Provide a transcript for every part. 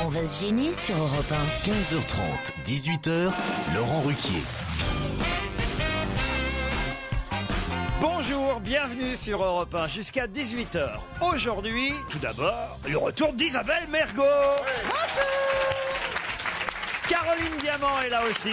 On va se gêner sur Europe 1. 15h30, 18h, Laurent Ruquier. Bonjour, bienvenue sur Europe 1 jusqu'à 18h. Aujourd'hui, tout d'abord, le retour d'Isabelle Mergo. Caroline Diamant est là aussi.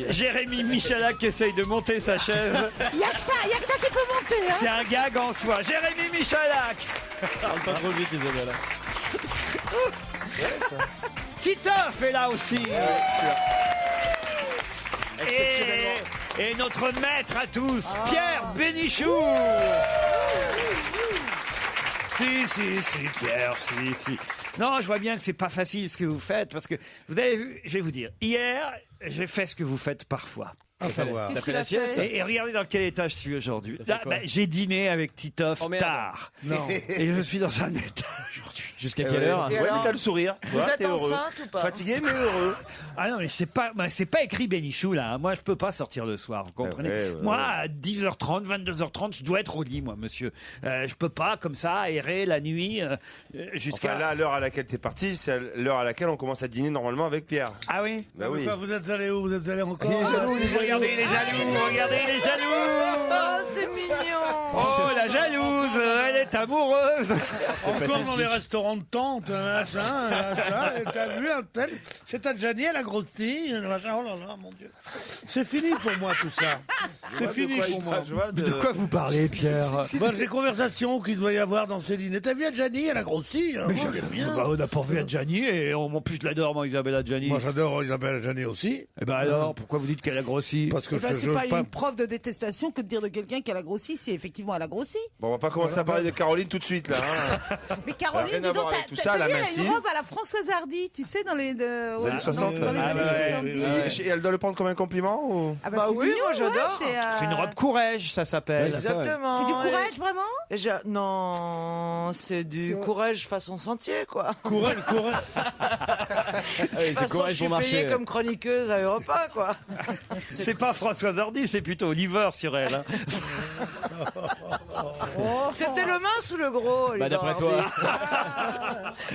Jérémy Michalak qui essaye de monter sa chaise. Il y a que ça qui peut monter. Hein. C'est un gag en soi. Jérémy Michalak. Parle pas trop vite, Isabelle. Titoff est là aussi. Et notre maître à tous, Pierre Bénichou. Si, Pierre, si. Non, je vois bien que c'est pas facile ce que vous faites, parce que vous avez vu, je vais vous dire, hier, j'ai fait ce que vous faites parfois. Qu'est-ce qu'il a fait ? Et regardez dans quel état je suis aujourd'hui. J'ai dîné avec Titoff tard. Non. Et je suis dans un état aujourd'hui. Jusqu'à quelle heure? Ouais, mais t'as le sourire. Vous êtes t'es heureux. enceinte ou pas ? Fatigué mais heureux. Ah non, mais c'est pas écrit Bénichou là. Moi, je peux pas sortir le soir, vous comprenez. Moi, à 10h30, 22h30, je dois être au lit, moi, monsieur. Je peux pas comme ça aérer la nuit jusqu'à. Enfin là, à l'heure à laquelle t'es parti, c'est l'heure à laquelle on commence à dîner normalement avec Pierre. Ah oui. Bah oui. Vous êtes allé où ? Vous êtes allé encore ? Regardez les jaloux. Oh, c'est mignon. Oh, la jalouse, elle est amoureuse. Encore dans les restaurants de tente, machin, et t'as vu un tel. C'est ta Gianni, elle a grossi, machin, oh là là, mon Dieu. C'est fini pour moi tout ça. C'est fini pour moi. De quoi vous parlez, Pierre? Les conversations qu'il doit y avoir dans ces dîners. T'as vu Gianni, elle a grossi. Hein, moi, j'aime bien. On n'a pas vu Adjani et en plus je l'adore, moi, Isabelle Adjani. Moi j'adore Isabelle Gianni aussi. Et ben alors, pourquoi vous dites qu'elle a grossi? Parce que C'est pas une preuve de détestation que de dire de quelqu'un qu'elle a grossi, si effectivement elle a grossi. Bon, on va pas commencer à parler de Caroline tout de suite là. Hein. Mais Caroline, rien dis à voir donc, avec tout t'as ça, vu, la elle a Messi. une robe à la Françoise Hardy, tu sais, dans les années 60. Dans les années 70. Et elle doit le prendre comme un compliment ou... Ah bah oui, moi j'adore. C'est une robe courage, ça s'appelle. Exactement. C'est du courage, vraiment ? Non, c'est du courage façon sentier, quoi. Courage. C'est Façon, courage je suis pour marcher. payée comme chroniqueuse à Europe 1, quoi. C'est pas Françoise Hardy, c'est plutôt Oliver sur elle. Hein. C'était le mince ou le gros, Oliver D'après toi.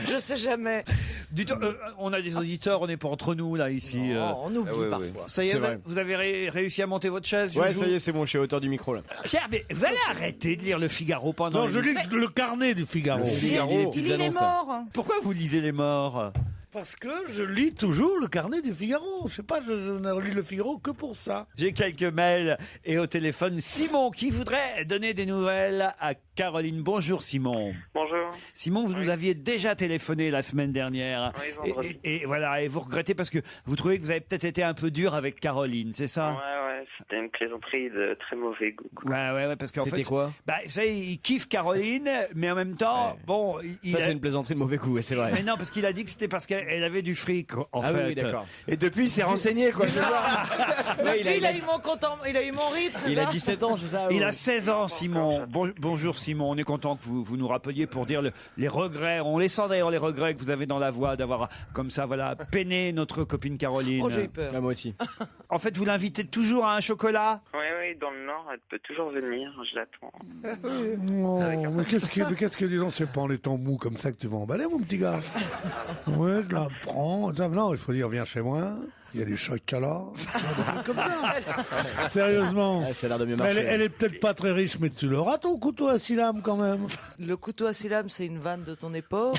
Je sais jamais. Dites, on a des auditeurs, on n'est pas entre nous là ici. On oublie parfois. Ça y est, C'est vrai. vous avez réussi à monter votre chaise? Ouais, Joujou ça y est, c'est bon, je suis à hauteur du micro là. Pierre, mais vous allez arrêter de lire le Figaro pendant. Non, je lis le carnet du Figaro. Figaro. Il est mort. Pourquoi vous lisez les morts? Parce que je lis toujours le carnet du Figaro. Je sais pas, je ne relis le Figaro que pour ça. J'ai quelques mails et au téléphone Simon qui voudrait donner des nouvelles à Caroline. Bonjour Simon. Bonjour. Simon, vous nous aviez déjà téléphoné la semaine dernière. Oui, vendredi. Et voilà, et vous regrettez parce que vous trouvez que vous avez peut-être été un peu dur avec Caroline, c'est ça? Ouais, c'était une plaisanterie de très mauvais goût, quoi. Ouais, parce qu'en fait. C'était quoi? Bah, ça, il kiffe Caroline, mais en même temps, Ouais. bon, Ça, c'est une plaisanterie de mauvais goût, ouais, c'est vrai. Mais non, parce qu'il a dit que c'était parce qu'elle avait du fric, en Ah fait. oui, d'accord. Et depuis, il s'est renseigné quoi. Je veux voir. Ouais, Il a eu mon compte, il a eu mon rythme, c'est Il a ça 17 ans, c'est ça? Il ou- a 16 ans, Simon. Bonjour, Simon. On est content que vous nous rappeliez pour dire les regrets. On les sent d'ailleurs, les regrets que vous avez dans la voix d'avoir, comme ça, voilà, peiné notre copine Caroline. Oh, j'ai eu peur. Ah, moi aussi. En fait, vous l'invitez toujours à un chocolat? Oui, dans le Nord, elle peut toujours venir, je l'attends. Oh, mais qu'est-ce que dis donc, c'est pas en étant mou comme ça que tu vas emballer, mon petit gars. Ouais, je la prends. Non, il faut dire, viens chez moi. Il y a des chocolats. Comme ça. Sérieusement. Ah, ça a l'air de mieux marcher. Elle est peut-être pas très riche, mais tu l'auras ton couteau à 6 lames quand même. Le couteau à 6 lames, c'est une vanne de ton époque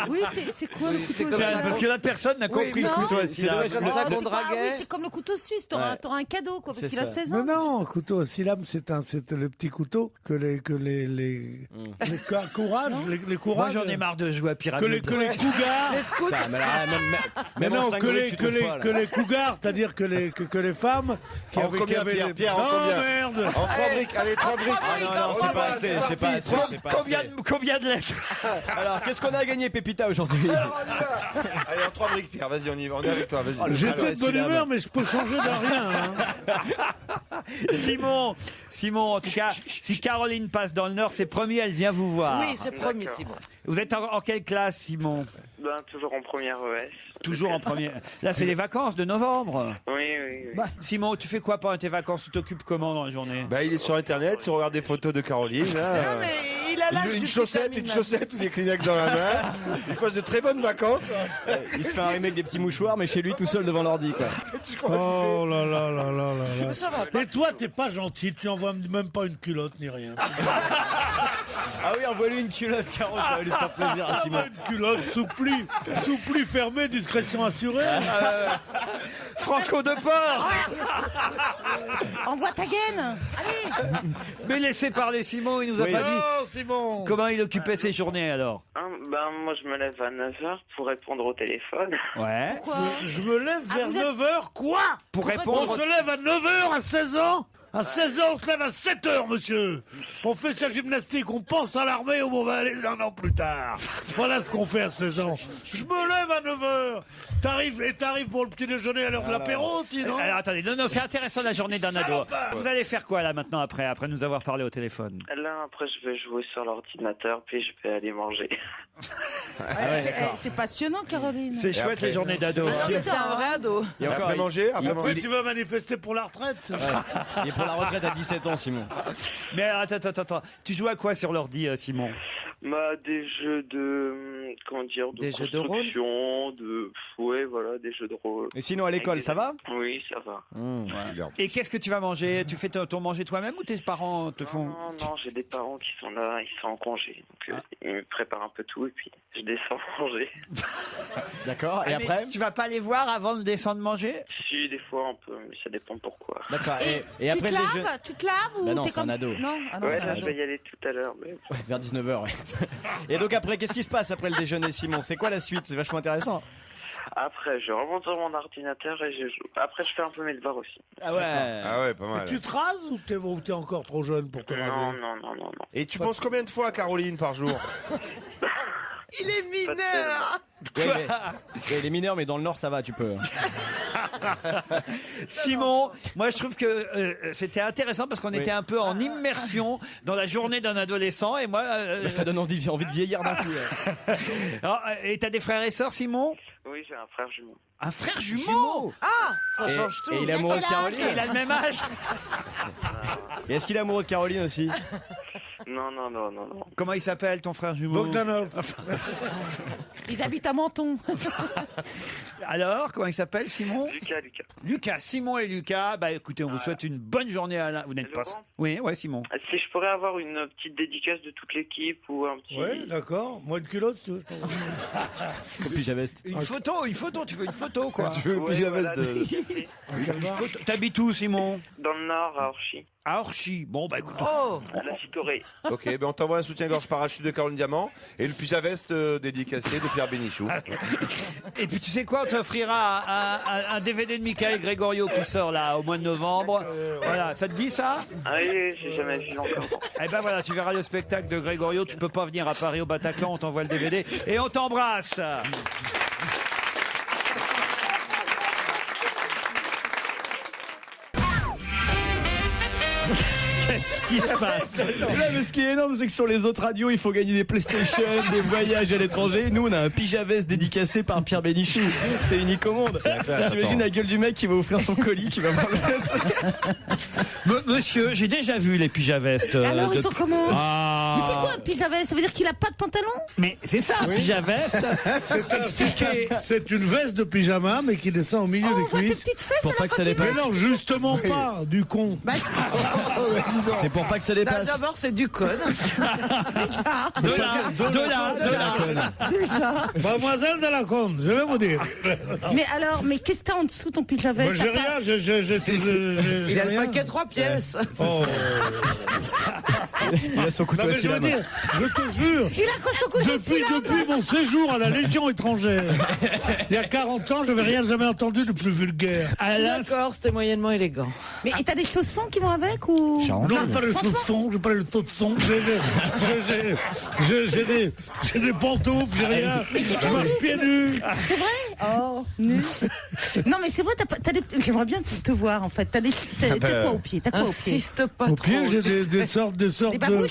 Oui, c'est quoi le couteau comme suisse ça. Parce que la personne n'a compris non, ce que soit c'est là. comme ça qu'on c'est pas- draguait. oui, c'est comme le couteau suisse, t'auras un cadeau, quoi, parce C'est qu'il a ça. 16 ans. Non, couteau à 6 lames, c'est le petit couteau que les courages, les Moi, courages. j'en ai marre de jouer à Que Pyramide. les cougars. Les scouts. Putain, mais là, Mais même en non, cinq que minutes, les, tu que, trouves les, pas, là. que les cougars, c'est-à-dire que les femmes qui En combien, Pierre, en non, combien merde. En 3 briques, allez, 3 briques. Ah non, c'est pas assez, c'est pas assez, c'est pas assez. Combien de lettres? Alors, qu'est-ce qu'on a gagné, Pépita, aujourd'hui? Allez, en 3 briques, Pierre, vas-y, on y va, on est avec toi, vas-y. J'étais de bonne syllabe. humeur, mais je peux changer de rien. Hein. Simon, en tout cas, si Caroline passe dans le Nord, c'est promis, elle vient vous voir. Oui, c'est promis, Simon. Vous êtes en quelle classe, Simon? Ben, toujours en première ES. Toujours en premier. Là, c'est les vacances de novembre. Oui. Simon, tu fais quoi pendant tes vacances? Tu t'occupes comment dans la journée? Bah, il est sur Internet, il regarde des photos de Caroline. Là, Non, mais il a l'âge une du chaussette ou des Kleenex dans la main. Il passe de très bonnes vacances. Il se fait un remake des petits mouchoirs, mais chez lui tout seul devant l'ordi, quoi. Oh là là là là là là. Mais ça va pas. Et toi, t'es pas gentil, tu envoies même pas une culotte ni rien. Ah oui, envoie-lui une culotte, Caro, ça va lui faire plaisir à Simon. Une culotte souplie fermée, discrétion assurée. Franco de Port. Envoie ta gaine. Allez. Mais laissez parler Simon, il nous a pas dit Oh, Simon. comment il occupait ses journées alors. Moi, je me lève à 9h pour répondre au téléphone. Ouais. Je me lève vers vous êtes- 9h, quoi? Pour On répondre. se lève à 9h à 16 ans? À 16 ans, on se lève à 7h, monsieur. On fait sa gymnastique, on pense à l'armée où on va aller un an plus tard. Voilà ce qu'on fait à 16 ans. Je me lève à 9h. T'arrives pour le petit déjeuner à l'heure de l'apéro, sinon? Alors attendez, non, c'est intéressant la journée d'un ado. Salopard. Vous allez faire quoi là maintenant après nous avoir parlé au téléphone? Là, après, je vais jouer sur l'ordinateur, puis je vais aller manger. C'est passionnant, Caroline. C'est chouette les journées d'ado. C'est un vrai ado. Et encore, Après manger, après Après, manger. tu vas manifester pour la retraite, c'est ça? il est pour la retraite à 17 ans, Simon. Mais alors, attends, tu joues à quoi sur l'ordi, Simon? Des jeux de... comment dire? Des jeux de rôle construction, ouais, voilà, des jeux de rôle. Et sinon, à l'école, ça va? Oui, ça va. Et qu'est-ce que tu vas manger? Tu fais ton manger toi-même ou tes parents te font? Non, j'ai des parents qui sont là, ils sont en congé. Donc, ils me préparent un peu tout et puis je descends manger. D'accord, et Ah, mais après? tu vas pas les voir avant de descendre manger? Si, des fois un peu, mais ça dépend pourquoi. D'accord, et Tu après te les jeux... laves? Tu te laves ou Bah non, t'es c'est un comme... ado. Non, non, Ouais, c'est un là, je ado. vais y aller tout à l'heure. Mais... Ouais, vers 19h, ouais. Et donc après, qu'est-ce qui se passe après le déjeuner, Simon? C'est quoi la suite? C'est vachement intéressant. Après, je remonte sur mon ordinateur et je joue. Après, je fais un peu mes devoirs aussi. Ah ouais. Ah ouais, pas mal. Tu te rases ou t'es encore trop jeune pour te raser? Non. Et tu penses combien de fois à Caroline par jour? Il est mineur. Ouais, les mineurs, mais dans le Nord, ça va, tu peux. Simon, moi je trouve que c'était intéressant parce qu'on était un peu en immersion dans la journée d'un adolescent et moi... Bah, ça donne envie de vieillir d'un coup. Alors, et t'as des frères et sœurs, Simon? Oui, j'ai un frère jumeau. Un frère jumeau? Ça change tout. Et il est amoureux de Caroline. Il a le même âge? Et est-ce qu'il est amoureux de Caroline aussi? Non. Comment il s'appelle ton frère jumeau? Bogdanov. Ils habitent à Menton. Alors, comment il s'appelle, Simon? Lucas. Simon et Lucas. Bah écoutez, on vous souhaite une bonne journée à vous n'êtes pas... Laurent Oui, ouais, Simon. Si je pourrais avoir une petite dédicace de toute l'équipe ou un petit... Ouais, d'accord. Moi, une culotte, tu veux? Son pyjama-veste. Une photo, tu veux une photo, quoi. Tu veux Ouais, pyjama voilà, de... T'habites où, Simon? Dans le Nord, à Orchy, À Orchy. Bon, bah écoute. Oh, à la Cicorée. Ok, ben on t'envoie un soutien-gorge parachute de Caroline Diamant et le pyjama-veste dédicacé de Pierre Bénichou. Et puis tu sais quoi, on t'offrira un DVD de Michael Gregorio qui sort là au mois de novembre. Voilà, ça te dit ça? Ah oui, j'ai jamais vu encore. Eh ben voilà, tu verras le spectacle de Gregorio. Tu peux pas venir à Paris au Bataclan, on t'envoie le DVD et on t'embrasse. Qu'est-ce qui se passe? Là, mais ce qui est énorme, c'est que sur les autres radios, il faut gagner des PlayStation, des voyages à l'étranger. Nous, on a un pyjama-veste dédicacé par Pierre Bénichou. C'est unique au monde. T'imagines la gueule du mec qui va offrir son colis, qui va voir le... Monsieur, j'ai déjà vu les pyjama-vestes. Alors, ils sont comment? Ah. Mais c'est quoi un pyjama? Ça veut dire qu'il a pas de pantalon? Mais c'est ça, un pyjama-veste. C'est une veste de pyjama, mais qui descend au milieu Oh, des on voit tes cuisses. petites fesses Pour à pas la que ça cantine. Mais non, justement pas, du con. Bah, C'est pour pas que ça dépasse. d'abord, c'est du code. Mademoiselle de la Conde, je vais vous dire. mais alors, mais qu'est-ce que t'as en dessous ton pyjama? Moi, j'ai rien, Il a le paquet 3 pièces. Oh. Il a son Non, couteau à mais je veux cylindres. dire, je te jure, Il a quoi son couteau depuis mon séjour à la Légion étrangère, il y a 40 ans, je n'avais rien jamais entendu de plus vulgaire. D'accord, c'était moyennement élégant. Mais et t'as des chaussons qui vont avec ou? Non, pas le saucisson, j'ai pas le saucisson, j'ai des pantoufles, j'ai rien, je marche pieds nus. C'est vrai? Oh, nu. Non, mais c'est vrai, t'as des... J'aimerais bien te voir, en fait. T'as quoi au pied? T'as quoi au pied? Insiste pas Au trop. pied, j'ai des sortes Des de... babouches?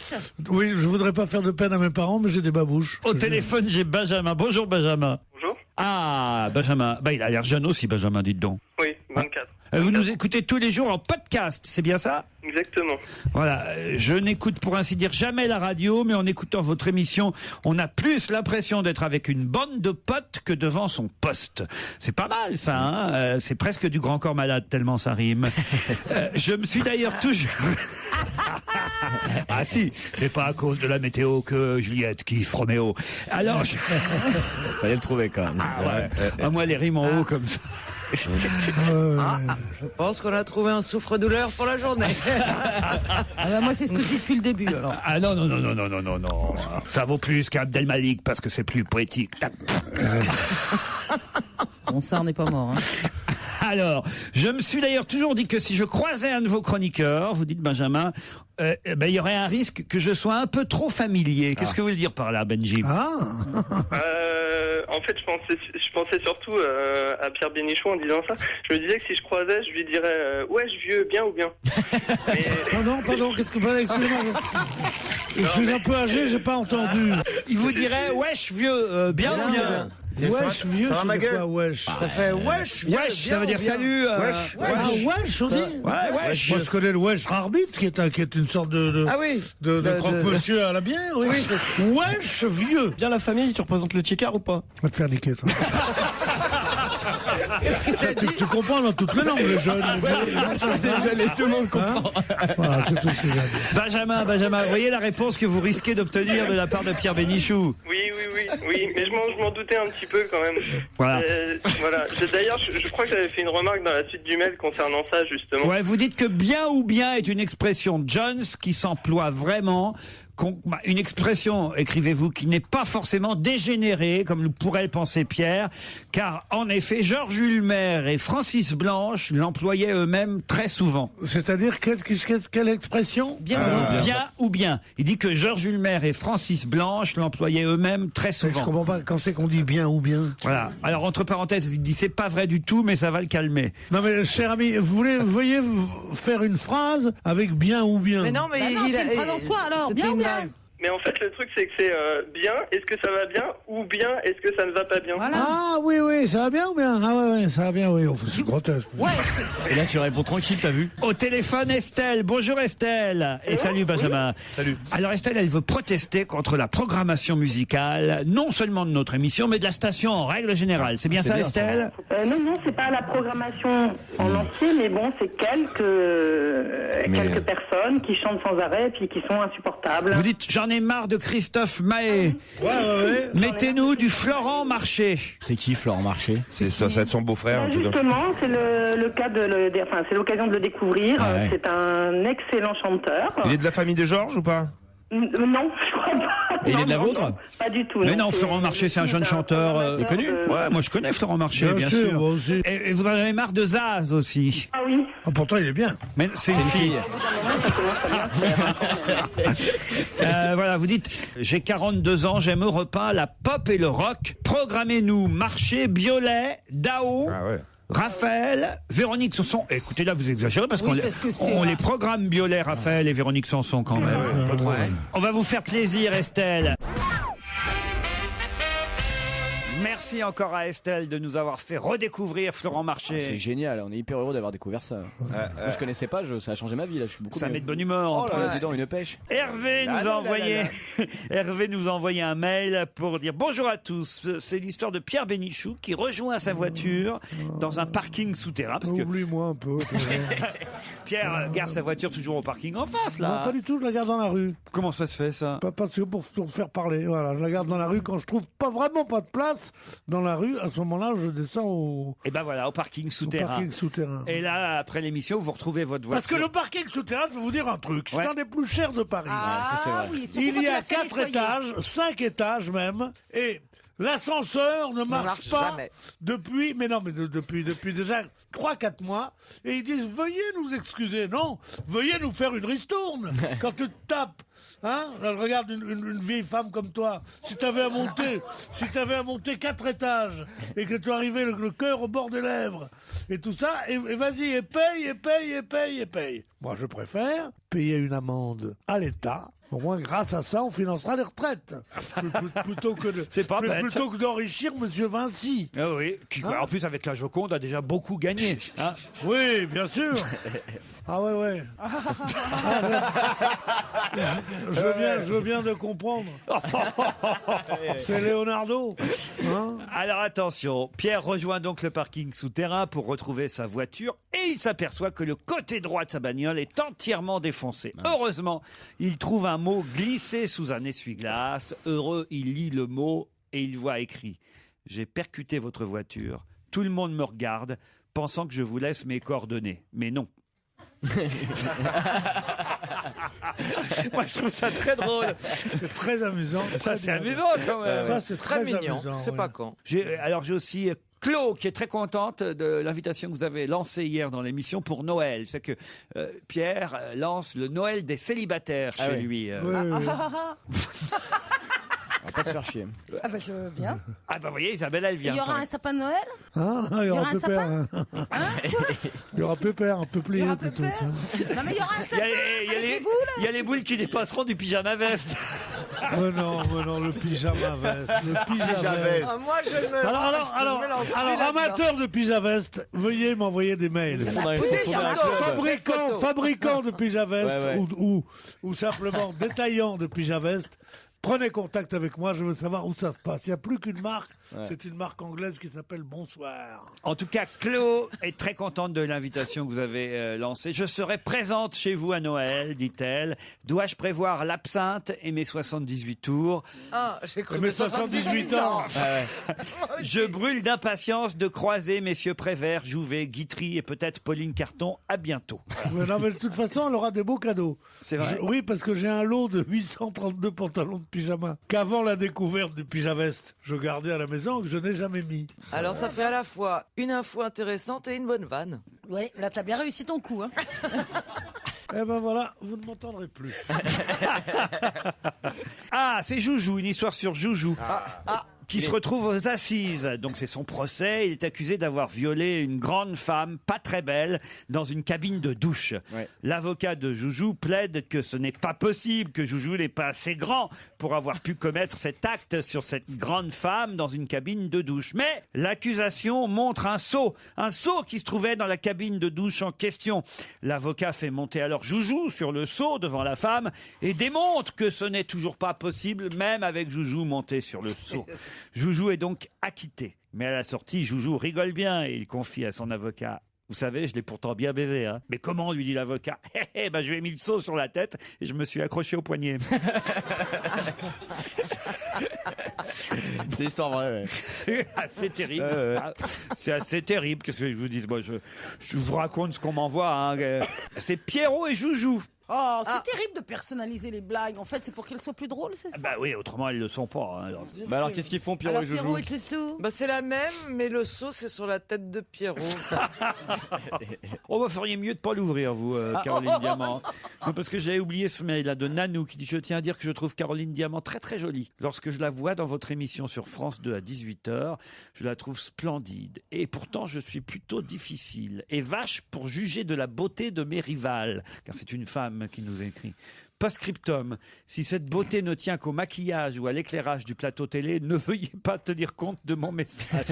Oui, je voudrais pas faire de peine à mes parents, mais j'ai des babouches. Au téléphone, j'ai Benjamin. Bonjour Benjamin. Bonjour. Ah, Benjamin. Bah, il a l'air jeune aussi, Benjamin, dites donc. Oui, 24. Vous nous écoutez tous les jours en podcast, c'est bien ça? Exactement. Voilà, je n'écoute pour ainsi dire jamais la radio, mais en écoutant votre émission, on a plus l'impression d'être avec une bande de potes que devant son poste. C'est pas mal ça, hein, c'est presque du grand corps malade tellement ça rime. Je me suis d'ailleurs toujours... Ah si, c'est pas à cause de la météo que Juliette kiffe Roméo. Alors, Fallait le trouver quand même. Ah ouais. Ah, moi les rimes en haut comme ça. Je pense qu'on a trouvé un souffre-douleur pour la journée. Moi, c'est ce que je dis depuis le début. Alors. Ah non. Ça vaut plus qu'Abdel Malik parce que c'est plus poétique. Bon, ça, on n'est pas mort. Hein. Alors, je me suis d'ailleurs toujours dit que si je croisais un de vos chroniqueurs, vous dites Benjamin, il y aurait un risque que je sois un peu trop familier. Qu'est-ce que vous voulez dire par là, Benji? En fait, je pensais surtout à Pierre Bénichou en disant ça. Je me disais que si je croisais, je lui dirais wesh vieux, bien ou bien. Pardon, qu'est-ce que vous excusez-moi. Je suis un peu âgé, j'ai pas entendu. Il vous dirait wesh vieux, bien ou bien? Wesh, vieux, ça va, ma gueule? Wesh. Ça fait wesh. Wesh, ça veut dire salut. Wesh, on dit. Ouais, wesh. Moi, je connais le wesh Rarbit, qui est une sorte de Ah oui. de croque-monsieur à la bière. Oui. Wesh, vieux. Bien la famille, tu représentes le Tchikar ou pas? Va te faire niquer, toi. Tu comprends dans toutes les langues, les jeunes. C'est déjà les tout le monde comprend. Voilà, c'est tout ce que j'ai à dire. Benjamin, vous voyez la réponse que vous risquez d'obtenir de la part de Pierre Bénichou? Oui, mais je m'en doutais un petit peu quand même. Voilà. D'ailleurs, je crois que j'avais fait une remarque dans la suite du mail concernant ça, justement. Ouais, vous dites que bien ou bien est une expression Jones qui s'emploie vraiment. Une expression, écrivez-vous, qui n'est pas forcément dégénérée, comme pourrait le penser Pierre, car en effet, Georges Ulmer et Francis Blanche l'employaient eux-mêmes très souvent. C'est-à-dire, quelle expression? Bien ou bien. Il dit que Georges Ulmer et Francis Blanche l'employaient eux-mêmes très souvent. Je comprends pas quand c'est qu'on dit bien ou bien. Voilà. Alors, entre parenthèses, il dit c'est pas vrai du tout, mais ça va le calmer. Non mais, cher ami, veuillez faire une phrase avec bien ou bien. Mais non, mais c'est une phrase en soi, alors. Bien ou bien? Mais en fait, le truc, c'est que c'est bien, est-ce que ça va bien, ou bien, est-ce que ça ne va pas bien? Voilà. Ah oui, ça va bien ou bien? Ah ouais, ça va bien, oui. Enfin, c'est grotesque. Ouais. Et là, tu réponds tranquille, t'as vu? Au téléphone, Estelle. Bonjour Estelle. Et salut Benjamin. Salut. Alors Estelle, elle veut protester contre la programmation musicale, non seulement de notre émission, mais de la station en règle générale. C'est bien ça, Estelle? Non, c'est pas la programmation en entier, mais bon, c'est quelques personnes qui chantent sans arrêt et puis qui sont insupportables. Vous dites, j'en ai marre de Christophe Mahé. Ouais. Mettez-nous du Florent Marché. C'est qui, Florent Marché? Ça va être son beau-frère, en tout cas. Justement, c'est le cas c'est l'occasion de le découvrir. Ah ouais. C'est un excellent chanteur. Il est de la famille de Georges ou pas? Non, je crois pas. Et il est de la vôtre? Non, pas du tout. Mais non, Florent Marché, c'est un jeune chanteur connu. Ouais, moi je connais Florent Marché, bien sûr. Moi aussi. Et vous en avez marre de Zaz aussi. Ah oui. Ah, pourtant, il est bien. Mais c'est une fille. Voilà, vous dites, j'ai 42 ans, j'aime Europe 1, la pop et le rock. Programmez-nous Marché, Biolay, Dao. Ah ouais. Raphaël, Véronique Sanson. Écoutez, là, vous exagérez parce Oui, qu'on parce que c'est on les programme Biolay, Raphaël et Véronique Sanson quand même. On va vous faire plaisir, Estelle. Merci encore à Estelle de nous avoir fait redécouvrir Florent Marché. C'est génial, on est hyper heureux d'avoir découvert ça. Moi, je connaissais pas, ça a changé ma vie là, je suis beaucoup Ça mieux. met de bonne humeur. en Oh là là, plus. dis donc, une pêche. Hervé nous a envoyé Hervé nous a envoyé un mail pour dire bonjour à tous. C'est l'histoire de Pierre Bénichou qui rejoint sa voiture dans un parking souterrain parce que Oublie-moi un peu. Pierre gare sa voiture toujours au parking en face Non, là. pas du tout, je la garde dans la rue. Comment ça se fait ça? Pas parce que pour faire parler, voilà, je la garde dans la rue quand je trouve vraiment pas de place dans la rue. À ce moment-là, je descends au Et ben voilà, au parking souterrain. parking souterrain. Et là, après l'émission, vous retrouvez votre voiture. Parce que le parking souterrain, je vais vous dire un truc, c'est Ouais. un des plus chers de Paris. ça, c'est vrai. Oui, surtout Il quand y tu a l'as fait 4 nettoyer. étages, 5 étages même, et l'ascenseur ne marche pas jamais. depuis déjà 3-4 mois, et ils disent veuillez nous excuser, non, veuillez nous faire une ristourne quand tu te tapes. Hein? Regarde une vieille femme comme toi. Si t'avais à monter 4 étages et que tu arrivais le cœur au bord des lèvres et tout ça, et vas-y, et paye. Moi, je préfère payer une amende à l'État Au moins, grâce à ça, on financera les retraites. Plutôt que d'enrichir Monsieur Vinci. Ah oui, en plus avec la Joconde a déjà beaucoup gagné. Hein. Oui, bien sûr. Ah ouais. Je viens de comprendre. C'est Leonardo. Hein. Alors attention, Pierre rejoint donc le parking souterrain pour retrouver sa voiture et il s'aperçoit que le côté droit de sa bagnole est entièrement défoncé. Heureusement, il trouve un mot glissé sous un essuie-glace. Heureux, il lit le mot et il voit écrit « J'ai percuté votre voiture. Tout le monde me regarde, pensant que je vous laisse mes coordonnées. Mais non. » Moi, je trouve ça très drôle. C'est très amusant. Ça, c'est amusant quand même. Ça, c'est Très mignon. amusant, C'est ouais. pas con. J'ai aussi Claude qui est très contente de l'invitation que vous avez lancée hier dans l'émission pour Noël. C'est que Pierre lance le Noël des célibataires chez lui. On va pas se faire chier. Ah bah je viens. Ah bah vous voyez, Isabelle, elle vient. Il y aura un sapin de Noël? Il y aura Pépère. Il y aura Pépère, un peu plié plutôt. Non mais il y aura un sapin avec les boules. Il y a les boules qui dépasseront du pyjama veste. Mais non, le pyjama veste. Le pyjama veste. Ah, moi, je me Alors, amateurs de pyjama veste, veuillez m'envoyer des mails. Fabricants de pyjama veste ou simplement détaillants de pyjama veste. Prenez contact avec moi, je veux savoir où ça se passe. Il n'y a plus qu'une marque, c'est une marque anglaise qui s'appelle Bonsoir. En tout cas, Claude est très contente de l'invitation que vous avez lancée. Je serai présente chez vous à Noël, dit-elle. Dois-je prévoir l'absinthe et mes 78 tours? Ah, j'ai cru mes 78 ans. Je brûle d'impatience de croiser messieurs Prévert, Jouvet, Guitry et peut-être Pauline Carton. À bientôt. Mais non, mais de toute façon, elle aura des beaux cadeaux. C'est vrai. Oui, parce que j'ai un lot de 832 pantalons de pyjama qu'avant la découverte du pyjama veste, je gardais à la maison que je n'ai jamais mis. Alors ça fait à la fois une info intéressante et une bonne vanne. Ouais, là t'as bien réussi ton coup. Hein. Eh ben voilà, vous ne m'entendrez plus. Ah, c'est Joujou, une histoire sur Joujou. Qui se retrouve aux assises. Donc c'est son procès. Il est accusé d'avoir violé une grande femme, pas très belle, dans une cabine de douche. Ouais. L'avocat de Joujou plaide que ce n'est pas possible, que Joujou n'est pas assez grand pour avoir pu commettre cet acte sur cette grande femme dans une cabine de douche. Mais l'accusation montre un seau qui se trouvait dans la cabine de douche en question. L'avocat fait monter alors Joujou sur le seau devant la femme et démontre que ce n'est toujours pas possible, même avec Joujou monté sur le seau. Joujou est donc acquitté. Mais à la sortie, Joujou rigole bien et il confie à son avocat « Vous savez, je l'ai pourtant bien baisé. Hein. » « Mais comment ?» lui dit l'avocat. « Je lui ai mis le seau sur la tête et je me suis accroché au poignet. » C'est histoire vraie. Ouais. C'est assez terrible. C'est assez terrible. Qu'est-ce que je vous dis? Moi, je vous raconte ce qu'on m'envoie. Hein. C'est Pierrot et Joujou. Oh, c'est terrible de personnaliser les blagues. En fait, c'est pour qu'elles soient plus drôles, c'est ça? Bah oui, autrement elles le sont pas. Hein. Alors qu'est-ce qu'ils font, Pierrot et Joujou? Pierrot et Joujou. Bah c'est la même, mais le seau c'est sur la tête de Pierrot. Oh, bah feriez mieux de pas l'ouvrir, vous, Caroline Diamant. Non, parce que j'avais oublié ce mail-là de Nanou qui dit « Je tiens à dire que je trouve Caroline Diamant très très jolie. Lorsque je la vois dans votre émission sur France 2 à 18h, je la trouve splendide. Et pourtant, je suis plutôt difficile et vache pour juger de la beauté de mes rivales. » Car c'est une femme qui nous écrit. Post-scriptum, si cette beauté ne tient qu'au maquillage ou à l'éclairage du plateau télé, ne veuillez pas tenir compte de mon message.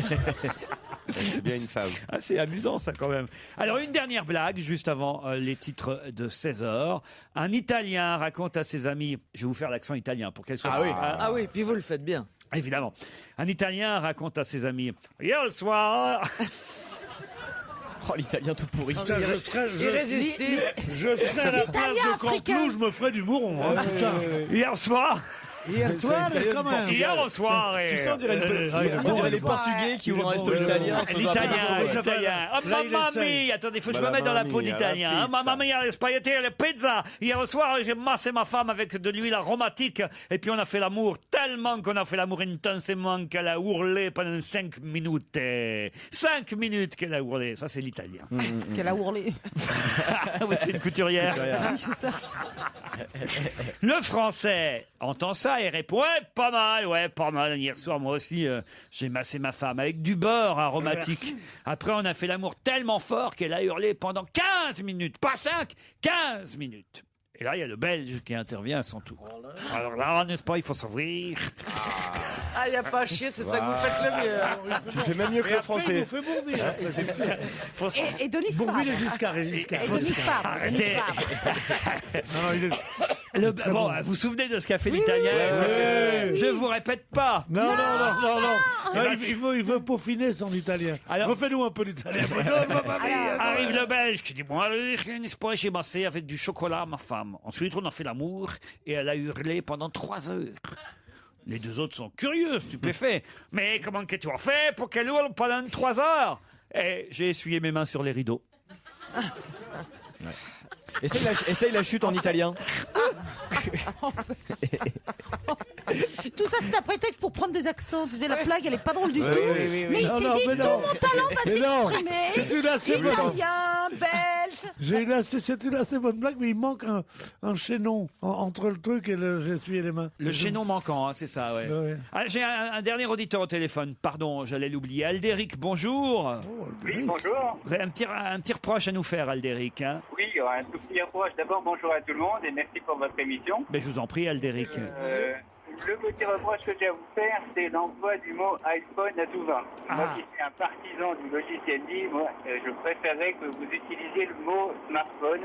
C'est bien une femme. Ah, c'est amusant ça quand même. Alors une dernière blague juste avant les titres de 16h. Un Italien raconte à ses amis, je vais vous faire l'accent italien pour qu'elle soit... Ah oui, puis vous le faites bien. Évidemment. Un Italien raconte à ses amis, hier soir... Oh, l'italien tout pourri. Irrésistible. Je serais à la place de Canteloup, je me ferais du mouron. Hein, Hier soir... Hier soir, mais quand même. Hier au soir. Tu sais, on dirait les Portugais qui ouvrent un resto italien. L'italien. Oh, mamma mia. Attendez, il faut que je me mette dans la peau d'italien. Mamma mia, les spaghettis et les pizzas. Hier au soir, j'ai massé ma femme avec de l'huile aromatique. Et puis on a fait l'amour tellement qu'on a fait l'amour intensément qu'elle a hurlé pendant 5 minutes. 5 minutes qu'elle a hurlé. Ça, c'est l'italien. Qu'elle a hurlé. Oui, c'est une couturière. Oui, c'est ça. Le français entend ça et répond ouais, pas mal. Hier soir, moi aussi, j'ai massé ma femme avec du beurre aromatique. Après, on a fait l'amour tellement fort qu'elle a hurlé pendant 15 minutes. Pas 5, 15 minutes. Et là, il y a le Belge qui intervient à son tour. Alors là, n'est-ce pas, il faut s'ouvrir. Ah, il n'y a pas à chier, c'est ça que vous faites le mieux. Tu fais même mieux que le français. Il vous fait bondir. Et Denis Fabre. Bourvil et Giscard. Et Denis Fabre. Denis Fabre. Non, il est... Bon, vous vous souvenez de ce qu'a fait l'Italien? Je vous répète pas. Non. Il veut peaufiner son italien. Alors- Refais-nous un peu l'italien. Arrive le Belge qui dit, bon, alors, n'est-ce pas, j'ai massé avec du chocolat à ma femme. Ensuite, on a fait l'amour et elle a hurlé pendant 3 heures. Les deux autres sont curieux, stupéfaits. Mais comment que tu as fait pour qu'elle hurle pendant 3 heures? Et j'ai essuyé mes mains sur les rideaux. Essaye la chute en italien. Tout ça, c'est un prétexte pour prendre des accents. Tu disais, la blague, elle est pas drôle du tout. oui. Mais il s'est dit, tout mon talent va s'exprimer. C'est une assez bonne... Italien, belge. C'est une assez bonne blague, mais il manque un chaînon entre le truc et le j'ai essuyé les mains. Le chaînon manquant, hein, c'est ça, ouais. Ouais. Ah, j'ai un dernier auditeur au téléphone. Pardon, j'allais l'oublier. Aldéric, bonjour. Oui, bonjour. Vous avez un petit reproche à nous faire, Aldéric. Hein, Oui, il y aura un tout petit reproche. D'abord, bonjour à tout le monde et merci pour votre émission. mais je vous en prie, Aldéric. Le petit reproche que j'ai à vous faire, c'est l'emploi du mot iPhone à tout va. Moi qui suis un partisan du logiciel libre, je préférerais que vous utilisiez le mot smartphone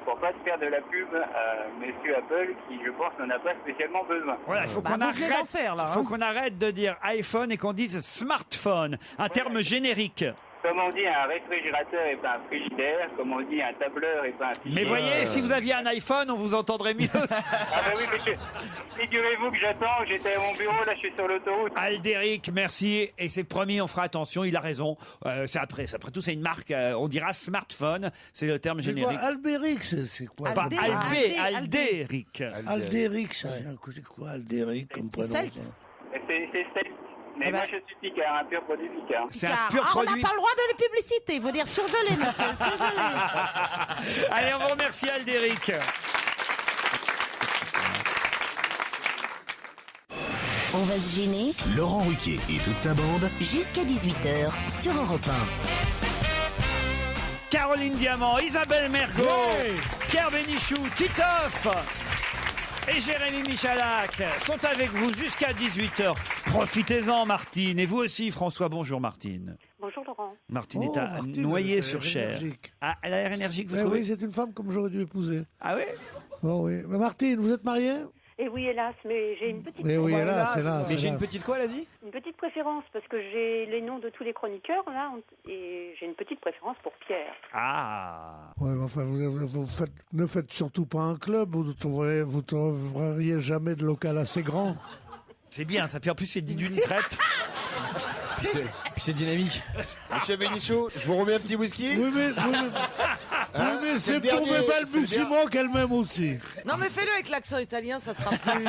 pour pas se faire de la pub à monsieur Apple qui, je pense, n'en a pas spécialement besoin. Voilà, il faut Bah, qu'on vous venez d'en arrête, faire, là, faut hein. qu'on arrête de dire iPhone et qu'on dise smartphone, un terme générique. Comme on dit un réfrigérateur et pas un frigidaire, comme on dit un tableur et pas un fichier. Mais voyez, si vous aviez un iPhone, on vous entendrait mieux. Ah bah oui, monsieur. Figurez-vous que j'attends, j'étais à mon bureau, là je suis sur l'autoroute. Aldéric, merci. Et c'est promis, on fera attention, il a raison. C'est après tout, c'est une marque, on dira smartphone, c'est le terme générique. Albéric, c'est quoi? Pas Aldéric. Aldéric. Aldéric, ça vient c'est quoi Aldéric comme prénom? celte. ça C'est celle. Mais moi je suis Picard, un pur produit Picard. C'est un Car, pur on n'a produit. pas le droit de les publiciter. Il faut dire surgelé, monsieur. Surgelé. Allez, on vous remercie, Aldéric. On va se gêner Laurent Ruquier et toute sa bande. jusqu'à 18h sur Europe 1. Caroline Diamant, Isabelle Mergo, Pierre Bénichou, Titoff et Jérémy Michalak sont avec vous jusqu'à 18h. Profitez-en, Martine. Et vous aussi, François. Bonjour, Martine. Bonjour Laurent. Martine est à Martine, Noyer-sur-Cher. elle a l'air énergique. Ah, elle a l'air énergique, vous Eh trouvez? oui, c'est une femme comme j'aurais dû épouser. Ah oui? Oh oui. Mais Martine, vous êtes mariée? Et oui, hélas, mais j'ai une petite, Mais oui, hélas, hélas. Mais j'ai une petite quoi, elle a dit? une petite préférence parce que j'ai les noms de tous les chroniqueurs là et j'ai une petite préférence pour Pierre. Ah. Ouais, mais enfin, ne faites surtout pas un club, vous ne trouveriez jamais de local assez grand. C'est bien, ça. Puis en plus, c'est dit d'une traite. Puis c'est dynamique. Monsieur Bénichou, je vous remets un petit whisky. Oui, mais c'est pour mes balbutiements qu'elle m'aime aussi. Non, mais fais-le avec l'accent italien, ça sera plus.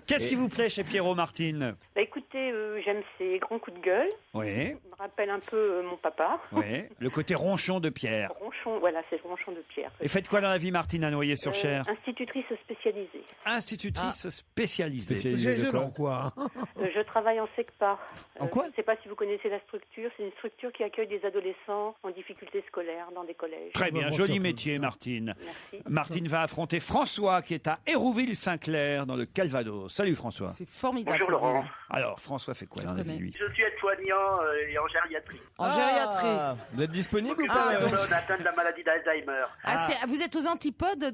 Qu'est-ce qui vous plaît chez Pierrot, Martine? Bah écoutez, j'aime ses grands coups de gueule. Oui, Ça me rappelle un peu mon papa. oui. Le côté ronchon de Pierre. Ronchon, voilà, c'est le ronchon de Pierre. Et faites quoi dans la vie, Martine, à Noyer-sur-Cher? Institutrice spécialisée. Institutrice spécialisée. C'est dans quoi? Je travaille en SECPA. En quoi? Je ne sais pas si vous connaissez la structure. C'est une structure qui accueille des adolescents en difficulté scolaire dans des collèges. Très bien, joli métier, Martine. Martine va affronter François, qui est à Hérouville-Saint-Clair, dans le Calvados. Salut, François. C'est formidable. Bonjour Laurent. Alors, François fait quoi dans la vie, lui? Je suis aide-soignant et en gériatrie. En gériatrie. Vous êtes disponible ou Une pas? personne atteinte de la maladie d'Alzheimer. Vous êtes aux antipodes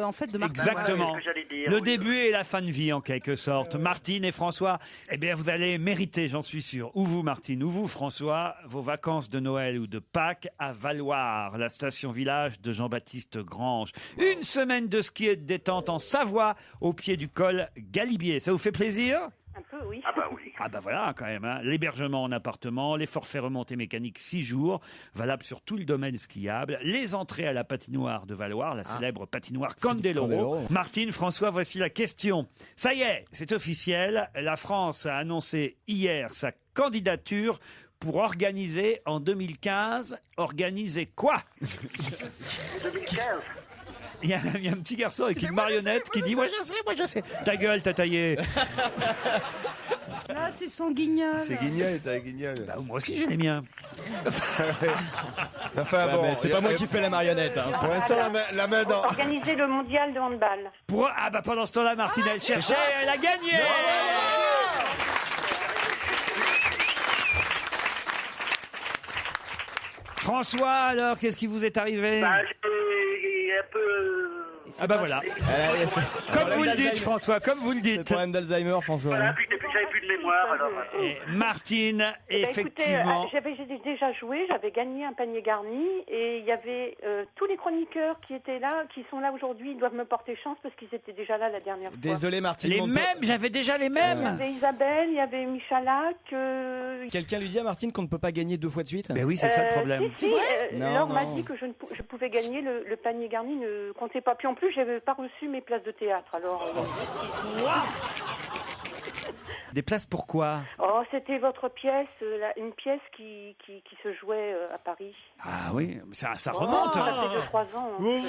en fait, de Martin. Exactement. c'est ce que j'allais dire, Le oui. début et la fin de vie, en quelque sorte. Martine et François, eh bien, vous allez mériter, j'en suis sûr, ou vous, Martine, ou vous, François, vos vacances de Noël ou de Pâques à Valoir, la station-village de Jean-Baptiste Grange. Une semaine de ski et de détente en Savoie, au pied du col Galibier. Ça vous fait plaisir? Un peu, oui. Ah bah oui. Ah bah voilà quand même, hein. L'hébergement en appartement, les forfaits remontées mécaniques 6 jours, valable sur tout le domaine skiable, les entrées à la patinoire de Valoir, la célèbre patinoire Candeloro. Martine, François, voici la question. Ça y est, c'est officiel, la France a annoncé hier sa candidature pour organiser en 2015, organiser quoi? 2015. Il y a un petit garçon avec une marionnette qui dit « Moi je sais ». Ta gueule, t'as taillé. Là, c'est son guignol. C'est Guignol, t'as Guignol. Bah, moi aussi, j'ai les miens. Enfin bon, c'est pas moi qui fais la marionnette. Hein. Pour l'instant, la main dans. Organiser le mondial de handball. Pendant ce temps-là, Martine, elle cherchait, elle a gagné. François, alors, qu'est-ce qui vous est arrivé? J'ai un peu... Ah bah voilà. Comme vous le dites, François, comme vous le dites. C'est problème d'Alzheimer, François. Voilà, puis depuis j'avais plus de mémoire, alors... Et Martine, effectivement. Écoutez, j'ai déjà joué, j'avais gagné un panier garni et il y avait tous les chroniqueurs qui étaient là, qui sont là aujourd'hui, ils doivent me porter chance parce qu'ils étaient déjà là la dernière fois. Désolé, Martine. Les mêmes, j'avais déjà les mêmes. Il y avait Isabelle, il y avait Michalak. Quelqu'un lui dit à Martine qu'on ne peut pas gagner 2 fois de suite? Ben oui, c'est ça le problème. Si, Laure m'a dit que je pouvais gagner le panier garni, ne comptait pas. Puis en plus, j'avais pas reçu mes places de théâtre, alors... Des places pour quoi? Oh, c'était votre pièce, une pièce qui se jouait à Paris. Ah oui, ça remonte. Ça fait 2-3 ans. Vous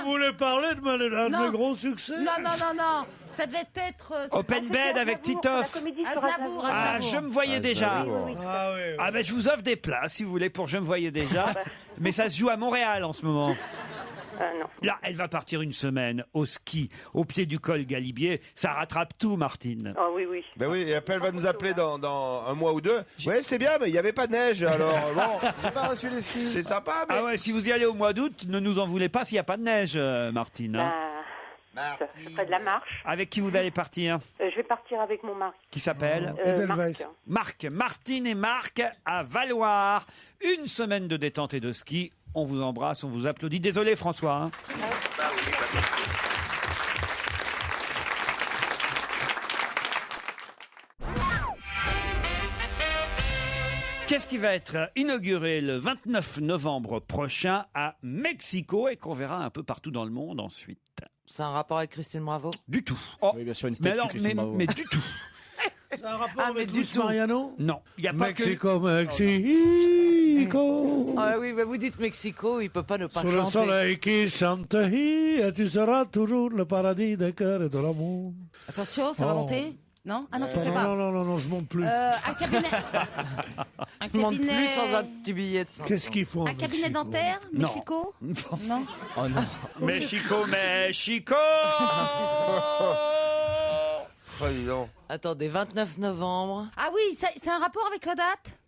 voulez parler de mes gros succès? Non. Ça devait être... Open Bed avec Titoff. Aznavour. Ah, je me voyais déjà. Ah ben je vous offre des places si vous voulez pour Je me voyais déjà. Mais ça se joue à Montréal en ce moment. Non. Là, elle va partir une semaine au ski, au pied du col Galibier. Ça rattrape tout, Martine. Oh oui. Ben oui, et après elle va nous appeler dans un mois ou 2. Ouais, c'était bien, mais il n'y avait pas de neige, alors bon. J'ai pas reçu les skis. C'est sympa, mais... Ah ouais, si vous y allez au mois d'août, ne nous en voulez pas s'il n'y a pas de neige, Martine. Hein. Je ferai de la marche. Avec qui vous allez partir? Je vais partir avec mon mari. Qui s'appelle Marc. Martine et Marc à Valloire. Une semaine de détente et de ski. On vous embrasse, on vous applaudit. Désolé François. Hein. Qu'est-ce qui va être inauguré le 29 novembre prochain à Mexico et qu'on verra un peu partout dans le monde ensuite? C'est un rapport avec Christine Bravo? Du tout. Oui, bien sûr, une statue Christine Bravo. Mais du tout. C'est un rapport avec Luis Mariano? Non, il n'y a pas Mexico. Ah oui, mais vous dites Mexico, il peut pas ne pas chanter. Sur le soleil qui chante, et tu seras toujours le paradis des cœurs et de l'amour. Attention, ça va monter? Non? Ah non, tu fais pas. Non, je monte plus. Un cabinet. Je monte plus sans un petit billet de 500. Qu'est-ce qu'ils font? Un cabinet dentaire? Non. Mexico? Non. Oh non. Mexico. Oh, dis donc. Attendez, 29 novembre. Ah oui, c'est un rapport avec la date?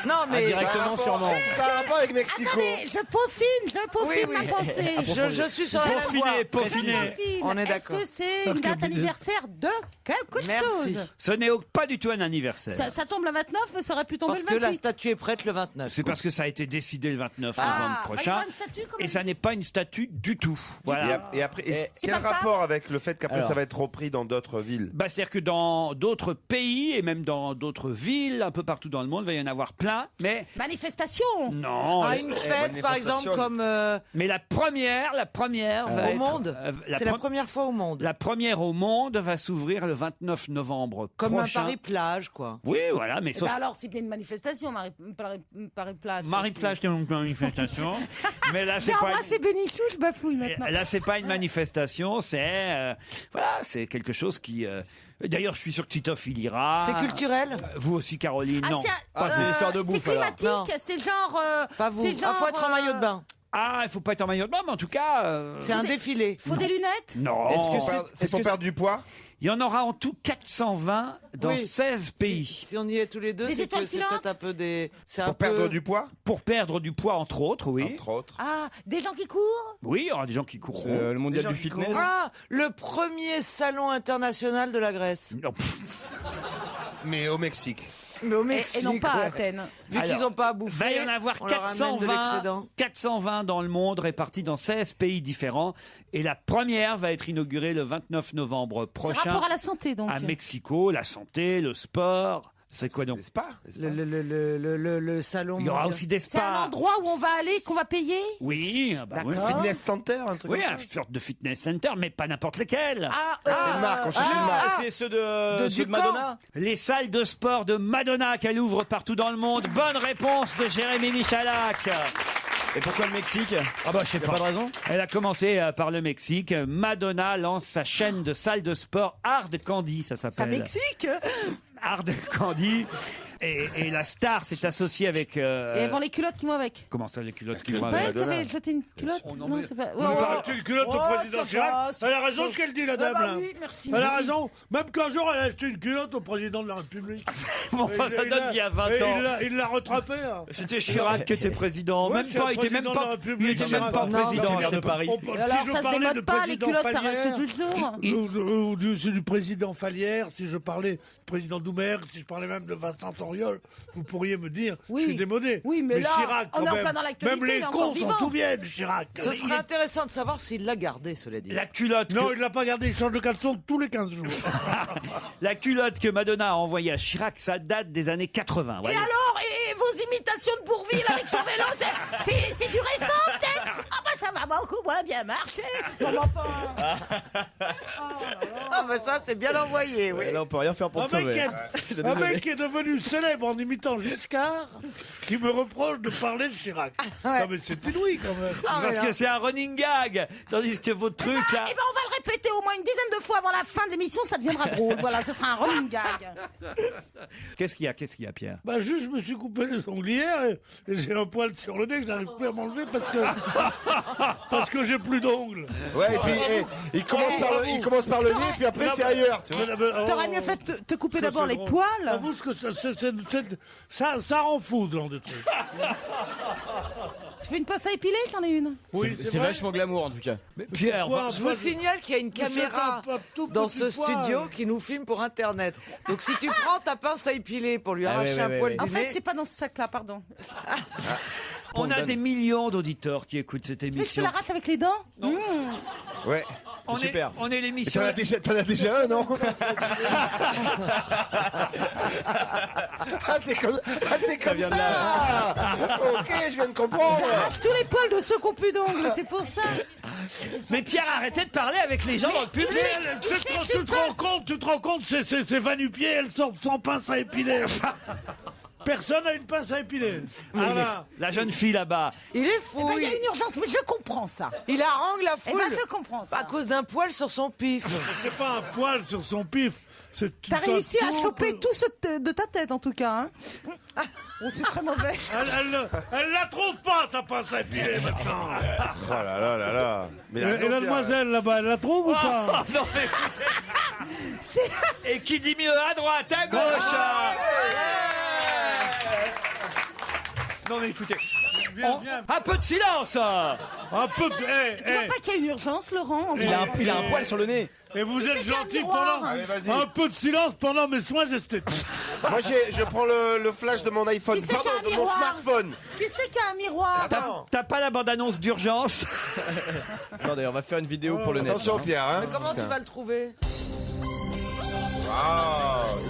Non, mais directement, sûrement. Ça a un rapport avec Mexico. Attendez, je peaufine ma pensée. Je suis sur la même voie. Peaufiné. On est Est-ce d'accord. que c'est une date anniversaire de quelque Merci. chose? Ce n'est pas du tout un anniversaire. Ça tombe le 29, mais ça aurait pu tomber Parce le que 28. la statue est prête le 29. C'est parce que ça a été décidé le 29 novembre bah, il y prochain. aura une statue, quand même. Et ça n'est pas une statue du tout. Voilà. Et après, C'est quel pas grave. rapport avec le fait qu'après Alors. ça va être repris dans d'autres villes? Bah, c'est-à-dire que dans d'autres pays et même dans d'autres villes, un peu partout dans le monde, il va y en avoir plein, mais Manifestation. non. Ah, une fête, par exemple, comme Mais la première va au être... monde. C'est la première fois au monde. La première au monde va s'ouvrir le 29 novembre Comme prochain. un Paris-Plage, quoi. Oui, voilà, mais Eh sauf... ben alors, c'est bien une manifestation, Paris-Plage. Marie-Plage, c'est une manifestation. Mais là, c'est Non, pas... moi, c'est Bénichou, je bafouille maintenant. Là, c'est pas une manifestation, c'est voilà, c'est quelque chose qui. D'ailleurs, je suis sûr que Titoff il ira. C'est culturel? Vous aussi, Caroline. Ah, Non. c'est une histoire de bouffe, C'est climatique, alors. c'est genre... Pas vous. c'est genre, faut être en maillot de bain. Ah, il faut pas être en maillot de bain, mais en tout cas. C'est un défilé. Faut des lunettes? Non. Est-ce que C'est pour perdre du poids? Il y en aura en tout 420 dans Oui. 16 pays. Si on y est tous les deux, Des c'est étoiles que c'est filantes peut-être un peu des... C'est un Pour peu... perdre du poids? Pour perdre du poids, entre autres, oui. Entre autres. Ah, des gens qui courent? Oui, il y aura des gens qui courront. le mondial du fitness. Ah, le premier salon international de la Grèce. Non, pff. Mais au Mexique. Mais au Et Mexique. non pas à ouais. Athènes. Vu Alors, qu'ils n'ont pas à bouffer, va y en avoir on leur amène de l'excédent. 420 dans le monde, répartis dans 16 pays différents. Et la première va être inaugurée le 29 novembre C'est prochain rapport à la santé, donc. à Mexico. La santé, le sport. C'est quoi donc? Des spas? Le salon. Il y aura mondial. aussi des C'est un spas. endroit où on va aller, qu'on va payer? Oui, ah bah oui. D'accord. Fitness center, un truc Oui, comme un ça. sorte de fitness center, mais pas n'importe lequel. C'est une marque, on cherche une marque. C'est ceux de Ducamp. Madonna. Les salles de sport de Madonna qu'elle ouvre partout dans le monde. Bonne réponse de Jérémy Michalak. Et pourquoi le Mexique? Ah bah je sais Y a pas de raison. Elle a commencé par le Mexique. Madonna lance sa chaîne de salles de sport Hard Candy, ça s'appelle. Ça Mexique. Hard Candy. Et la star s'est associée avec. Et elles vendent les culottes qui vont avec. Comment ça, les culottes qui C'est vont pas avec elle qui avait jeté une culotte? Non, c'est pas. Vous parlez une culotte au président Chirac? Elle a raison ce qu'elle dit, la dame. bah là. oui, merci. Elle a raison. Même qu'un jour, elle a acheté une culotte au président de la République. Enfin, ça date d'il y a 20 ans. Il l'a rattrapé. Hein. C'était Chirac qui était président. Ouais, Même pas, il était même pas. Il était même pas président. Maire de Paris. Alors ça se démode pas, les culottes, ça reste toujours. C'est du président Falière, si je parlais du président Doumer, si je parlais même de Vincent Auriol, vous pourriez me dire, je suis démodé. Oui, mais là, Chirac, on est en même, plein dans l'actualité, même les il est encore cons s'en vivant. souviennent, Chirac. Ce serait intéressant de savoir s'il l'a gardé, cela dit. La culotte. Non, il l'a pas gardé, il change de caleçon tous les 15 jours. La culotte que Madonna a envoyée à Chirac, ça date des années 80. Et voyez. alors, et vos imitations de Bourvil avec son vélo, c'est du récent peut-être? Ah bah ça va beaucoup moins bien marcher. Non mais enfin. Ah bah ça, c'est bien envoyé, oui. Là, on peut rien faire pour te sauver. Un mec qui est devenu célèbre en imitant Giscard, qui me reproche de parler de Chirac. Non mais c'est inouï quand même. Parce que c'est un running gag. Tandis que votre truc là. Eh ben on va le répéter au moins une dizaine de fois avant la fin de l'émission, ça deviendra drôle. Voilà, ce sera un running gag. Qu'est-ce qu'il y a, Pierre? Bah juste, je me suis coupé les ongles hier et j'ai un poil sur le nez que j'arrive plus à m'enlever parce que j'ai plus d'ongles. Ouais, et puis il commence par le nez, et puis après c'est ailleurs. Tu vois. T'aurais mieux fait de te couper d'abord les poils. Avoue ce que ça rend fou ce genre de truc. Tu fais une pince à épiler? J'en ai une. Oui, C'est vachement glamour en tout cas. Mais Pierre, Je vous signale qu'il y a une caméra dans ce studio qui nous filme pour Internet. Donc si tu prends ta pince à épiler pour lui arracher un poil En du fait, nez... c'est pas dans ce sac-là, pardon. on a des millions d'auditeurs qui écoutent cette Tu veux que je te émission. la rate avec les dents? Ouais. On super. On est l'émission. T'en as déjà un, non? c'est comme ça. Ok, je viens de comprendre. J'arrache tous les poils de ceux qui ont plus d'ongles, c'est pour ça. Mais Pierre, arrêtez de parler avec les gens dans le public. Tu te rends compte, ces va-nu-pieds, elles sortent sans pince à épiler. Personne n'a une pince à épiler. Voilà. La jeune fille là-bas. Il est fou. Il y a une urgence, mais je comprends ça. Il harangue la foule. je comprends ça. À cause d'un poil sur son pif. C'est pas un poil sur son pif. T'as réussi à choper tout ce de ta tête, en tout cas. Hein. Oh, c'est très mauvais. Elle la trouve pas, ta pince à épiler, maintenant. Oh là là là là. Mais Et la demoiselle, là-bas, elle la trouve ou pas? Non, mais... Et qui dit mieux à droite, à gauche. Non mais écoutez, Viens. un peu de silence. Un peu de... Tu vois pas qu'il y a une urgence, Laurent? Il a un poil sur le nez. Et vous êtes gentil miroir. pendant... Allez, vas-y. Un peu de silence pendant mes soins esthétiques. Moi, je prends le flash de mon iPhone, Qui c'est qui a un de mon miroir smartphone. Qui c'est qui a un miroir? T'as pas la bande-annonce d'urgence? Attendez, on va faire une vidéo pour le net. Attention, Pierre. Hein. Mais comment tu vas le trouver?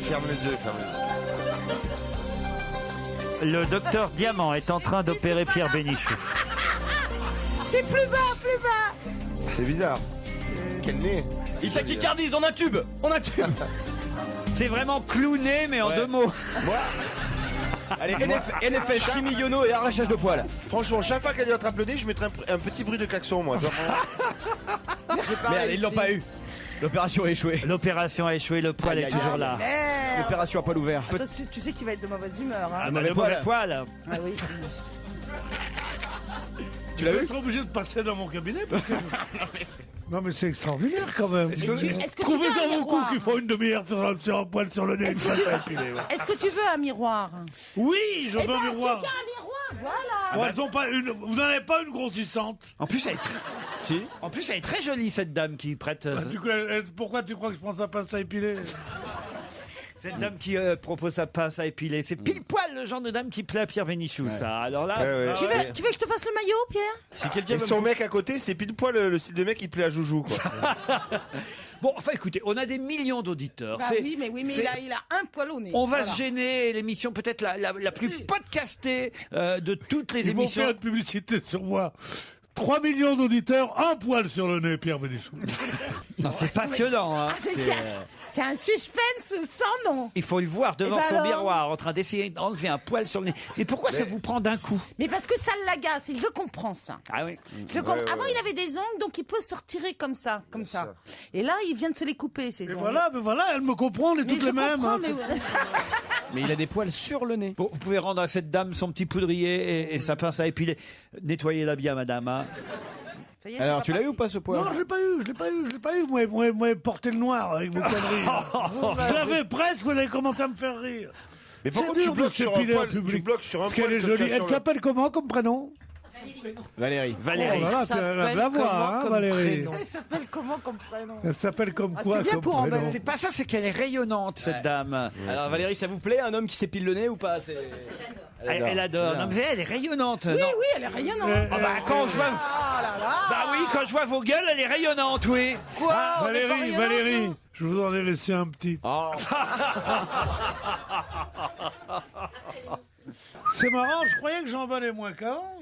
Ferme les yeux, Le docteur Diamant est en train d'opérer Pierre Bénichou. C'est plus bas. C'est bizarre. Quel nez. Il tachycardise, on a un tube. C'est vraiment clowné, mais en Ouais. 2 mots. Allez, NFS, chimiono et arrachage de poils. Franchement, chaque fois qu'elle lui attrape le nez, je mettrais un petit bruit de klaxon, moi. Merde, ils l'ont pas eu. L'opération a échoué. L'opération a échoué, le poil est toujours là. L'opération à poil ouvert. Attends, tu sais qu'il va être de mauvaise humeur. Hein. Ah, bah, le mauvais poil. Ah oui. Tu l'as vu? Je suis obligé de passer dans mon cabinet parce que... Non mais c'est extraordinaire quand même. Est-ce que tu veux Trouvez un dans vos coups miroir? qu'il faut une demi-heure sur un poil sur le nez. Est-ce que tu veux un miroir? Oui, je veux un miroir. Tu as un miroir, voilà. Bon, elles ont pas une... Vous n'en avez pas une grossissante? En plus, elle est très... Si. En plus, elle est très jolie, cette dame qui prête... Pourquoi tu crois que je prends sa pince à épiler? Cette dame qui propose sa pince à épiler. C'est pile poil le genre de dame qui plaît à Pierre Bénichou, ça. Alors là... Tu veux que je te fasse le maillot, Pierre? Si quelqu'un Et son mec à côté, c'est pile poil le style de mec qui plaît à Joujou, quoi. Bon, enfin, écoutez, on a des millions d'auditeurs. Bah oui, mais il a un poil au nez. On va se gêner, l'émission peut-être la plus podcastée de toutes les Ils vont émissions. faire une publicité sur moi. 3 millions d'auditeurs, un poil sur le nez, Pierre Bénichou. Non, c'est passionnant. Hein. C'est un suspense sans nom. Il faut le voir devant Eh ben son alors miroir, en train d'essayer d'enlever un poil sur le nez. Mais pourquoi ça vous prend d'un coup? Mais parce que ça l'agace, et je comprends ça. Ah oui. Je comprends. Avant, il avait des ongles, donc il peut se retirer comme ça. Et là, il vient de se les couper, ces ongles. Mais voilà, elle me comprend, on est toutes les mêmes. Hein. Mais il a des poils sur le nez. Bon, vous pouvez rendre à cette dame son petit poudrier et sa pince à épiler. Nettoyez-la bien, madame. Hein. Ça y est, Alors, tu l'as eu ou pas ce poil? Non, je l'ai pas eu. Moi, porter le noir avec vos conneries. Je l'avais presque, vous avez commencé à me faire rire. Mais pourquoi tu bloques sur un poil? Tu bloques sur un Parce poil. qu'elle est jolie. Elle s'appelle comment comme prénom? Valérie. Valérie. Oh là là, elle a de la voix, hein, Valérie. Elle s'appelle comment comme prénom? Elle s'appelle comme quoi c'est bien comme pour en prénom? C'est pas ça, c'est qu'elle est rayonnante, cette dame. Alors Valérie, ça vous plaît un homme qui s'épile le nez ou pas? Elle adore. Non, mais elle est rayonnante. Oui, non. oui, elle est rayonnante. Ah bah, quand je vois... Ah là là. Bah oui, quand je vois vos gueules, elle est rayonnante, oui. Quoi? On est pas rayonnante, Valérie, nous je vous en ai laissé un petit. Oh. C'est marrant, je croyais que j'en valais moins qu'avant.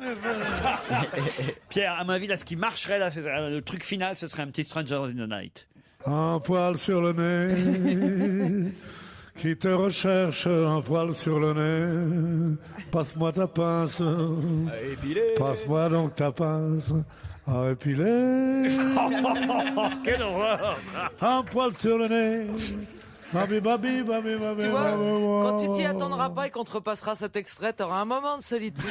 Pierre, à mon avis, là, ce qui marcherait, là, le truc final, ce serait un petit Stranger in the Night. Un poil sur le nez, qui te recherche, un poil sur le nez. Passe-moi ta pince, passe-moi donc ta pince à épiler. Quelle horreur! Un poil sur le nez. Babi, babi, babi, babi, Tu vois, babi, quand tu t'y babi. attendras pas et qu'on te repassera cet extrait, t'auras un moment de solitude.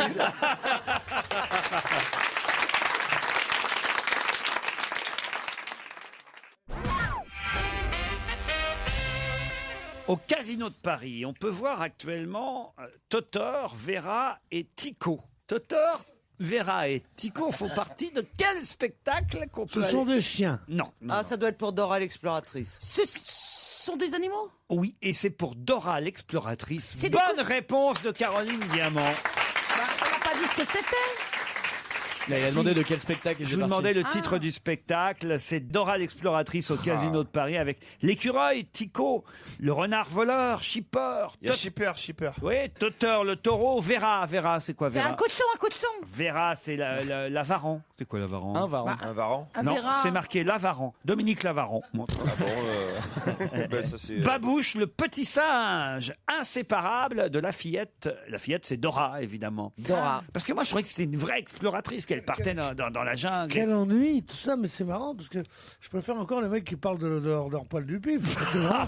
Au Casino de Paris, on peut voir actuellement Totor, Vera et Tico. Totor, Vera et Tico font partie de quel spectacle qu'on peut Ce sont aller- des chiens. Non. Ah, ça doit être pour Dora l'exploratrice. Ce sont des animaux? Oui, et c'est pour Dora l'exploratrice. C'est des Bonne réponse de Caroline Diamant. On n'a pas dit ce que c'était. Là, il a demandé de quel spectacle il Je vous faisait demandais partie. le titre du spectacle. C'est Dora l'exploratrice au Casino de Paris avec l'écureuil, Tico, le renard voleur, Shipper. Il y a Shipper. Oui, Totor, le taureau, Vera. Vera, c'est quoi C'est Vera? un cochon. Vera, c'est l'avaran. C'est quoi l'avaran? Un varan. Un varan. Un Non, Vera. c'est marqué l'avaran. Dominique Lavaran. Moi. Ah bon, ben, ça c'est. Babouche, le petit singe, inséparable de la fillette. La fillette, c'est Dora, évidemment. Dora. Parce que moi, je trouvais que c'était une vraie exploratrice, qu'elle partait dans la jungle. Quel ennui, tout ça, mais c'est marrant parce que je préfère encore les mecs qui parlent de leur poil du pif. Parce que vraiment-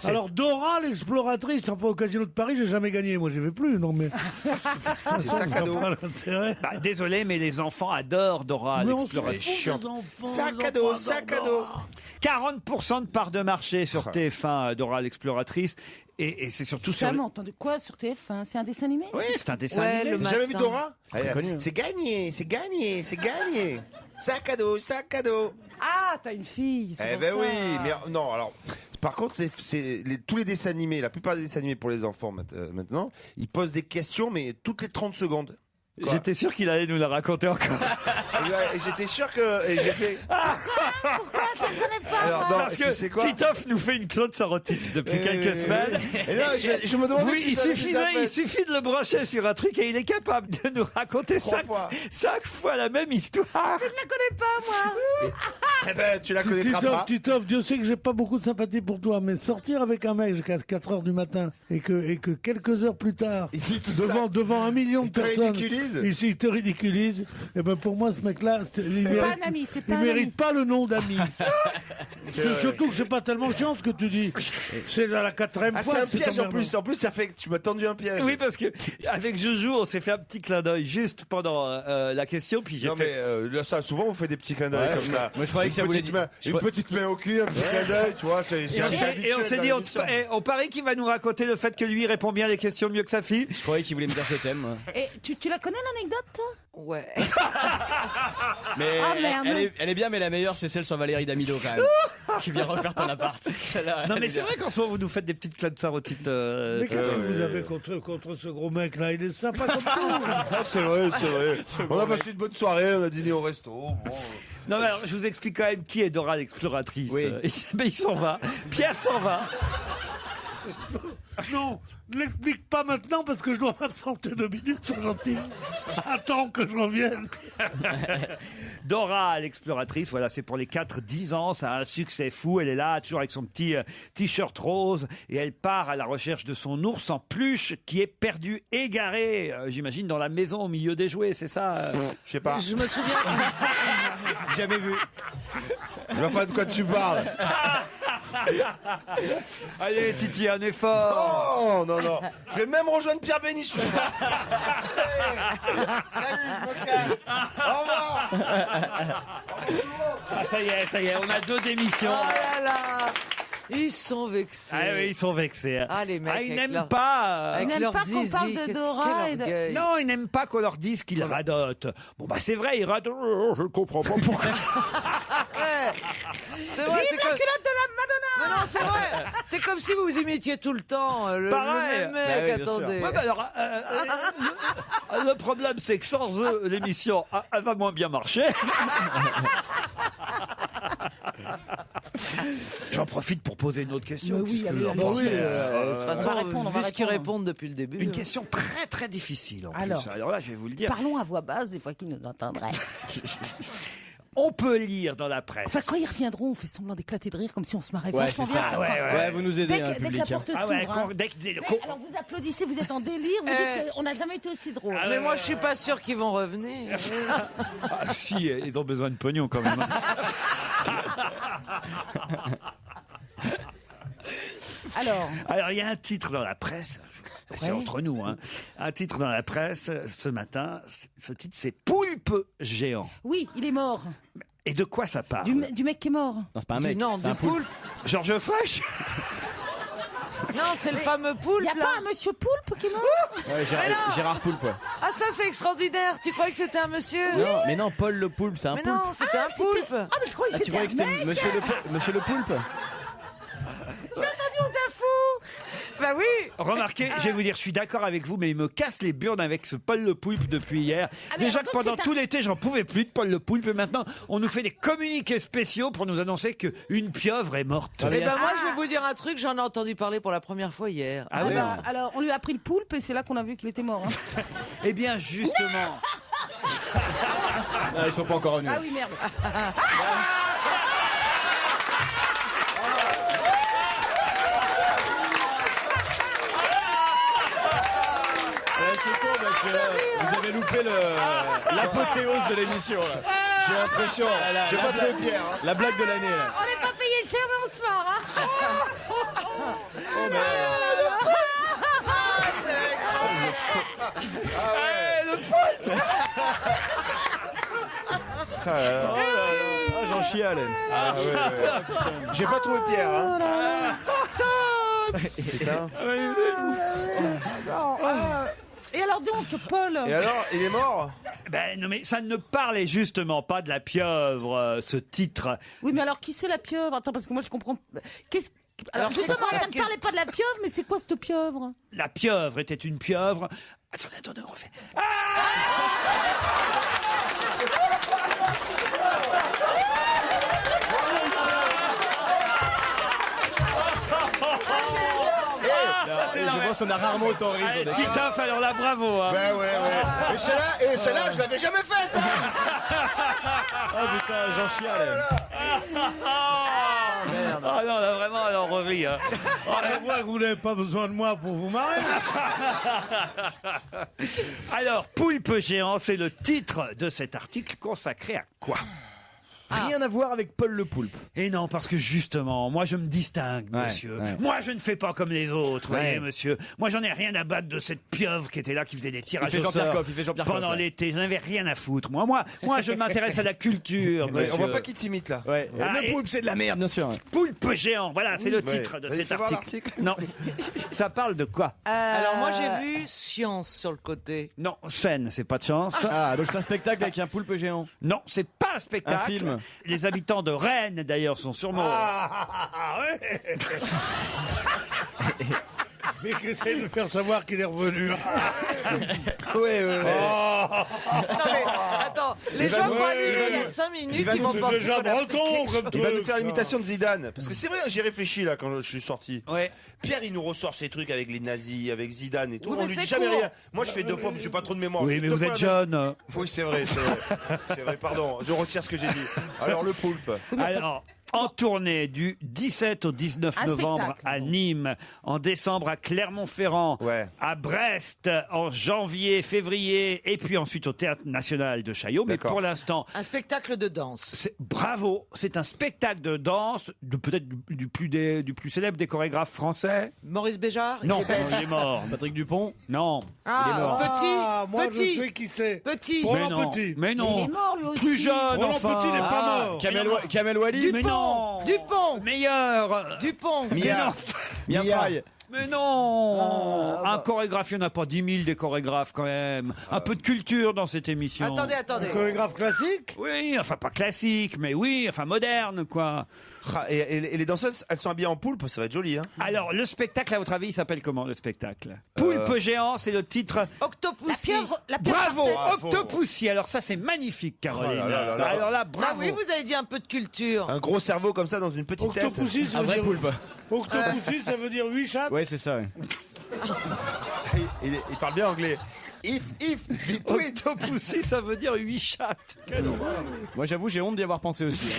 Alors Dora l'exploratrice, enfin au Casino de Paris, j'ai jamais gagné, moi j'y vais plus, non mais. C'est sac à dos. Pas l'intérêt. Bah, désolé, mais les enfants adorent Dora Mais on s'en l'exploratrice. fout des enfants, Sac les à dos, enfants sac à adorent dos. Dora. 40% de part de marché sur TF1, Dora l'exploratrice. Et c'est surtout sur... Jamais entendu quoi sur TF1? C'est un dessin animé? Oui, c'est un dessin Ouais, animé. le T'as jamais vu matin. Dora? très connu, hein. C'est gagné. Sac à dos. Ah, t'as une fille. c'est Eh pour ben ça. oui, mais non, alors. Par contre, tous les dessins animés, la plupart des dessins animés pour les enfants maintenant, ils posent des questions, mais toutes les 30 secondes. Quoi. J'étais sûr qu'il allait nous la raconter encore. Et j'étais sûr que. Et j'ai fait. Pourquoi je la connais pas? Alors, moi non, Parce tu que sais quoi Titoff nous fait une Claude Sarotite depuis quelques semaines. Et là, je me demandais Oui, si il ça avait suffit de le brancher sur un truc et il est capable de nous raconter 3 fois. 5 fois la même histoire. Je la connais pas, moi. Eh ben, tu la connaîtras pas. Titoff, Dieu sait que j'ai pas beaucoup de sympathie pour toi, mais sortir avec un mec jusqu'à 4h du matin et que quelques heures plus tard, Il dit tout ça. devant 1 million de Il te personnes, ridiculise. ici il te ridiculise, et ben pour moi ce mec-là, il pas mérite, un ami, c'est il pas un mérite ami. pas le nom d'ami. Surtout que c'est pas tellement chiant ce que tu dis. C'est la 4e Ah, fois. c'est un que piège en emmerdant. plus. En plus, tu m'as tendu un piège. Oui, parce que avec Joujou, on s'est fait un petit clin d'œil juste pendant la question, puis j'ai Non, fait. mais là, ça, souvent, on fait des petits clins d'œil Ouais, comme ça. moi, je croyais que ça voulait dire- Une petite main au cul, un petit clin d'œil, tu vois. C'est Et assez on habituel s'est dans dit, l'émission. on parie qu'il va nous raconter le fait que lui répond bien les questions mieux que sa fille. Je croyais qu'il voulait me dire ce thème. moi. Et tu la connais l'anecdote, toi? Ouais. Mais Ah, merde. elle est bien, mais la meilleure, c'est celle sur Valérie Damido quand même. Qui vient refaire ton appart. Celle-là, Non, elle mais est c'est bien. vrai qu'en ce moment, vous nous faites des petites Claude Sarotites. Mais qu'est-ce que vous avez contre ce gros mec-là? Il est sympa comme tout. Ah, c'est vrai. On a passé une bonne soirée, on a dîné au resto. Bon. Non, mais alors, je vous explique quand même qui est Dora l'exploratrice. Oui. Mais il s'en va. Pierre s'en va. Non, ne l'explique pas maintenant parce que je dois m'absenter 2 minutes, c'est gentil. Attends que je revienne. Dora, l'exploratrice, voilà, c'est pour les 4-10 ans, ça a un succès fou. Elle est là, toujours avec son petit t-shirt rose, et elle part à la recherche de son ours en peluche qui est perdu, égaré, j'imagine, dans la maison au milieu des jouets, c'est ça Je sais pas. Je me souviens. Jamais vu. Je vois pas de quoi tu parles. Allez, Titi, un effort. Oh, non, non. Je vais même rejoindre Pierre Bénichou. Salut, je me calme. Au revoir. Ah, ça y est, on a 2 démissions. Oh là là. Ils sont vexés. Ah oui, ils sont vexés. Ah, les mecs. Ils avec n'aiment leur- pas. Avec Ils n'aiment leur pas qu'on zizi, parle de qu'est-ce- Dora quel et de- orgueil. Non, ils n'aiment pas qu'on leur dise qu'ils radotent. Bon, bah c'est vrai, ils radotent. Oh, je ne comprends pas pourquoi. Ouais. C'est vrai, c'est La comme... culotte de la Madonna. Mais non, c'est vrai. C'est comme si vous imitiez tout le temps le Pareil. même mec. Bah oui, bien sûr. Attendez. Ouais, bah alors, le problème, c'est que sans eux, l'émission, elle va moins bien marcher. J'en profite pour poser une autre question. Mais oui, puisque allez, leur allez, pensée, oui, De toute on va façon, répondre, on va vu ce qu'ils répondre. répondent depuis le début. Une question très très difficile en Alors. plus. Alors là, je vais vous le dire. Parlons à voix basse des fois qu'ils nous entendraient. On peut lire dans la presse. Enfin, quand ils reviendront, on fait semblant d'éclater de rire comme si on se marrait Ouais, vachement c'est bien. ça. c'est Ouais, encore- ouais. Ouais, vous nous aidez, Dès hein, que la public. porte Ah s'ouvre. ouais, hein. Alors vous applaudissez, vous êtes en délire, vous dites qu'on n'a jamais été aussi drôle. Mais moi, je suis pas sûr qu'ils vont revenir. Ah, si, ils ont besoin de pognon quand même. Alors, Alors, il y a un titre dans la presse. C'est Ouais. entre nous, hein. Un titre dans la presse ce matin. Ce titre, c'est Poulpe géant. oui, il est mort. Et de quoi ça parle Du mec qui est mort. Non, c'est pas un mec. Non, c'est du un poulpe. poulpe. Georges Fraîche. Non, c'est le fameux poulpe. Il n'y a là. pas un monsieur Poulpe qui est mort Ouais, Gérard Poulpe, ouais. Ah, ça, c'est extraordinaire. Tu croyais que c'était un monsieur Non, mais non, Paul le Poulpe, c'est un Mais poulpe. non, c'était un poulpe. Ah, mais je croyais que Tu c'était croyais un que c'était mec. Monsieur le Poulpe J'ai entendu aux infos. Bah oui. Remarquez, je vais vous dire, je suis d'accord avec vous, mais il me casse les burnes avec ce Paul le Poulpe depuis hier. Ah, mais Déjà alors, que donc pendant c'est tout l'été, j'en pouvais plus de Paul le Poulpe, et maintenant, on nous fait des communiqués spéciaux pour nous annoncer qu'une pieuvre est morte. Ah, mais Eh ben moi, Ah. je vais vous dire un truc. J'en ai entendu parler pour la première fois hier. Ah oui. Alors, on lui a pris le poulpe et c'est là qu'on a vu qu'il était mort. hein. Eh bien, justement, Ah, ils sont pas encore revenus. Ah oui, merde. Ouais, c'est con parce que vous avez loupé l'apothéose de l'émission. Là. J'ai l'impression. J'ai pas trouvé Pierre. Hein. La blague de l'année. Là. On n'est pas payé cher, mais on se marre. Hein. Oh, mais... Ah, j'en chiale. Ah, ouais, ouais. J'ai pas trouvé Pierre. Hein. Putain. Et alors donc, Paul Et alors, il est mort? ben non, mais ça ne parlait justement pas de la pieuvre, ce titre. Oui, mais alors qui c'est la pieuvre? Attends, parce que moi je comprends. Qu'est-ce Alors Alors, c'est justement, quoi ça ne parlait pas de la pieuvre, mais c'est quoi cette pieuvre? La pieuvre était une pieuvre. Attendez, on refait. Je pense qu'on a rarement autant ri. sur des- Titoff, alors là, bravo. Hein. Ouais, ouais, ouais. Et celle-là, je l'avais jamais faite. Oh putain, j'en chiale. Ah non, là, vraiment, alors on rit. Hein. Je vois que vous n'avez pas besoin de moi pour vous marrer. Alors, Poulpe géant, c'est le titre de cet article consacré à quoi? Rien à voir avec Paul le Poulpe. Et non, parce que justement, moi je me distingue, Ouais, monsieur. ouais. Moi je ne fais pas comme les autres, vous Ouais. voyez, monsieur. Moi j'en ai rien à battre de cette pieuvre qui était là, qui faisait des tirages Il fait au Jean-Pierre sort Coff, il fait Jean-Pierre Coff, pendant ouais. l'été. J'en avais rien à foutre. Moi je m'intéresse à la culture, Ouais, monsieur. on voit pas qui t'imite là. Ouais. Ah, le et- Poulpe, c'est de la merde, bien sûr. Poulpe géant, voilà, c'est le Ouais. titre de Vas-y, cet fais voir article. l'article. Non, ça parle de quoi? Alors moi, j'ai vu science sur le côté. Non, scène, c'est pas de chance. Ah, donc c'est un spectacle avec un poulpe géant. Non, c'est pas un spectacle. Un film. Les habitants de Rennes, d'ailleurs, sont sûrement... ouais. Mais qu'essaye de faire savoir qu'il est revenu. Ouais, ouais, ouais. Non mais attends, Les gens croient lui, il y a 5 minutes, ils vont penser déjà breton comme Il va nous faire l'imitation de Zidane. Parce que c'est vrai, j'ai réfléchi là quand je suis sorti. Ouais. Pierre, il nous ressort ces trucs avec les nazis, avec Zidane et tout. Oui, On mais lui c'est dit jamais court. rien. Moi, je fais 2 fois, mais je n'ai pas trop de mémoire. Oui, Je fais mais 2 vous fois êtes la même- jeune. Oui, c'est vrai. C'est vrai, pardon. Je retire ce que j'ai dit. Alors, le poulpe. Alors, en tournée du 17 au 19 Un novembre spectacle, à Nîmes, en décembre à Clermont-Ferrand, Ouais. à Brest, en janvier, février, et puis ensuite au Théâtre National de Chaillot. Mais D'accord. pour l'instant, Un spectacle de danse. bravo, c'est un spectacle de danse, peut-être du plus célèbre des chorégraphes français. Maurice Béjart Non, il est belge. il est mort. Patrick Dupont. Non. Ah, Ah, moi petit, je sais qui c'est. petit. Roland mais non, Petit. mais non. Il est mort, lui aussi. Plus jeune, Roland enfin. Petit n'est pas mort. Kamel Wally. Mais non. Dupont. Meilleur. Dupont. Mais non. Mia Fry. Mais non. Un chorégraphe, il n'y en a pas 10 000 des chorégraphes quand même. Un peu de culture dans cette émission. Attendez. Un chorégraphe classique. Oui, enfin pas classique, mais oui, enfin moderne, quoi. Ah, et les danseuses, elles sont habillées en poulpe, ça va être joli. Hein. Alors, le spectacle, à votre avis, il s'appelle comment, le spectacle Poulpe géant, c'est le titre. Octopussy. La pieuvre Bravo, Marcel. Octopussy. Alors ça, c'est magnifique, Caroline. Oh là là là là. Alors là, Ah bravo. oui, vous avez dit un peu de culture. Un gros cerveau comme ça dans une petite tête. Octopussy, ça Un veut vrai dire. poulpe. Octopussy, ça veut dire 8 chattes. Ouais, c'est ça. Ouais. Il parle bien anglais. If, between. Octopussy, ça veut dire 8 chattes. Moi, j'avoue, j'ai honte d'y avoir pensé aussi.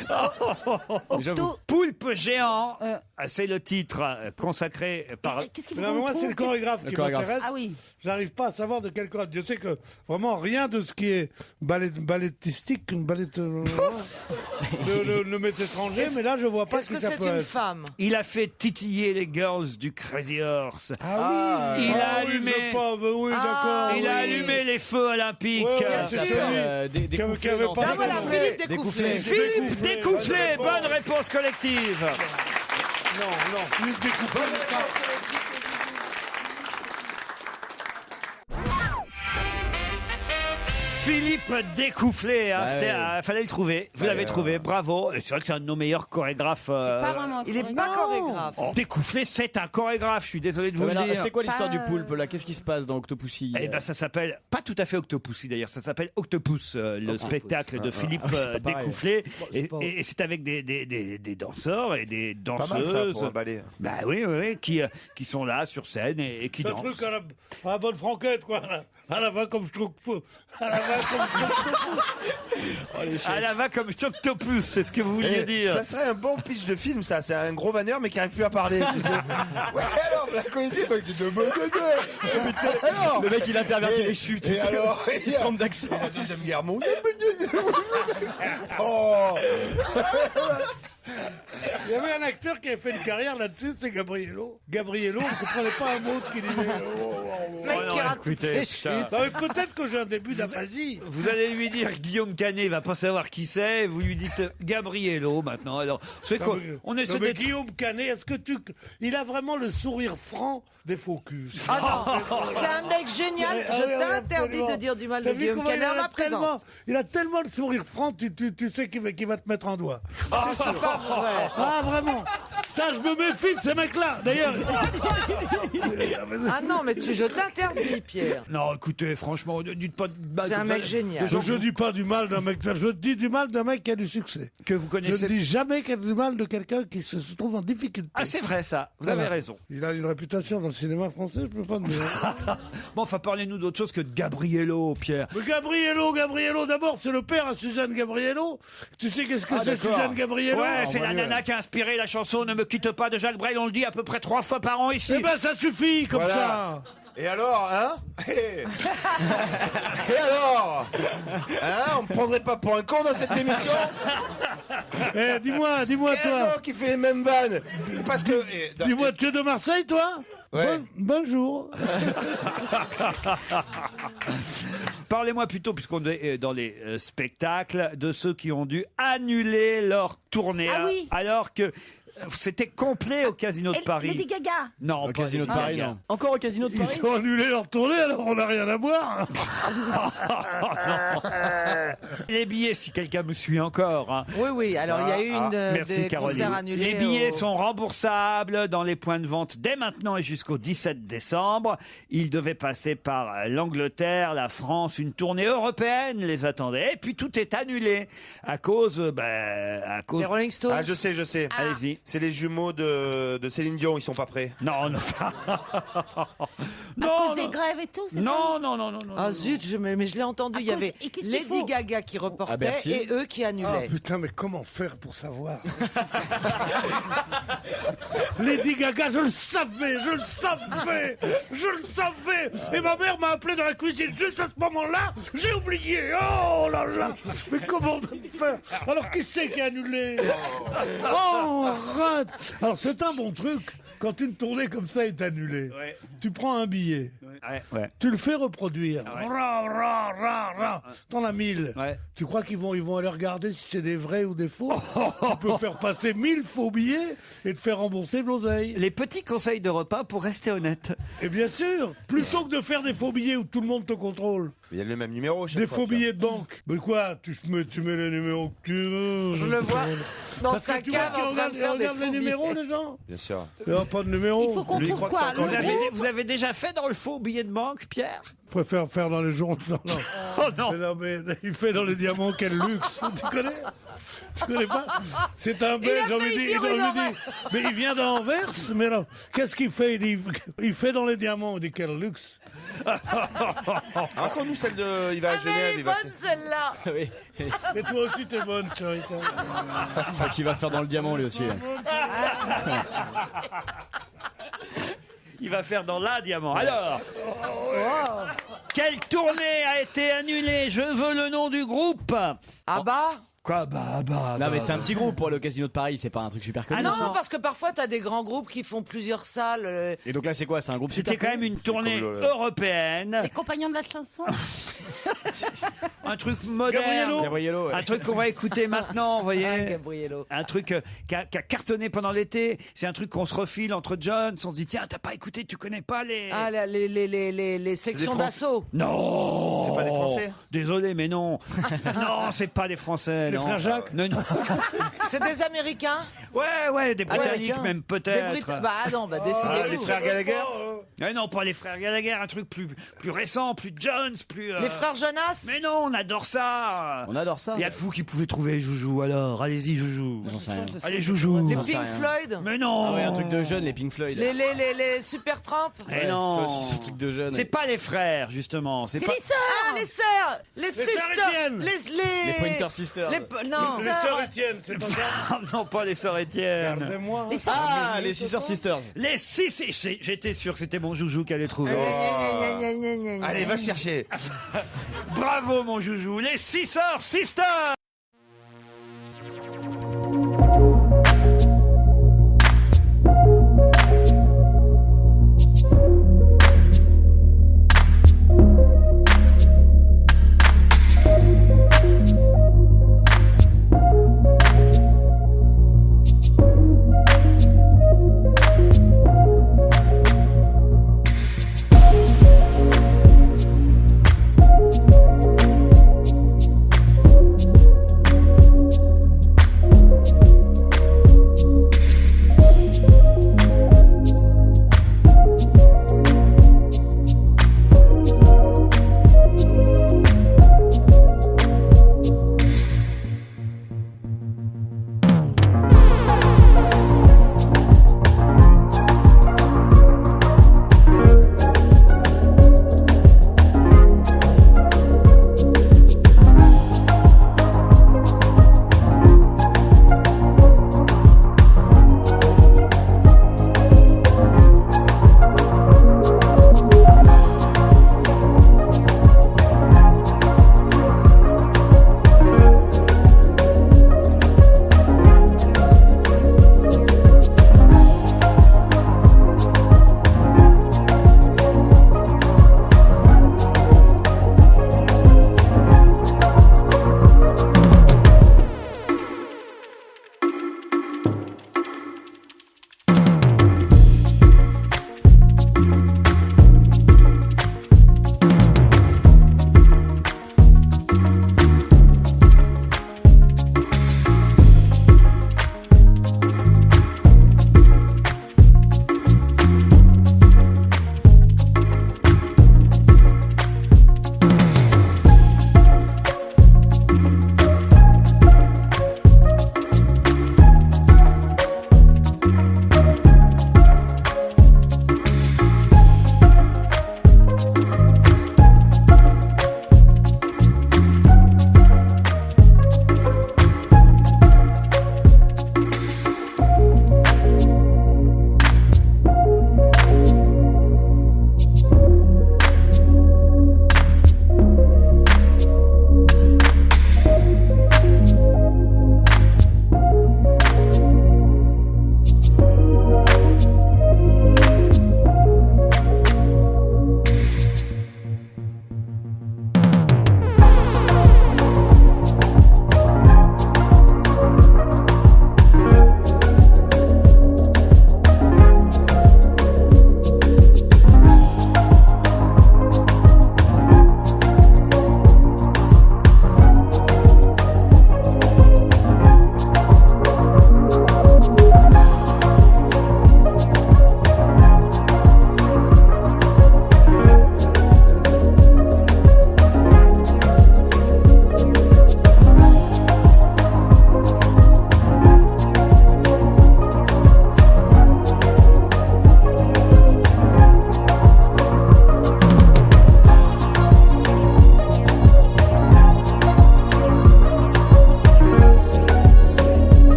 J'avoue. Poulpe géant, c'est le titre consacré par... Qu'est-ce qu'il faut Non, mais qu'on moi, trouve c'est le chorégraphe Le qui chorégraphe. m'intéresse. Ah oui. J'arrive pas à savoir de quel chorégraphe. Je sais que vraiment rien de ce qui est ballettistique, une ballet ne m'est étranger, mais là je vois pas Est-ce qui que ça c'est peut une être. femme? Il a fait titiller les girls du Crazy Horse. Ah oui. Il a Ah oui, allumé. je sais pas, mais oui, d'accord. Il a oui. allumé les feux olympiques. Ouais, ouais, Bien c'est sûr. celui qui avait pas Ah voilà, découvert. Philippe Découfflé. Philippe Découfflé, bonne réponse collective. Non, Philippe Découfflé. Philippe Découfflé, hein, Ouais. fallait le trouver. Vous l'avez trouvé, bravo. Et c'est vrai que c'est un de nos meilleurs chorégraphes. Pas vraiment un Il est chorégraphe. pas chorégraphe. Découfflé, c'est un chorégraphe. Je suis désolé de vous le Alors, dire. c'est quoi l'histoire Pas, du poulpe là? Qu'est-ce qui se passe dans Octopussy? Eh ben, ça s'appelle pas tout à fait Octopussy d'ailleurs, ça s'aelle Octopus, le spectacle de Philippe c'est pas pareil. Découfflé. Et c'est avec des danseurs et des Pas mal ça danseuses. pour un ballet. Bah oui, qui sont là sur scène et qui C'est un dansent. truc à la bonne franquette, quoi. À la va comme je trouve. À la va comme À la va comme Octopus, c'est ce que vous vouliez Eh, dire. ça serait un bon pitch de film, ça. C'est un gros vanneur, mais qui arrive plus à parler. Tu sais. Ouais, alors, la comédie, bah, alors, Le mec il intervient sur les chutes. et alors, Il se trompe d'accent. la Deuxième Guerre mondiale. Oh. Il y avait un acteur qui avait fait une carrière là-dessus, c'était Gabriello. Gabriello, on ne comprenait pas un mot de ce qu'il disait. Mec Oh non, qui rate toutes écoutez, ses putain. chutes. Non, mais peut-être que j'ai un début d'aphasie. Vous allez lui dire Guillaume Canet, il va pas savoir qui c'est. Vous lui dites Gabriello maintenant. Alors, c'est quoi On essaie Non, mais d'être. Guillaume Canet, est-ce que il a vraiment le sourire franc des focus? Ah non, c'est un mec génial. Ah Je oui, t'interdis absolument. de dire du mal T'as de vu Guillaume comment Canet en ma tellement, présence. il a tellement le sourire franc, tu sais qu'il va te mettre un doigt. C'est pas vrai. Ah, vraiment. Ça, je me méfie de ces mecs-là. D'ailleurs, Ah non, mais je t'interdis, Pierre. Non, écoutez, franchement, ne dites pas de mal C'est un comme ça. mec génial. Des gens je dis pas du mal d'un mec. Je dis du mal d'un mec qui a du succès. que vous Je connaissez. ne dis jamais qu'il y a du mal de quelqu'un qui se trouve en difficulté. Ah, c'est vrai ça. Vous avez Voilà. raison. Il a une réputation dans le cinéma français, je peux pas me dire. Bon, enfin, parlez-nous d'autre chose que de Gabriello, Pierre. Mais Gabriello, d'abord, c'est le père à Suzanne Gabriello. Tu sais qu'est-ce que c'est Suzanne Gabriello? Ouais, Ah, c'est bah, la nana qui a inspiré la chanson Ne me quitte pas de Jacques Brel. On le dit à peu près 3 fois par an ici. Eh ben, ça suffit, comme Voilà. ça. Et alors, hein Et alors Hein On me prendrait pas pour un con dans cette émission? Eh, dis-moi, 15 toi. ans qui fait les mêmes vannes. Parce que... Dis-moi, tu es de Marseille, toi? Ouais. Bonjour. Parlez-moi plutôt, puisqu'on est dans les spectacles, de ceux qui ont dû annuler leur tournée. Ah oui. Alors que C'était complet au Casino de Paris. Lady Gaga. Non, Au Casino de Paris, non. Encore au Casino de Paris. Ils ont annulé leur tournée, alors on n'a rien à boire. Les billets, si quelqu'un me suit encore. Hein. Oui, alors il y a eu Merci des Caroline. concerts annulés. Les billets sont remboursables dans les points de vente dès maintenant et jusqu'au 17 décembre. Ils devaient passer par l'Angleterre, la France, une tournée européenne les attendait. Et puis tout est annulé à cause... Les Rolling Stones. Ah, je sais. Allez-y. C'est les jumeaux de Céline Dion, ils sont pas prêts. Non. À cause des grèves et tout, c'est ça? Non. Ah zut, mais je l'ai entendu. Il y avait et qu'est-ce qu'il Lady faut Gaga qui reportait Bercy. et eux qui Ah annulaient. putain, mais comment faire pour savoir? Lady Gaga, je le savais. Et ma mère m'a appelé dans la cuisine juste à ce moment-là. J'ai oublié. Oh là là. Mais comment faire? Alors qui c'est qui a annulé? Oh, arrête. Alors c'est un bon truc. Quand une tournée comme ça est annulée, tu prends un billet, tu le fais reproduire. T'en as 1000. Tu crois qu'ils vont aller regarder si c'est des vrais ou des faux? Tu peux faire passer 1000 faux billets et te faire rembourser de l'oseille. Les petits conseils de repas pour rester honnête. Et bien sûr, plutôt que de faire des faux billets où tout le monde te contrôle. Il y a le même numéro. Des faux billets de banque. Mais quoi? Tu mets les numéros que tu veux. Je le vois dans Parce sa que tu vois cave qu'ils en train de faire des regardent les faux numéros, billets. les gens. Bien sûr. Il n'y a pas de numéro. Il faut qu'on Lui, il trouve croit que quoi? c'est encore Vous avez déjà fait dans le faux billet de banque, Pierre? Je préfère faire dans les journaux. Non. Oh non. Mais non, mais il fait dans les diamants, quel luxe. Tu connais? Tu connais pas? C'est un Belge, on lui dit. Mais il vient d'Anvers, mais non. Qu'est-ce qu'il fait? Il fait dans les diamants. On dit quel luxe. Raconte-nous celle de. Il va à Genève. Elle est Il va. bonne celle-là. Oui. Et toi aussi, t'es bonne, Charita. Je crois qu'il va faire dans le diamant lui aussi. Il va faire dans la diamant. Alors, quelle tournée a été annulée? Je veux le nom du groupe. Ah bah. Quoi? Non mais c'est un petit groupe pour le Casino de Paris, c'est pas un truc super connu. Ah non, parce que parfois t'as des grands groupes qui font plusieurs salles. Et donc là c'est quoi? C'est un groupe C'était super quand même une tournée européenne. Les compagnons de la chanson. Un truc moderne. Gabriello, ouais. Un truc qu'on va écouter maintenant, vous voyez. Gabriello. Un truc qui a cartonné pendant l'été. C'est un truc qu'on se refile entre Jones. On se dit, tiens, t'as pas écouté, tu connais pas les... Ah, les sections d'assaut. Non. C'est pas des Français? Désolé, mais non. Non, c'est pas des Français. Les non. frères Jacques? Non. C'est des Américains. Ouais, des Britanniques même Des peut-être. Bah non, bah décidez-vous. Les frères Gallagher? Non, pas les frères Gallagher, un truc plus récent, plus Jones, plus... Les frères Jonas. Mais non, on adore ça. On adore ça. Il y a que vous qui pouvez trouver Joujou, alors. Allez-y, Joujou. J'en sais rien. Allez, Joujou. Les J'en sais Pink rien. Floyd. Mais non. Ah ouais, un truc de jeune, les Pink Floyd. Les Super Tramp. Mais non. Ça aussi c'est un truc de jeune. C'est pas les frères, justement. C'est pas... les sœurs. Ah, les sœurs. Les sisters. Étienne. Les Pointer Sisters. Non. Les sœurs Étienne, c'est pas ça? Ah non, pas les sœurs Étienne. Regardez-moi. Les sœurs. Ah, les Sisters Sisters. Les six. J'étais sûr que c'était mon Joujou qui allait trouver. Allez, va chercher. Bravo, mon Joujou. Les Sisters Sisters.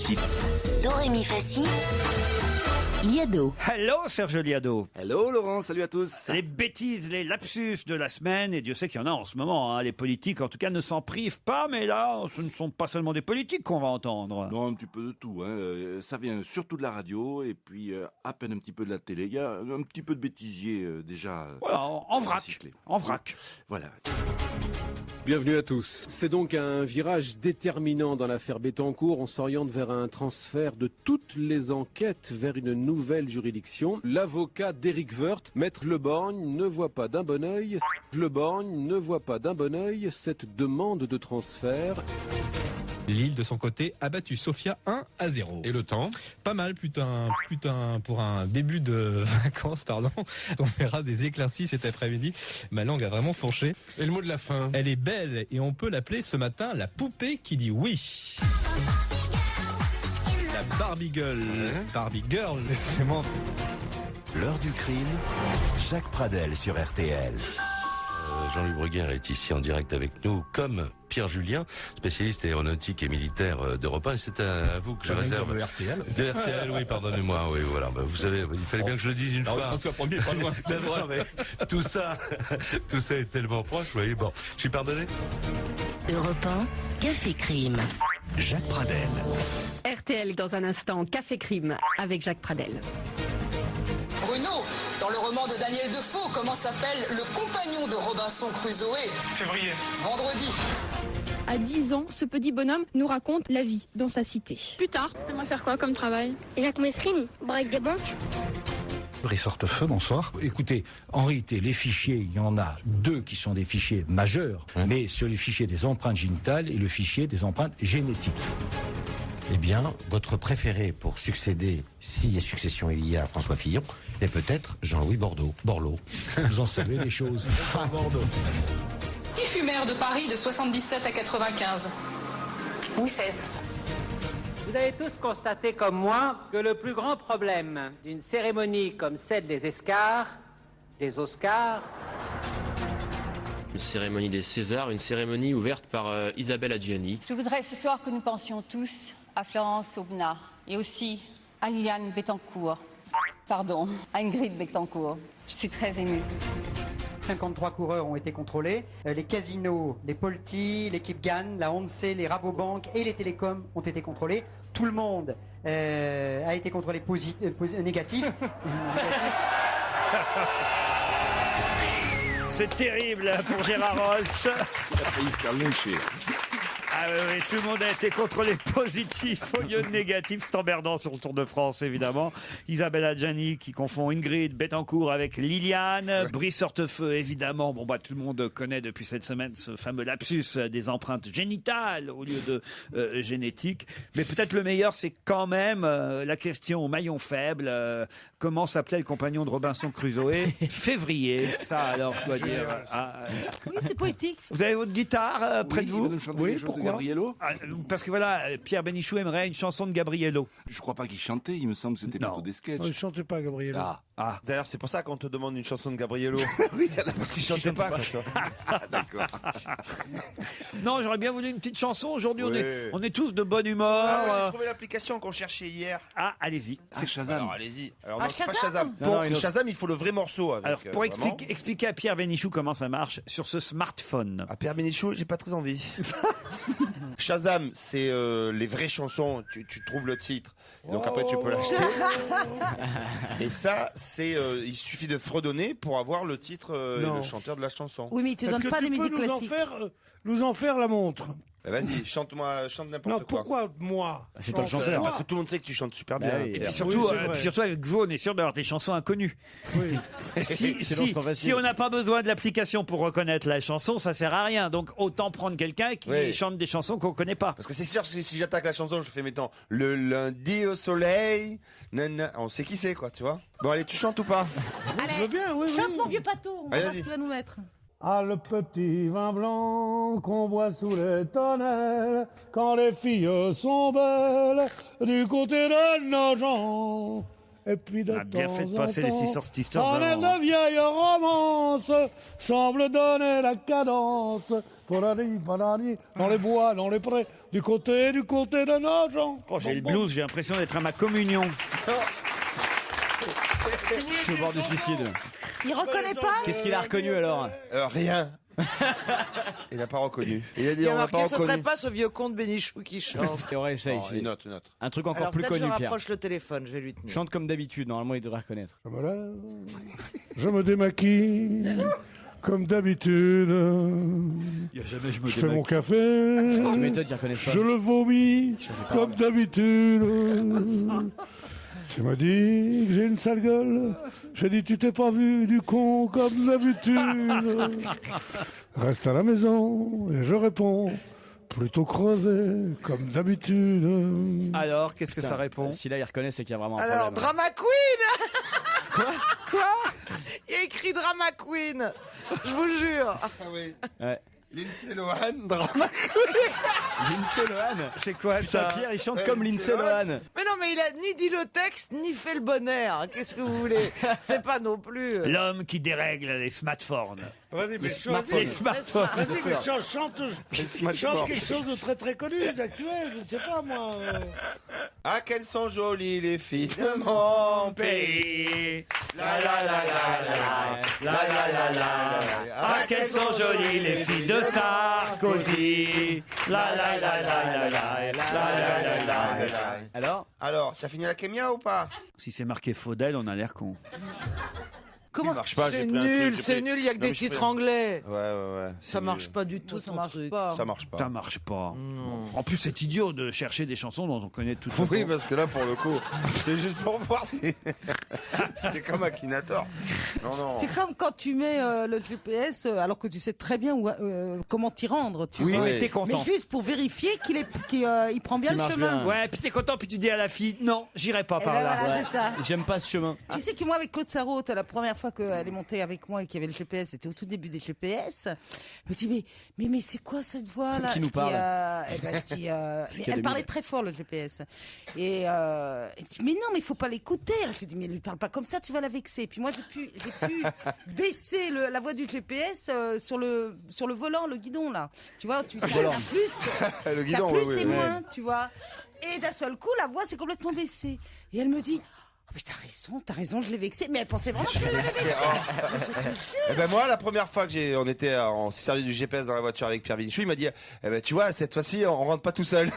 Facile. Dorémy Facile. Liado. Hello Serge Liado. Hello Laurent, salut à tous. Les bêtises, les lapsus de la semaine, et Dieu sait qu'il y en a en ce moment, hein. Les politiques en tout cas ne s'en privent pas, mais là ce ne sont pas seulement des politiques qu'on va entendre. Non, un petit peu de tout, hein. Ça vient surtout de la radio et puis à peine un petit peu de la télé. Il y a un petit peu de bêtisier déjà. Voilà, en vrac. En vrac. Voilà. Bienvenue à tous. C'est donc un virage déterminant dans l'affaire Bettencourt. On s'oriente vers un transfert de toutes les enquêtes vers une nouvelle juridiction. L'avocat d'Éric Woerth, Maître Leborgne, ne voit pas d'un bon œil. Cette demande de transfert. Lille, de son côté, a battu Sofia 1-0. Et le temps ? Pas mal, putain, pour un début de vacances, pardon. On verra des éclaircies cet après-midi. Ma langue a vraiment fourché. Et le mot de la fin ? Elle est belle et on peut l'appeler ce matin la poupée qui dit oui. La Barbie Girl. Barbie Girl, décidément. L'heure du crime, Jacques Pradel sur RTL. Jean-Louis Bruguière est ici en direct avec nous, comme Pierre Julien, spécialiste aéronautique et militaire d'Europe 1. Et c'est à vous que je réserve. De RTL. De RTL, oui, pardonnez-moi. Oui, voilà. Bah, vous savez, il fallait bien que je le dise une fois. François Ier, pas loin. C'est vrai, mais tout ça est tellement proche. Vous voyez, bon, je suis pardonné. Europe 1, Café Crime. Jacques Pradel. RTL dans un instant, Café Crime avec Jacques Pradel. Bruno, dans le roman de Daniel Defoe, comment s'appelle le compagnon de Robinson Crusoe ? Février. Vendredi. À 10 ans, ce petit bonhomme nous raconte la vie dans sa cité. Plus tard, t'aimerais faire quoi comme travail ? Jacques Messrine, braque des banques. Brice Hortefeux, bonsoir. Écoutez, en réalité, les fichiers, il y en a 2 qui sont des fichiers majeurs, mais sur les fichiers des empreintes génitales et le fichier des empreintes génétiques. Eh bien, votre préféré pour succéder, si succession il y a à François Fillon, est peut-être Jean-Louis Borloo. Vous en savez des choses. Ah, Bordeaux. Qui fut maire de Paris de 77 à 95 ? Louis XVI. Vous avez tous constaté comme moi que le plus grand problème d'une cérémonie comme celle des Oscars... Une cérémonie des Césars, une cérémonie ouverte par Isabelle Adjani. Je voudrais ce soir que nous pensions tous à Florence Aubenas et aussi à Liliane Bettencourt. Pardon, à Ingrid Bettencourt. Je suis très émue. 53 coureurs ont été contrôlés. Les casinos, les Polti, l'équipe GAN, la ONCE, les Rabobank et les télécoms ont été contrôlés. Tout le monde a été contrôlé négatif. C'est terrible pour Gérard Holtz. Il a failli se faire lyncher. Ah oui, tout le monde a été contrôlé positif au lieu de négatif. C'est emmerdant sur le Tour de France, évidemment. Isabelle Adjani qui confond Ingrid Bettencourt avec Liliane. Brice Hortefeux, évidemment. Bon, tout le monde connaît depuis cette semaine ce fameux lapsus des empreintes génitales au lieu de génétiques. Mais peut-être le meilleur, c'est quand même la question au maillon faible. Comment s'appelait le compagnon de Robinson Crusoe ? Février. Ça, alors, je dois dire. Oui, c'est poétique. Vous avez votre guitare près de vous ? Oui, pourquoi ? Gabriello ? Parce que voilà, Pierre Bénichou aimerait une chanson de Gabriello. Je crois pas qu'il chantait, il me semble que c'était plutôt des sketchs. Non, il chantait pas, Gabriello. Ah. D'ailleurs, c'est pour ça qu'on te demande une chanson de Gabriello. Oui, parce qu'il chantait pas. D'accord. Non, j'aurais bien voulu une petite chanson. Aujourd'hui, Oui. on est tous de bonne humeur. J'ai trouvé l'application qu'on cherchait hier. Ah, allez-y. C'est Shazam. Alors, allez-y. Alors, Ah, non, c'est pas Shazam. Shazam. Non, Shazam, il faut le vrai morceau. Avec, Alors, pour vraiment. expliquer à Pierre Bénichou comment ça marche sur ce smartphone. À Pierre Bénichou, j'ai pas très envie. Shazam, c'est les vraies chansons. Tu trouves le titre, donc après tu peux l'acheter. Et ça, c'est il suffit de fredonner pour avoir le titre et le chanteur de la chanson. Oui, mais tu donnes pas des musiques classiques. Nous en faire la montre. Vas-y, chante n'importe Non, quoi. pourquoi moi ? C'est toi le chanteur. Parce que tout le monde sait que tu chantes super bien. Et puis surtout, avec vous, on est sûr d'avoir des chansons inconnues. Oui. Si on n'a pas besoin de l'application pour reconnaître la chanson, ça sert à rien. Donc autant prendre quelqu'un qui chante des chansons qu'on connaît pas. Parce que c'est sûr que si j'attaque la chanson, je fais mettons le lundi au soleil. On sait qui c'est, quoi, tu vois. Bon, allez, tu chantes ou pas ? Allez, Je veux bien, oui. chante mon vieux pâteau. On va Allez, voir vas-y. ce qu'il va nous mettre. Ah, le petit vin blanc qu'on boit sous les tonnelles, quand les filles sont belles, du côté de Nogent. Et puis de On a bien temps fait de en passer les temps, Sisters Sisters on aime avant. de vieilles romances. danse semble donner la cadence. Dans les bois, dans les prés, du côté de nos gens. Oh, j'ai le blues, j'ai l'impression d'être à ma communion. Je suis au bord du suicide. Il reconnaît pas? Qu'est-ce qu'il a reconnu alors? Rien. Il n'a pas reconnu. Il a dit Il a on n'a pas marqué, ce serait reconnu. pas ce vieux con de Bénichou qui chante. On essaye. Oh, une autre. Un truc encore Alors, plus peut-être connu, je Pierre. rapproche le téléphone, je vais lui tenir. Chante comme d'habitude, normalement il devrait reconnaître. Je me lève, je me démaquille, comme d'habitude. Il y a jamais je me Je fais démaquille. mon café, Tu m'étonnes qu'ils reconnaissent pas. je le vomis, comme d'habitude. Tu m'as dit que j'ai une sale gueule. J'ai dit tu t'es pas vu du con comme d'habitude. Reste à la maison et je réponds plutôt crevé comme d'habitude. Alors, qu'est-ce que Putain, ça répond? Si là il reconnaît, c'est qu'il y a vraiment un Alors, problème. Drama Queen. Quoi? Il y a écrit Drama Queen. Je vous jure. Ah oui. Ouais. Lindsay Lohan, drama. Lindsay Lohan. C'est quoi ça? Pierre, il chante comme Lindsay Lohan. Mais non, mais il a ni dit le texte, ni fait le bon air. Qu'est-ce que vous voulez? C'est pas non plus. L'homme qui dérègle les smartphones. Vas-y, mais Les smartphones. Vas-y, mais change quelque chose de très très connu, d'actuel, je ne sais pas moi. Ah, qu'elles sont jolies les filles de mon pays. La la la la la la la la la. Ah, qu'elles sont jolies les filles de Sarkozy. La la la la la la la la la. Alors, tu as fini la kémia ou pas? Si c'est marqué Faudel, on a l'air con. Comment? marche pas, C'est j'ai pris un truc, nul, j'ai c'est pris- nul, il y a que Non, des mais j'ai titres pris- anglais. Ouais. Ça marche pas du tout, ça marche pas. Ça marche pas. Ça marche pas. En plus, c'est idiot de chercher des chansons dont on connaît de toute façon. Oui, parce que là, pour le coup, c'est juste pour voir si. C'est comme Akinator. Non. C'est comme quand tu mets le GPS alors que tu sais très bien comment t'y rendre. Tu Oui, vois. mais t'es content. Mais juste pour vérifier qu'il prend bien le chemin. Ouais, puis t'es content, puis tu dis à la fille, non, j'irai pas Eh par ben là. voilà, c'est ça. J'aime pas ce chemin. Tu sais que moi, avec Claude Sarraute, la première fois qu'elle est montée avec moi et qu'il y avait le GPS, c'était au tout début des GPS, je me dis, mais c'est quoi cette voix-là? Qui nous parle Mais elle parlait très fort, le GPS. Et elle dit, mais non, mais il faut pas l'écouter. Alors, je lui dis, mais elle lui parle pas comme ça, tu vas la vexer. Puis moi, j'ai pu baisser la voix du GPS sur le volant, le guidon, là. Tu vois, tu as plus, Le guidon, t'as plus oui, et oui. moins, tu vois. Et d'un seul coup, la voix s'est complètement baissée. Et elle me dit, oh, mais t'as raison, je l'ai vexée. Mais elle pensait vraiment que je l'avais vexée. Mais je te jure. Eh ben moi, la première fois que on était en servi du GPS dans la voiture avec Pierre Bénichou, il m'a dit, eh ben tu vois, cette fois-ci, on rentre pas tout seul.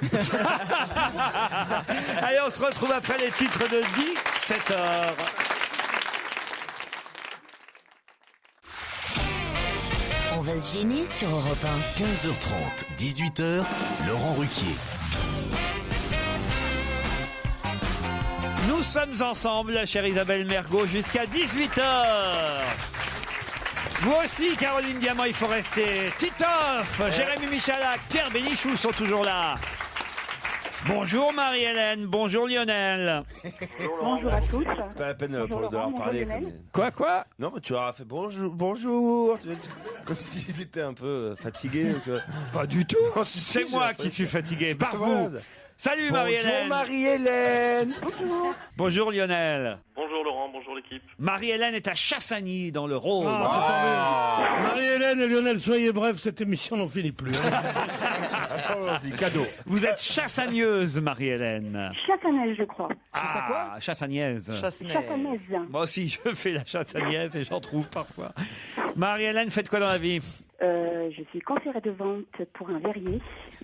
Allez, on se retrouve après les titres de 17h. On va se gêner sur Europe 1. 15h30, 18h, Laurent Ruquier. Nous sommes ensemble, chère Isabelle Mergo, jusqu'à 18h. Vous aussi, Caroline Diamant, il faut rester. Titoff, Jérémy Michalak, Pierre Bénichou sont toujours là. Bonjour Marie-Hélène, bonjour Lionel. Bonjour à tous. C'est pas la peine Bonjour de leur Laurent, parler. bonjour Lionel. Quoi? Non, mais tu leur as fait bonjour. Tu vois, comme s'ils étaient un peu fatigués. Tu vois. Pas du tout. C'est moi qui suis fatigué, par vous. Salut Marie-Hélène. Bonjour Marie-Hélène. Bonjour. Bonjour Lionel. Bonjour Laurent, bonjour l'équipe. Marie-Hélène est à Chassagny, dans le Rhône. Marie-Hélène et Lionel, soyez brefs, cette émission n'en finit plus. Allons-y, cadeau. Vous êtes chassagneuse, Marie-Hélène. Chassanaise, je crois. Chassagnaise. Chassanaise. Moi aussi, je fais la chassagnaise et j'en trouve parfois. Marie-Hélène, faites quoi dans la vie? Je suis conseillère de vente pour un verrier.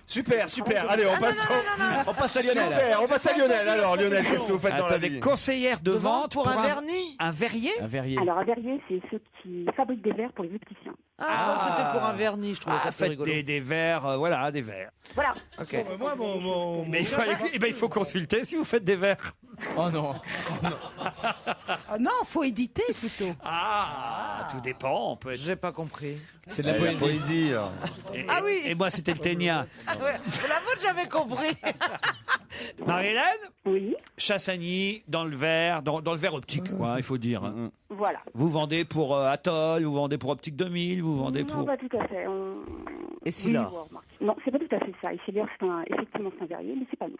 Super. Allez, on passe à Lionel. Super, on passe à Lionel. Alors, Lionel, qu'est-ce que vous faites dans la vie? Conseillère de vente pour un vernis. Un verrier? Un verrier. Alors, un verrier, c'est ceux qui fabriquent des verres pour les opticiens. Ah, je crois que c'était pour un vernis, je trouvais ça plus faites rigolo. des verres, voilà, des verres. Voilà. Ok. Moi, Mais il faut consulter si vous faites des verres. Oh non. Ah non, faut éditer plutôt. Tout dépend. On peut être... J'ai pas compris. C'est de la poésie. Ah oui. Et moi, c'était le ténia. Ah ouais, la vôtre, j'avais compris. Marie-Hélène? Oui. Chassagny, dans le verre, dans le verre optique, quoi, il faut dire. Voilà. Vous vendez pour Atoll, vous vendez pour Optique 2000, vous vendez Non, pour... pas tout à fait. Et Silla. Oui, remarquez. Non, c'est pas tout à fait ça. Et Silla, effectivement, c'est un verrier, mais c'est pas nous.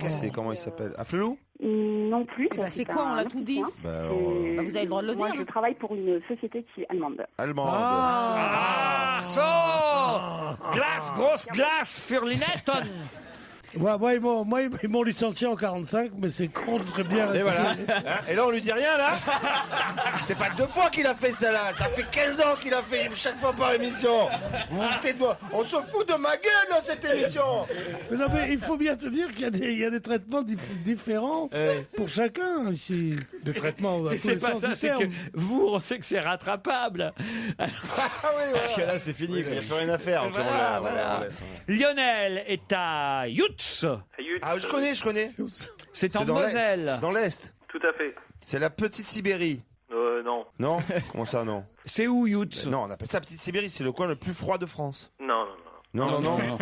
C'est comment il s'appelle? Afflelou? Non plus. Eh ben, c'est quoi, on l'a tout dit. Bah, alors, Bah, vous avez le droit de le Moi, dire. je travaille pour une société qui est allemande. Allemande. Ah, so glace, grosse glace, für Linetten. Moi, ils m'ont licencié en 45, mais c'est con, je serais bien. Et voilà. Et là, on lui dit rien, là. C'est pas 2 fois qu'il a fait ça, là. Ça fait 15 ans qu'il a fait chaque fois par émission. Vous vous foutez de moi. On se fout de ma gueule dans cette émission. Mais non, mais il faut bien te dire qu'il y a des traitements différents pour chacun ici. Des traitements à Mais tous les c'est pas sens ça, du c'est terme. que vous, on sait que c'est rattrapable. Parce que là, c'est fini. Il n'y a plus rien à faire. donc Voilà, on voilà. laisse. Lionel est à Yutz. Ah, je connais. C'est en dans l'Est. Moselle. Dans l'Est. Tout à fait. C'est la petite Sibérie. Non. Non? Comment ça, non? C'est où Yutz? Non, on appelle ça petite Sibérie. C'est le coin le plus froid de France. Non. Non.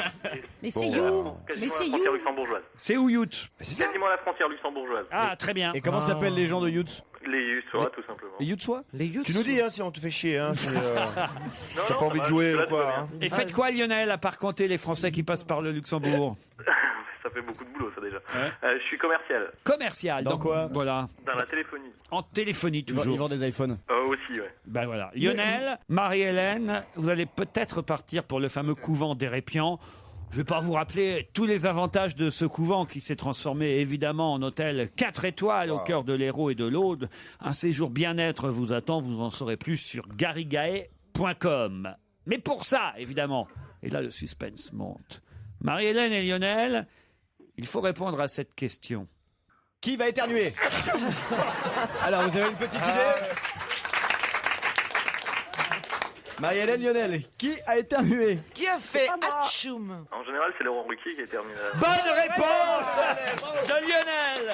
Mais c'est Bon, you. alors. Mais Quasiment c'est la frontière you. luxembourgeoise. C'est où Yutz? Quasiment la frontière luxembourgeoise. Ah, très bien. Et comment s'appellent les gens de Yutz? Les Yutzois, tout simplement. Les Yutzois? Tu nous dis si on te fait chier. Hein, si t'as pas envie de bah, jouer là, ou quoi. tout va Hein. Et faites quoi, Lionel, à part compter les Français qui passent par le Luxembourg? Ça fait beaucoup de boulot, ça, déjà. Je suis commercial. Commercial. Dans donc, quoi? Voilà. Dans la téléphonie. En téléphonie, Ils toujours. vendent des iPhones. Aussi, ouais. Ben voilà. Lionel, Marie-Hélène, vous allez peut-être partir pour le fameux couvent d'Hérépian. Je ne vais pas vous rappeler tous les avantages de ce couvent qui s'est transformé évidemment en hôtel 4 étoiles au cœur de l'Hérault et de l'Aude. Un séjour bien-être vous attend, vous en saurez plus sur garigae.com. Mais pour ça, évidemment, et là le suspense monte. Marie-Hélène et Lionel, il faut répondre à cette question. Qui va éternuer? Alors, vous avez une petite idée? Marie-Hélène, Lionel, qui a éternué? Qui a fait Atchoum? En général, c'est Laurent Ruquier qui est terminé. Bonne réponse de Lionel.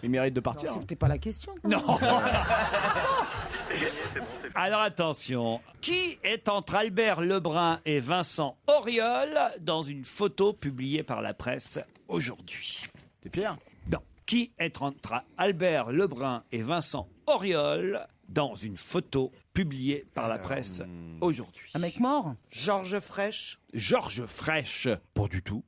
Il mérite de partir. C'était pas la question. Non. C'est gagné, c'est bon, c'est fait. Alors attention, qui est entre Albert Lebrun et Vincent Auriol dans une photo publiée par la presse aujourd'hui? C'est Pierre? Non. Qui est entre Albert Lebrun et Vincent Auriol dans une photo publiée par la presse aujourd'hui? Un mec mort? Georges Frêche. Georges Frêche, pas du tout.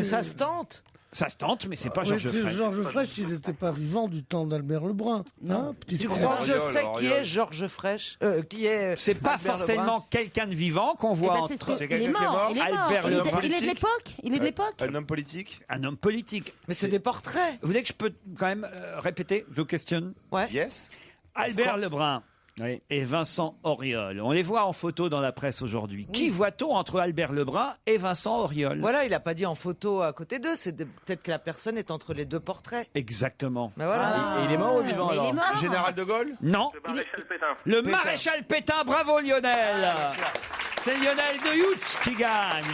Ça se tente. Ça se tente, mais c'est pas Oui, Georges c'est Frêche. Georges Frêche, il n'était pas vivant du temps d'Albert Lebrun. Hein, petit Tu frère. crois que je Auriol, sais qui Auriol. est Georges Frêche? Qui est. C'est pas Albert forcément Lebrun. quelqu'un de vivant qu'on Eh voit ben, c'est ce entre que- quelqu'un il est qui est mort. mort. Il est mort. Albert Il est de- Lebrun. il est de l'époque. Il est de l'époque. Un homme politique? un homme politique. Mais c'est des portraits. Vous voulez que je peux quand même répéter? Je questionne. Ouais. Yes. Albert Lebrun Oui. et Vincent Auriol. On les voit en photo dans la presse aujourd'hui. Qui voit-on entre Albert Lebrun et Vincent Auriol? Voilà, il a pas dit en photo à côté d'eux. Peut-être que la personne est entre les deux portraits. Exactement. Mais voilà. Et il est mort ou vivant Mais il alors? est mort. Le général de Gaulle? Non, Le maréchal Pétain. le maréchal Pétain. Bravo Lionel. C'est Lionel de Yutz qui gagne.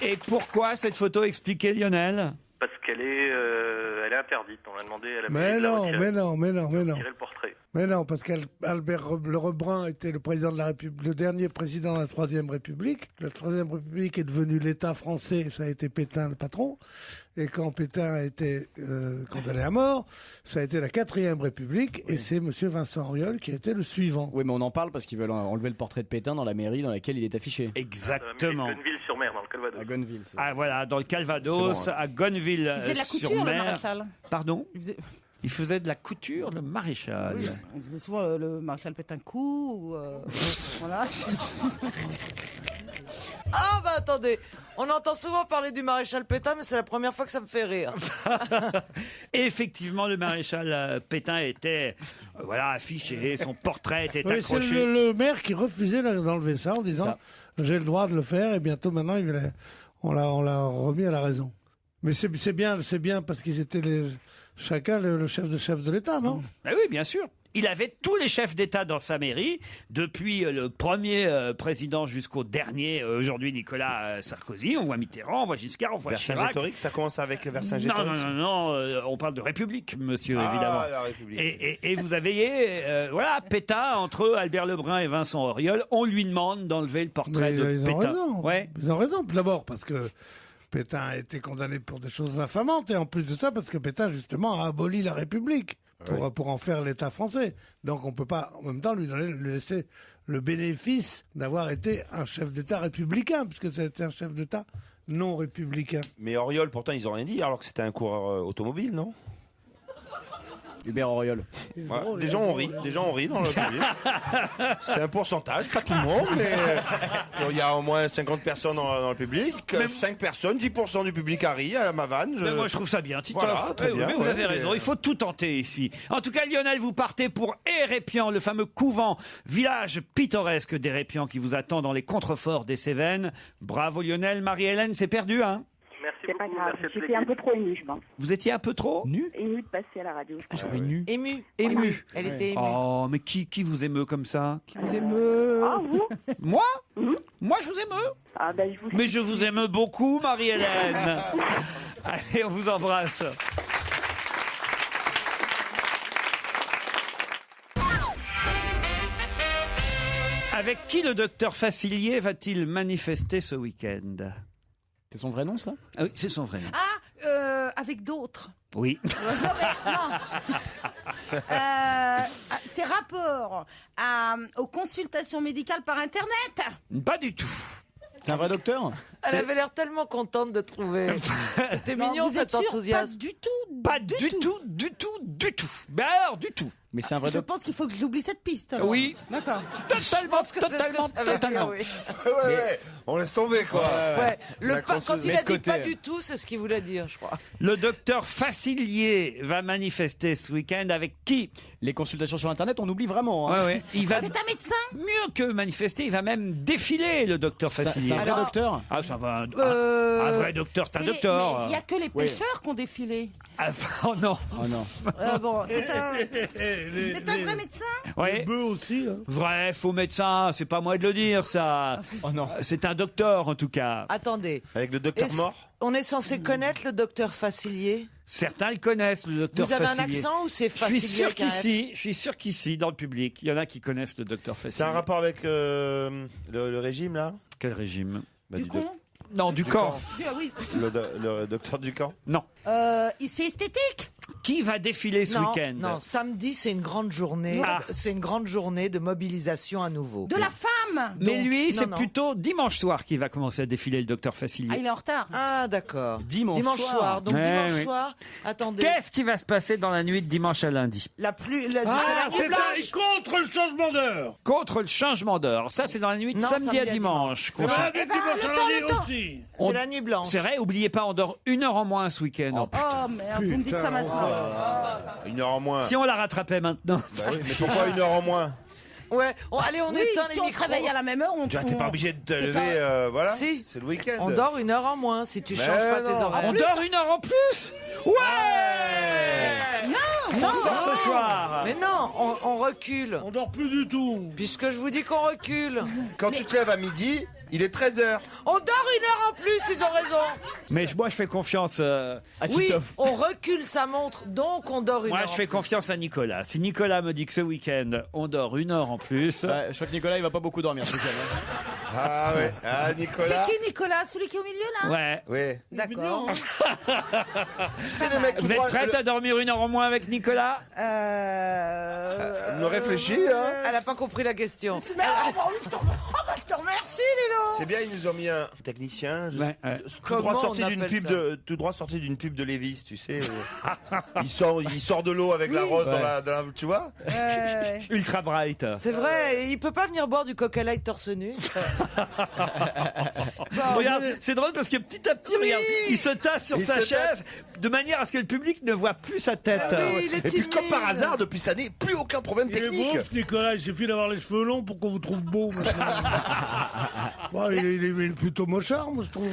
Et pourquoi cette photo? Expliquez Lionel. Parce qu'elle est, elle est interdite. On a demandé à la Mais mairie de la non, retirer. mais non, mais non, mais non. Retirer le portrait. Mais non, parce qu'Albert Lebrun était le président de la République, le dernier président de la Troisième République. La Troisième République est devenue l'État français, et ça a été Pétain le patron. Et quand Pétain a été condamné à mort, ça a été la Quatrième République, et c'est Monsieur Vincent Auriol qui a été le suivant. Oui, mais on en parle parce qu'ils veulent enlever le portrait de Pétain dans la mairie dans laquelle il est affiché. Exactement. Gonneville-sur-Mer, dans le Calvados. À Gonneville. c'est- Ah voilà, dans le Calvados, C'est bon, hein. à Gonneville Il faisait de la sur couture, le mer. maréchal. Pardon? Il faisait, Il faisait de la couture, le maréchal. oui, on disait souvent le maréchal pète un coup. Ou, voilà. Ah bah attendez, on entend souvent parler du maréchal Pétain, mais c'est la première fois que ça me fait rire. Et effectivement, le maréchal Pétain était voilà, affiché, son portrait était Oui, c'est accroché. le maire qui refusait d'enlever ça en disant Ça. j'ai le droit de le faire et bientôt maintenant on l'a remis à la raison. Mais c'est bien parce qu'ils étaient chacun le chef de l'État, non? Ah oui, bien sûr. Il avait tous les chefs d'État dans sa mairie, depuis le premier président jusqu'au dernier, aujourd'hui Nicolas Sarkozy. On voit Mitterrand, on voit Giscard, on voit Chirac. Vercingétorix, ça commence avec Non, Vercingétorix. non, on parle de République, monsieur, Ah, évidemment. la République. Et vous avez, voilà, Pétain, entre Albert Lebrun et Vincent Auriol, on lui demande d'enlever le portrait Mais de ils ont Pétain. raison. Ouais. Ils ont raison. D'abord parce que Pétain a été condamné pour des choses infamantes et en plus de ça parce que Pétain justement a aboli la République. pour en faire l'État français. Donc on peut pas en même temps lui laisser le bénéfice d'avoir été un chef d'État républicain, puisque c'était un chef d'État non républicain. Mais Auriol, pourtant, ils ont rien dit, alors que c'était un coureur automobile, non? Hubert Auriol. Ouais, des gens ont ri dans le public. C'est un pourcentage, pas tout le monde, mais il y a au moins 50 personnes dans le public. 5 personnes, 10% du public a ri à ma vanne. Mais moi je trouve ça bien, Titoff. Voilà, très bien, mais vous avez raison, il faut tout tenter ici. En tout cas, Lionel, vous partez pour Hérépian, le fameux couvent, village pittoresque d'Hérépian qui vous attend dans les contreforts des Cévennes. Bravo Lionel, Marie-Hélène, c'est perdu, hein? C'est pas grave, j'étais un peu trop émue, je pense. Vous étiez un peu trop Émue de passer à la radio. Émue. Émue. Elle était émue. Oh, mais qui vous émeut comme ça? Qui vous émeut? Ah, vous? Moi? Moi, je vous émeut? Ah, ben, je vous... Mais je vous aime beaucoup, Marie-Hélène. Allez, on vous embrasse. Avec qui le docteur Facilier va-t-il manifester ce week-end? C'est son vrai nom, ça? Ah oui, c'est son vrai nom. Avec d'autres. Oui. C'est rapport aux consultations médicales par Internet? Pas du tout. C'est un vrai docteur? Elle avait l'air tellement contente de trouver. C'était mignon cet enthousiasme. Pas du tout. Pas du tout. Mais alors, du tout. Mais c'est un vrai Je pense qu'il faut que j'oublie cette piste. Alors. Oui. D'accord. Totalement. Ouais. On laisse tomber, quoi. Ouais. Quand il a dit pas côté. du tout, c'est ce qu'il voulait dire, je crois. Le docteur Facilier va manifester ce week-end avec qui? Les consultations sur Internet, on oublie vraiment. Hein. Ouais. Il va C'est un médecin? mieux que manifester, il va même défiler, le docteur Facilier. C'est un vrai docteur? Ah, ça va. Un vrai docteur, c'est un docteur. Mais il n'y a que les pêcheurs qui ont défilé. Ah, oh non. Oh non. Bon, c'est un vrai médecin? Ouais. Eux aussi. Hein. Vrai, faux médecin, c'est pas moi de le dire, ça. Oh non. C'est un docteur, en tout cas. Attendez. Avec le docteur mort? On est censé connaître le docteur Facilier? Certains le connaissent, le docteur Vous avez Facilier. un accent ou c'est Facilier? Je suis sûr qu'ici, dans le public, il y en a qui connaissent le docteur Facilier. C'est un rapport avec le régime, là? Quel régime? Du con? Non, du camp. Ah oui. Le docteur Ducamp? Non. C'est esthétique? Qui va défiler ce week-end? Non, samedi, c'est une grande journée. Ah. C'est une grande journée de mobilisation à nouveau. De la femme? Mais lui, c'est non. plutôt dimanche soir qu'il va commencer à défiler, le docteur Facilier. Ah, il est en retard. Ah, d'accord. Dimanche soir. Donc Ouais, dimanche oui. soir, attendez. Qu'est-ce qui va se passer dans la nuit de dimanche à lundi? C'est la nuit C'est blanche. contre le changement d'heure. Contre le changement d'heure. Ça, c'est dans la nuit de Non, samedi à dimanche. qu'on change. le temps. aussi. C'est la nuit blanche. C'est vrai, oubliez pas, on dort 1 heure en moins ce week-end. Oh merde, vous me dites ça maintenant. 1 heure en moins. Si on la rattrapait maintenant. Bah oui, mais pourquoi 1 heure en moins? Ouais. Allez, on Oui, éteint si les on micros. se réveille à la même heure, on Tu n'es pas obligé de te lever, voilà. Si. C'est le week-end. On dort 1 heure en moins si tu Mais changes pas tes non. horaires. On dort 1 heure en plus? Ouais! Non, On sort ce soir. Mais non, on recule. On dort plus du tout. Puisque je vous dis qu'on recule. Quand tu te lèves à midi, il est 13h. On dort 1 heure en plus, ils ont raison. Mais moi, je fais confiance à Oui, Titoff. on recule sa montre, donc on dort 1 heure. Moi, je fais en plus. confiance à Nicolas. Si Nicolas me dit que ce week-end, on dort 1 heure en plus. Ouais, je crois que Nicolas, il va pas beaucoup dormir ce week-end, hein. Ah ouais. Ah, Nicolas. C'est qui Nicolas? Celui qui est au milieu là? Ouais. Oui. D'accord. Tu sais, les mecs, Vous êtes prête à dormir 1 heure en moins avec Nicolas? me réfléchit, hein. Elle a pas compris la question. Mais je te remercie, dis C'est bien, ils nous ont mis un technicien. Ouais. Tout droit Comment sorti on d'une appelle pub ça tout droit sorti d'une pub de Levi's, tu sais. Il sort de l'eau avec la rose dans la, tu vois. Ultra bright. C'est vrai, il peut pas venir boire du Coca Light torse nu. Regarde, c'est drôle parce que petit à petit, regarde, il se tasse sur Il sa se chaise de manière à ce que le public ne voit plus sa tête. Et puis comme par hasard, depuis cette année, plus aucun problème Il est technique. beau, ce Nicolas. Il suffit d'avoir les cheveux longs pour qu'on vous trouve beau. Bon, il est plutôt mochard, moi, je trouve.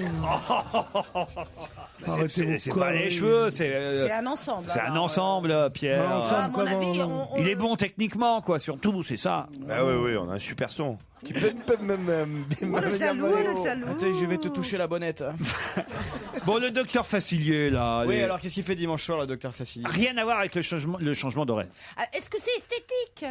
C'est pas les cheveux, c'est un ensemble. C'est un ensemble, Pierre. À mon avis, Il est bon techniquement, quoi, surtout, c'est ça. Ah oui, on a un super son. Tu peux même le salaud. Attends, je vais te toucher la bonnette. Bon, le docteur Facilier, là. Oui, alors qu'est-ce qu'il fait dimanche soir, le docteur Facilier? Rien à voir avec le changement d'horaire. Est-ce que c'est esthétique?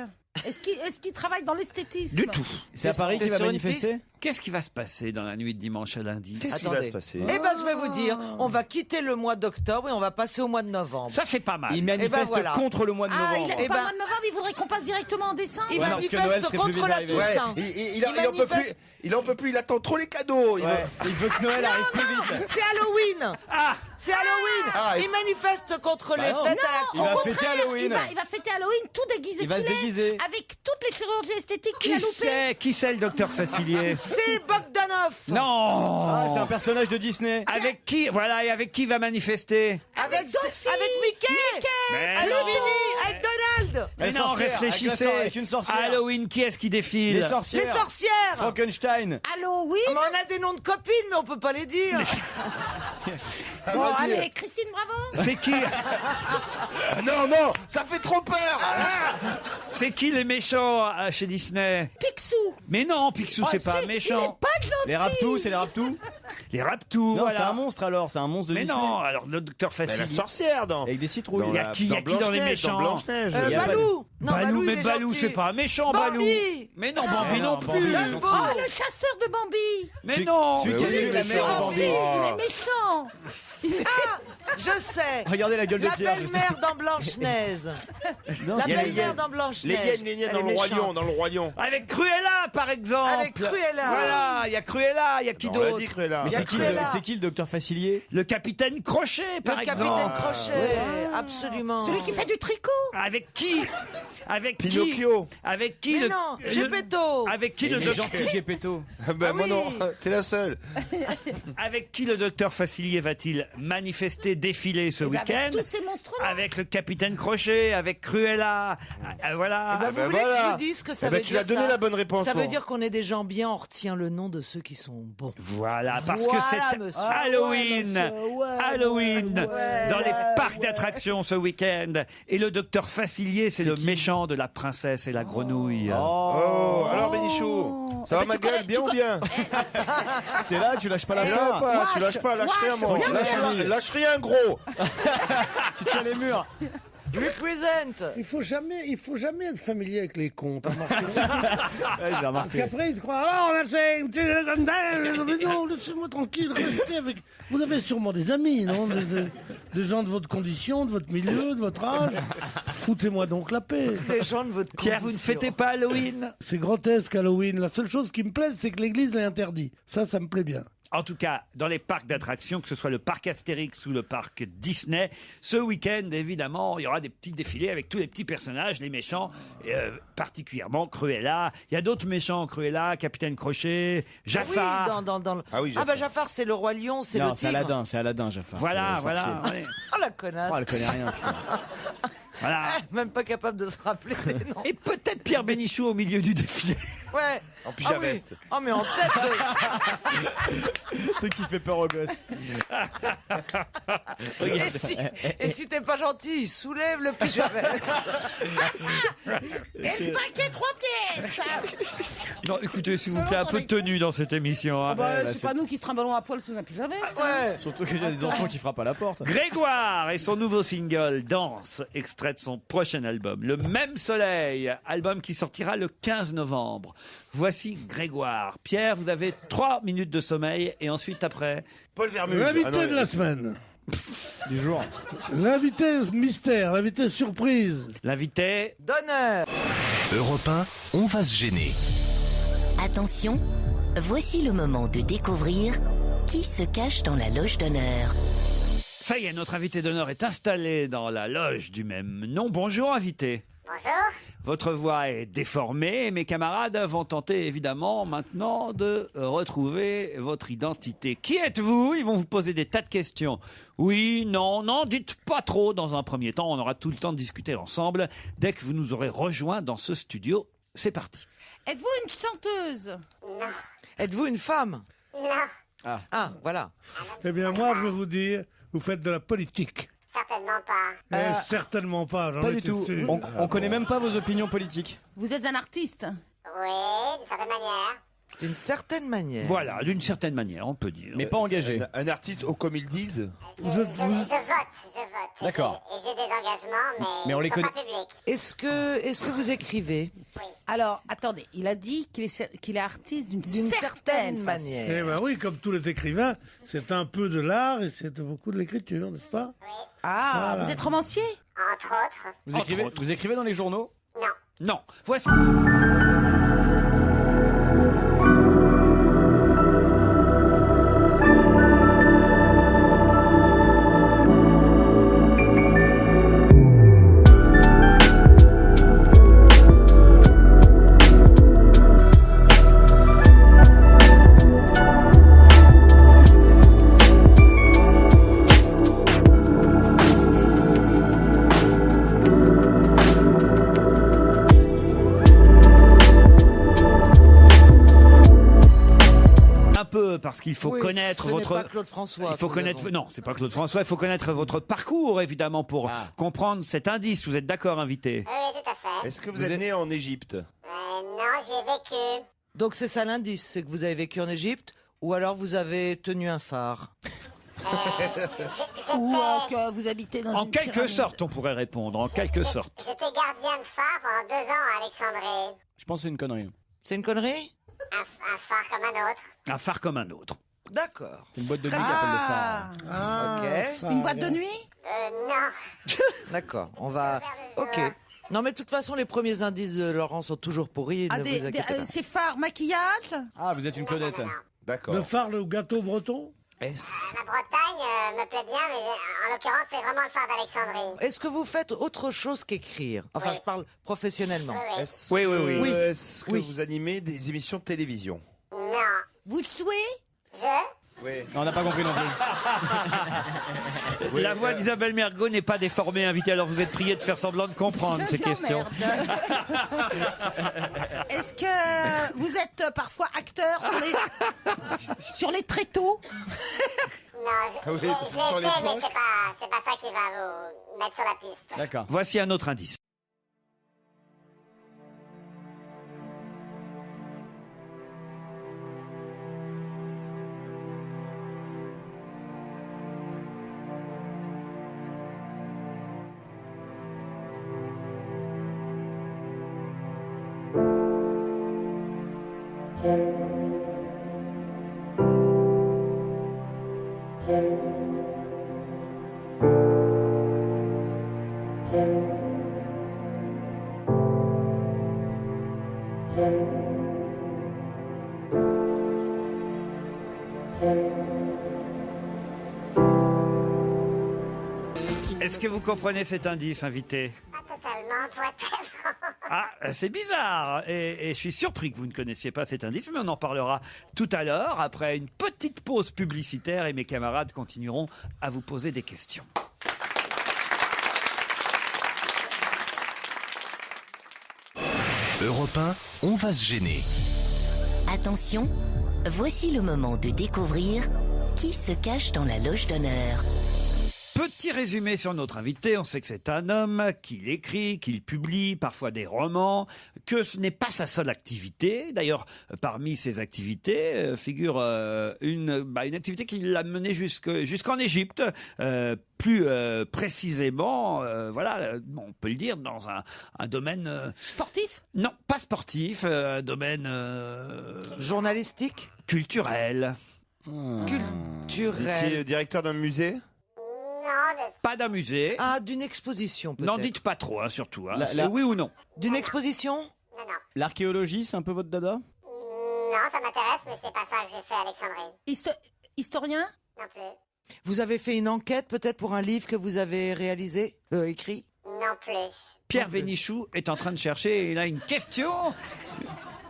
Est-ce qu'il travaille dans l'esthétisme? Du tout. C'est à Paris qu'il va manifester? Qu'est-ce qui va se passer dans la nuit de dimanche à lundi? Qu'est-ce qui va se passer? Eh ben, je vais vous dire, on va quitter le mois d'octobre et on va passer au mois de novembre. Ça, c'est pas mal. Il manifeste contre le mois de novembre. Il n'aime pas le mois de novembre, il voudrait qu'on passe directement en décembre. Il manifeste contre la Toussaint. Il en peut plus, il attend trop les cadeaux. Il veut que Noël arrive plus vite. C'est Halloween. C'est Halloween. Il manifeste contre les fêtes. Il va fêter Halloween. Il va fêter Halloween tout déguisé. Il va se déguiser. Avec toutes les chirurgies esthétiques qu'il a loupées. Qui c'est le docteur Facilier? C'est Bogdanov. Non. C'est un personnage de Disney. Avec qui? Voilà, et avec qui va manifester? Avec Mickey. Avec Minnie. Avec Donald. Mais non, réfléchissez. Avec une sorcière. Halloween, qui est-ce qui défile? Les sorcières. Les sorcières. Frankenstein. Halloween. Mais on a des noms de copines, mais on peut pas les dire. Bon, allez, Christine, bravo. C'est qui? Non, ça fait trop peur. C'est qui les méchants chez Disney? Picsou. Mais non, Picsou, c'est pas Il est méchant. pas gentil. Les Raptous, c'est les Raptous. Les Raptous, Non, voilà. c'est un monstre alors, c'est un monstre de Mais Disney. non, alors le docteur Mais Facilier. la sorcière dans. Avec des citrouilles. Il y a qui dans les méchants? Blanche-Neige. Il y a Balou. Non, Balou, il mais est Balou, gentil. c'est pas méchant, Balou. Bambi. Mais non, Bambi non plus. Bambi, il est gentil. Oh, le chasseur de Bambi. Mais non. Celui qui a tué la mère de Bambi. Il est méchant. Je sais. Regardez la gueule de La Pierre. belle-mère dans Blanche-Neige. La belle-mère dans Blanche-Neige. Les hyènes Elle dans est le Roi méchante. Lion, dans le Roi Lion. Avec Cruella, par exemple. Avec Cruella. Voilà, il y a Cruella, il y a qui On l'a d'autre? dit, Cruella. Mais Il y a c'est qui, Cruella. c'est qui le docteur Facilier? Le capitaine Crochet, par Le exemple. capitaine Crochet. Absolument. Celui qui fait du tricot. Avec qui? Avec Pinocchio. qui? Avec qui? Mais non, Geppetto. Avec qui Il le est docteur? gentil, Geppetto. Moi oui. non, t'es la seule. Avec qui le docteur Facilier va-t-il manifester, défiler ce week-end? Avec tous ces monstres-là. Avec le capitaine Crochet, avec Cruella. Voilà. Vous voulez que je vous dise ce que ça veut dire? Tu as donné ça la bonne réponse. Ça veut Laurent. dire qu'on est des gens bien, on retient le nom de ceux qui sont bons. Voilà, parce Voilà, que c'est monsieur. Halloween. Ouais, Dans les parcs d'attractions ce week-end. Et le docteur Facilier, c'est le méchant de La Princesse et la Grenouille. Oh, alors Bénichou, ça va ma gueule, bien ou bien? T'es là, tu lâches pas la Tu fin. lâches pas, lâche rien moi. Lâche rien gros. Tu tiens les murs. Represent. Il faut jamais être familier avec les cons. T'as remarqué? Ouais, j'ai Parce remarqué. qu'après, ils se croient, alors on a fait une télé comme ça. Mais non, laissez-moi tranquille, restez avec. Vous avez sûrement des amis, non? Des gens de votre condition, de votre milieu, de votre âge. Foutez-moi donc la paix. Des gens de votre Pierre, vous ne fêtez pas Halloween? C'est grotesque, Halloween. La seule chose qui me plaît, c'est que l'église l'a interdit. Ça me plaît bien. En tout cas, dans les parcs d'attractions, que ce soit le parc Astérix ou le parc Disney, ce week-end, évidemment, il y aura des petits défilés avec tous les petits personnages, les méchants, particulièrement Cruella. Il y a d'autres méchants, Cruella, Capitaine Crochet, Jafar. Oui, dans le... Ah oui, Ah bah Jafar, c'est le roi lion, c'est le Non, tigre. c'est Aladdin, Jafar. Voilà, c'est le voilà. sorcier. ouais. Oh la connasse. Oh, elle connaît rien, putain. Voilà. Même pas capable de se rappeler des noms. Et peut-être Pierre Bénichou au milieu du défilé. Ouais. En pyjama Ah oui. veste. Oh mais en tête Le truc qui fait peur aux gosses. Et si t'es pas gentil, il soulève le pyjama. Et le paquet 3 pièces. Non, écoutez, s'il vous Selon plaît, un ton peu de tenue dans cette émission. hein. C'est pas nous qui se trimballons à poil sous un pyjama veste. Ouais. Surtout qu'il y a des enfants qui frappent à la porte. Grégoire et son nouveau single Danse, extrait de son prochain album, Le Même Soleil, album qui sortira le 15 novembre. Voici Grégoire. Pierre, vous avez 3 minutes de sommeil et ensuite après... Paul Vermeulen. L'invité de la semaine. Du jour. L'invité mystère, l'invité surprise. L'invité... D'honneur. Europe 1, on va se gêner. Attention, voici le moment de découvrir qui se cache dans la loge d'honneur. Ça y est, notre invité d'honneur est installé dans la loge du même nom. Bonjour, invité. Bonjour. Votre voix est déformée et mes camarades vont tenter évidemment maintenant de retrouver votre identité. Qui êtes-vous? Ils vont vous poser des tas de questions. Oui, non, dites pas trop dans un premier temps. On aura tout le temps de discuter ensemble dès que vous nous aurez rejoints dans ce studio. C'est parti. Êtes-vous une chanteuse? Non. Êtes-vous une femme? Non. Ah, voilà. Eh bien, moi, je vais vous dire, vous faites de la politique. Certainement pas. Certainement pas. j'en Pas ai du tout. testé. On connaît même pas vos opinions politiques. Vous êtes un artiste? Oui, d'une certaine manière. D'une certaine manière. Voilà, d'une certaine manière, on peut dire. Mais pas engagé. Un artiste haut comme ils disent. Je vote. D'accord. Et j'ai des engagements, mais on les ils sont connaît. pas publics. Est-ce que vous écrivez? Alors, attendez, il a dit qu'il est artiste d'une certaine façon. manière. Eh ben oui, comme tous les écrivains, c'est un peu de l'art et c'est beaucoup de l'écriture, n'est-ce pas? Ah, Voilà. vous êtes romancier? Entre autres. Vous écrivez dans les journaux? Non. Non, voici... parce qu'il faut connaître votre. Ce n'est pas Claude François. Il faut connaître. Non, c'est pas Claude François. Il faut connaître votre parcours, évidemment, pour comprendre cet indice. Vous êtes d'accord, invité? Oui, tout à fait. Est-ce que vous êtes né en Égypte? Non, j'y ai vécu. Donc c'est ça l'indice, c'est que vous avez vécu en Égypte ou alors vous avez tenu un phare. Ou que vous habitez dans En une quelque pyramide. sorte, on pourrait répondre. En quelque sorte. J'étais gardien de phare pendant 2 ans à Alexandrie. Je pense que c'est une connerie. C'est une connerie? Un phare comme un autre. Un phare comme un autre. D'accord. C'est une boîte de nuit qui s'appelle le phare. Ok. Une boîte de nuit? Non. D'accord, on va... Ok. Non mais de toute façon, les premiers indices de Laurent sont toujours pourris, ne vous inquiétez pas. C'est phare maquillage? Ah, vous êtes une Claudette. D'accord. Le phare, le gâteau breton? La Bretagne me plaît bien, mais en l'occurrence, c'est vraiment le phare d'Alexandrie. Est-ce que vous faites autre chose qu'écrire? Enfin, je parle professionnellement. Est-ce Oui. est-ce que vous animez des émissions de télévision? Non. Vous jouez? Oui. Non, on n'a pas compris non plus. La voix d'Isabelle Mergo n'est pas déformée, invité. Alors vous êtes prié de faire semblant de comprendre ces questions. Est-ce que vous êtes parfois acteur sur les tréteaux? Non, Oui, je sur les l'ai fait, mais planches. c'est pas ça qui va vous mettre sur la piste. D'accord. Voici un autre indice. Est-ce que vous comprenez cet indice, invité? Pas totalement, pour être très franc. Ah, c'est bizarre. Et je suis surpris que vous ne connaissiez pas cet indice, mais on en parlera tout à l'heure, après une petite pause publicitaire, et mes camarades continueront à vous poser des questions. Europe 1, on va se gêner. Attention, voici le moment de découvrir qui se cache dans la loge d'honneur. Petit résumé sur notre invité. On sait que c'est un homme, qu'il écrit, qu'il publie parfois des romans, que ce n'est pas sa seule activité. D'ailleurs, parmi ses activités figure une activité qui l'a mené jusqu'en Égypte. Plus précisément, on peut le dire, dans un domaine... Sportif? Non, pas sportif, un domaine... Journalistique? Culturel. Culturel. Directeur d'un musée? Pas d'un musée. Ah, d'une exposition peut-être. N'en dites pas trop, surtout. La- Oui ou non? D'une exposition? Non. L'archéologie, c'est un peu votre dada? Non, ça m'intéresse, mais c'est pas ça que j'ai fait à Alexandrie. Historien? Non plus. Vous avez fait une enquête peut-être pour un livre que vous avez réalisé, écrit? Non plus. Pierre Bénichou est en train de chercher, et il a une question.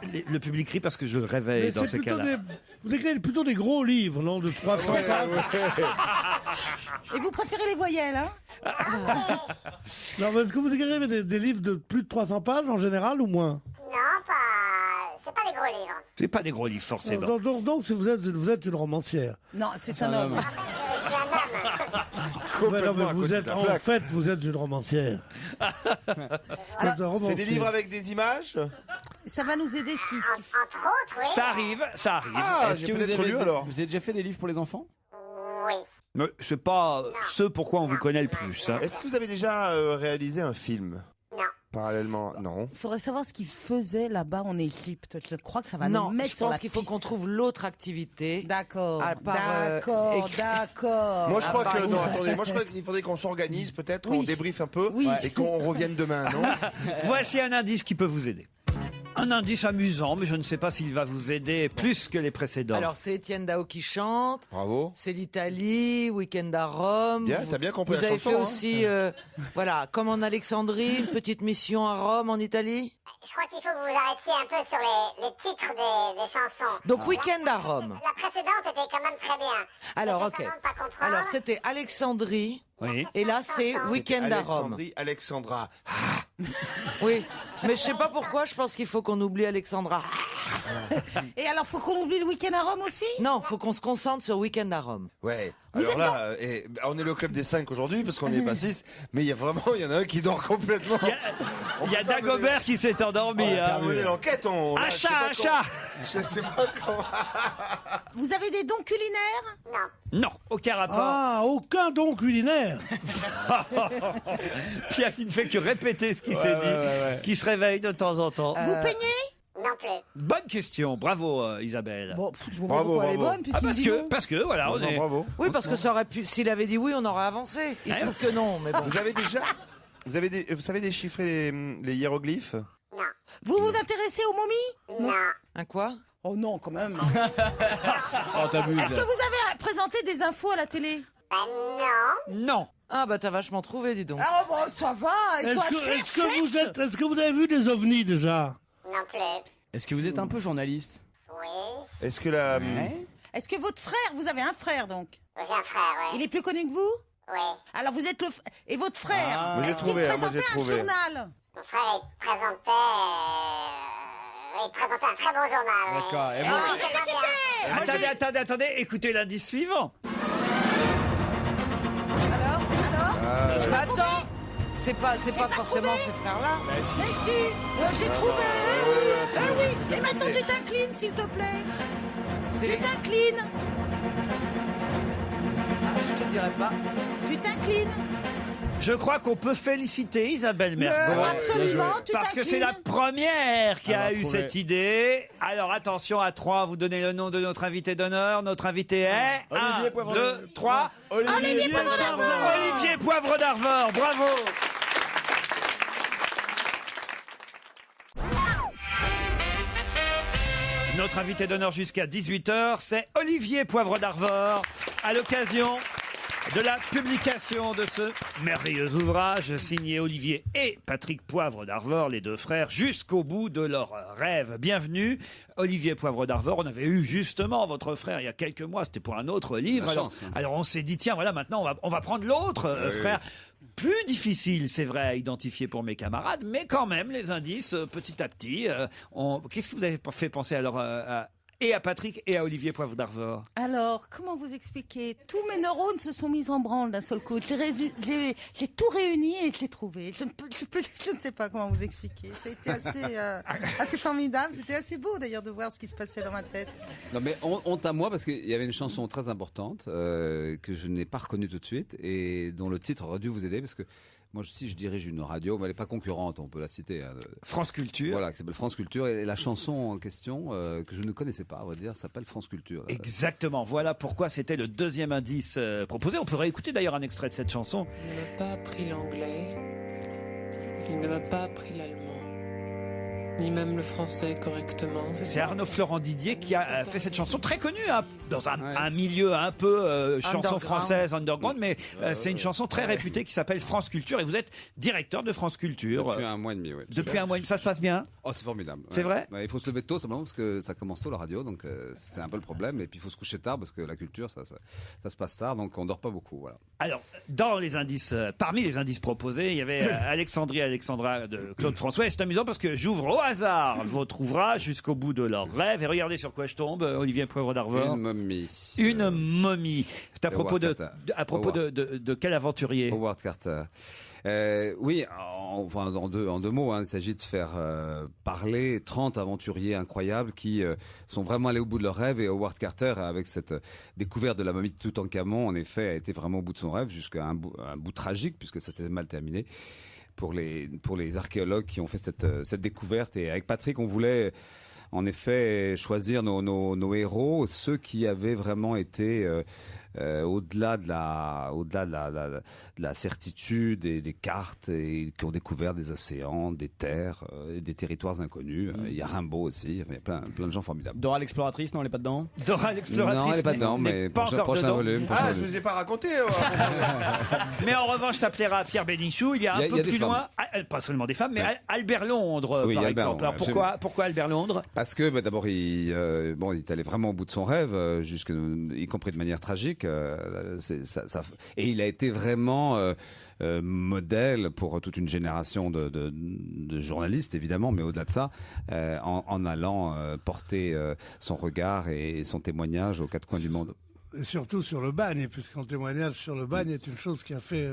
Le public rit parce que je le réveille Mais dans c'est ces plutôt cas-là. Vous écrivez plutôt des gros livres, non, de 300 pages. Et vous préférez les voyelles, hein? Non, mais est-ce que vous écrivez des livres de plus de 300 pages en général ou moins? Non, pas. C'est pas des gros livres. C'est pas des gros livres, forcément. Donc vous êtes une romancière. Non, c'est un homme. Non, mais vous êtes en fait, vous êtes une romancière. C'est des livres avec des images. Ça va nous aider ce qui. Entre autres, oui. Ça arrive. Ah, Est-ce j'ai que peut-être lu alors. vous avez déjà fait des livres pour les enfants? Oui. Mais c'est pas ce pourquoi on vous connaît le plus. Hein. Est-ce que vous avez déjà réalisé un film? Non. Parallèlement, non. Il faudrait savoir ce qu'ils faisaient là-bas en Égypte. Je crois que ça va nous Non, mettre je sur la pense qu'il faut piste. qu'on trouve l'autre activité. D'accord. D'accord. Moi je crois que non, attendez, moi je crois qu'il faudrait qu'on s'organise peut-être, qu'on débriefe un peu et qu'on revienne demain, non? Voici un indice qui peut vous aider. Un indice amusant, mais je ne sais pas s'il va vous aider plus que les précédents. Alors, c'est Étienne Dao qui chante. Bravo. C'est l'Italie, Week-end à Rome. Bien, t'as bien compris Vous la avez chanson, fait hein. aussi, voilà, comme en Alexandrie, une petite mission à Rome, en Italie. Je crois qu'il faut que vous vous arrêtiez un peu sur les titres des chansons. Donc, Week-end à Rome. La précédente était quand même très bien. Alors, C'était ok. comment de pas comprendre. Alors, c'était Alexandrie. Oui. Et là, c'est Week-end à Rome. Alexandrie, Alexandra. Oui, mais je sais pas pourquoi, je pense qu'il faut qu'on oublie Alexandra. Et alors, faut qu'on oublie le week-end à Rome aussi? Non, faut qu'on se concentre sur Week-end à Rome. Ouais. Vous Alors êtes là, on est le club des 5 aujourd'hui parce qu'on n'est pas 6, mais il y en a un qui dort complètement. Il y a Dagobert qui s'est endormi. Hein. On est l'enquête. Achat. Je sais pas comment. Vous avez des dons culinaires? Non. Non, aucun rapport. Ah, aucun don culinaire. Pierre qui ne fait que répéter ce qui s'est dit, qui se réveille de temps en temps. Vous peignez? Non plus. Bonne question, bravo Isabelle. Bon, je vous Bravo, pourquoi elle est bravo. bonne, puisqu'il me dit non. parce que voilà, on est. Bravo. Oui, parce que ça aurait pu. S'il avait dit oui, on aurait avancé. Il se trouve que non, mais bon. Vous savez déchiffrer les hiéroglyphes? Non. Vous vous intéressez aux momies? Non. Un quoi? Oh non, quand même. Oh, t'abuses. Est-ce que vous avez présenté des infos à la télé? Ben non. Non. Ah bah t'as vachement trouvé, dis donc. Ah bon, ça va. Et toi, Est-ce que vous avez vu des ovnis déjà? Non plus. Est-ce que vous êtes un peu journaliste? Oui. Est-ce que la. Est-ce que votre frère, vous avez un frère donc? J'ai un frère, oui. Il est plus connu que vous? Oui. Alors vous êtes et votre frère, Moi, j'ai est-ce qu'il trouvé, hein, moi, présentait j'ai un trouvé. Mon journal? frère, il présentait un très bon journal. oui. D'accord. Et Oui, vous- oui, c'est bien. Attendez, écoutez l'indice suivant. Alors Bah attends, c'est pas forcément ces frères-là. Mais si, j'ai trouvé. Oui. Et maintenant tu t'inclines, s'il te plaît. Tu t'inclines. Ah, je te dirai pas. Tu t'inclines. Je crois qu'on peut féliciter Isabelle Mergo. Absolument, tu Parce que c'est la t'inclines. première qui a Alors, eu trouvé. cette idée. Alors attention, à 3, vous donnez le nom de notre invité d'honneur. Notre invité est Olivier 1, Poivre 2, 3. Olivier Poivre d'Arvor. Olivier Poivre d'Arvor, bravo. Notre invité d'honneur jusqu'à 18h, c'est Olivier Poivre d'Arvor, à l'occasion de la publication de ce merveilleux ouvrage signé Olivier et Patrick Poivre d'Arvor, les deux frères, jusqu'au bout de leur rêve. Bienvenue, Olivier Poivre d'Arvor. On avait eu justement votre frère il y a quelques mois, c'était pour un autre livre. Alors on s'est dit, tiens, voilà, maintenant on va prendre l'autre frère. Plus difficile, c'est vrai, à identifier pour mes camarades, mais quand même, les indices, petit à petit. Qu'est-ce que vous avez fait penser alors et à Patrick et à Olivier Poivre d'Arvor? Alors, comment vous expliquer? Tous mes neurones se sont mis en branle d'un seul coup. J'ai tout réuni et je l'ai trouvé. Je ne sais pas comment vous expliquer. C'était assez formidable. C'était assez beau d'ailleurs de voir ce qui se passait dans ma tête. Non mais honte à moi parce qu'il y avait une chanson très importante que je n'ai pas reconnue tout de suite et dont le titre aurait dû vous aider parce que moi aussi je dirige une radio, mais elle n'est pas concurrente, on peut la citer. France Culture. Voilà, qui s'appelle France Culture et la chanson en question que je ne connaissais pas, à vrai dire, s'appelle France Culture. Exactement, voilà pourquoi c'était le deuxième indice proposé. On peut réécouter d'ailleurs un extrait de cette chanson. Il ne m'a pas appris l'anglais, il ne m'a pas appris l'allemand, ni même le français correctement. C'est Arnaud Florent Didier qui a fait cette chanson très connue hein, dans un milieu un peu chanson française underground, mais c'est une chanson très réputée qui s'appelle France Culture et vous êtes directeur de France Culture. Depuis un mois et demi, oui. Depuis un mois et demi, ça se passe bien? Oh, c'est formidable. C'est vrai? Il faut se lever tôt simplement parce que ça commence tôt la radio, donc c'est un peu le problème. Et puis il faut se coucher tard parce que la culture, ça se passe tard, donc on dort pas beaucoup. Voilà. Alors, dans les indices, parmi les indices proposés, il y avait Alexandra de Claude François. Et c'est amusant parce que j'ouvre au hasard votre ouvrage Jusqu'au bout de leurs rêves. Et regardez sur quoi je tombe, Olivier Poivre d'Arvor. Une momie. Une momie. C'est à propos de quel aventurier? Howard Carter. Oui, en deux mots, hein, il s'agit de faire parler 30 aventuriers incroyables qui sont vraiment allés au bout de leur rêve. Et Howard Carter, avec cette découverte de la momie de Toutankhamon, en effet, a été vraiment au bout de son rêve, jusqu'à un bout tragique, puisque ça s'est mal terminé pour les archéologues qui ont fait cette découverte. Et avec Patrick, on voulait en effet choisir nos héros, ceux qui avaient vraiment été au-delà de la certitude et des cartes, et qui ont découvert des océans, des terres, des territoires inconnus. Il y a Rimbaud aussi, il y a plein de gens formidables. Dora l'exploratrice, non, elle n'est pas dedans? Dora l'exploratrice, non, elle n'est pas dedans, mais prochain volume. Je vous ai pas raconté. Mais en revanche, ça plaira à Pierre Bénichou. Il y a un peu plus loin, pas seulement des femmes, mais Albert Londres, par exemple. Alors pourquoi Albert Londres? Parce que d'abord, il est allé vraiment au bout de son rêve, y compris de manière tragique. Et il a été vraiment modèle pour toute une génération de journalistes, évidemment, mais au-delà de ça, en allant porter son regard et son témoignage aux quatre coins du monde. Et surtout sur le bagne, puisqu'un témoignage sur le bagne est une chose qui a fait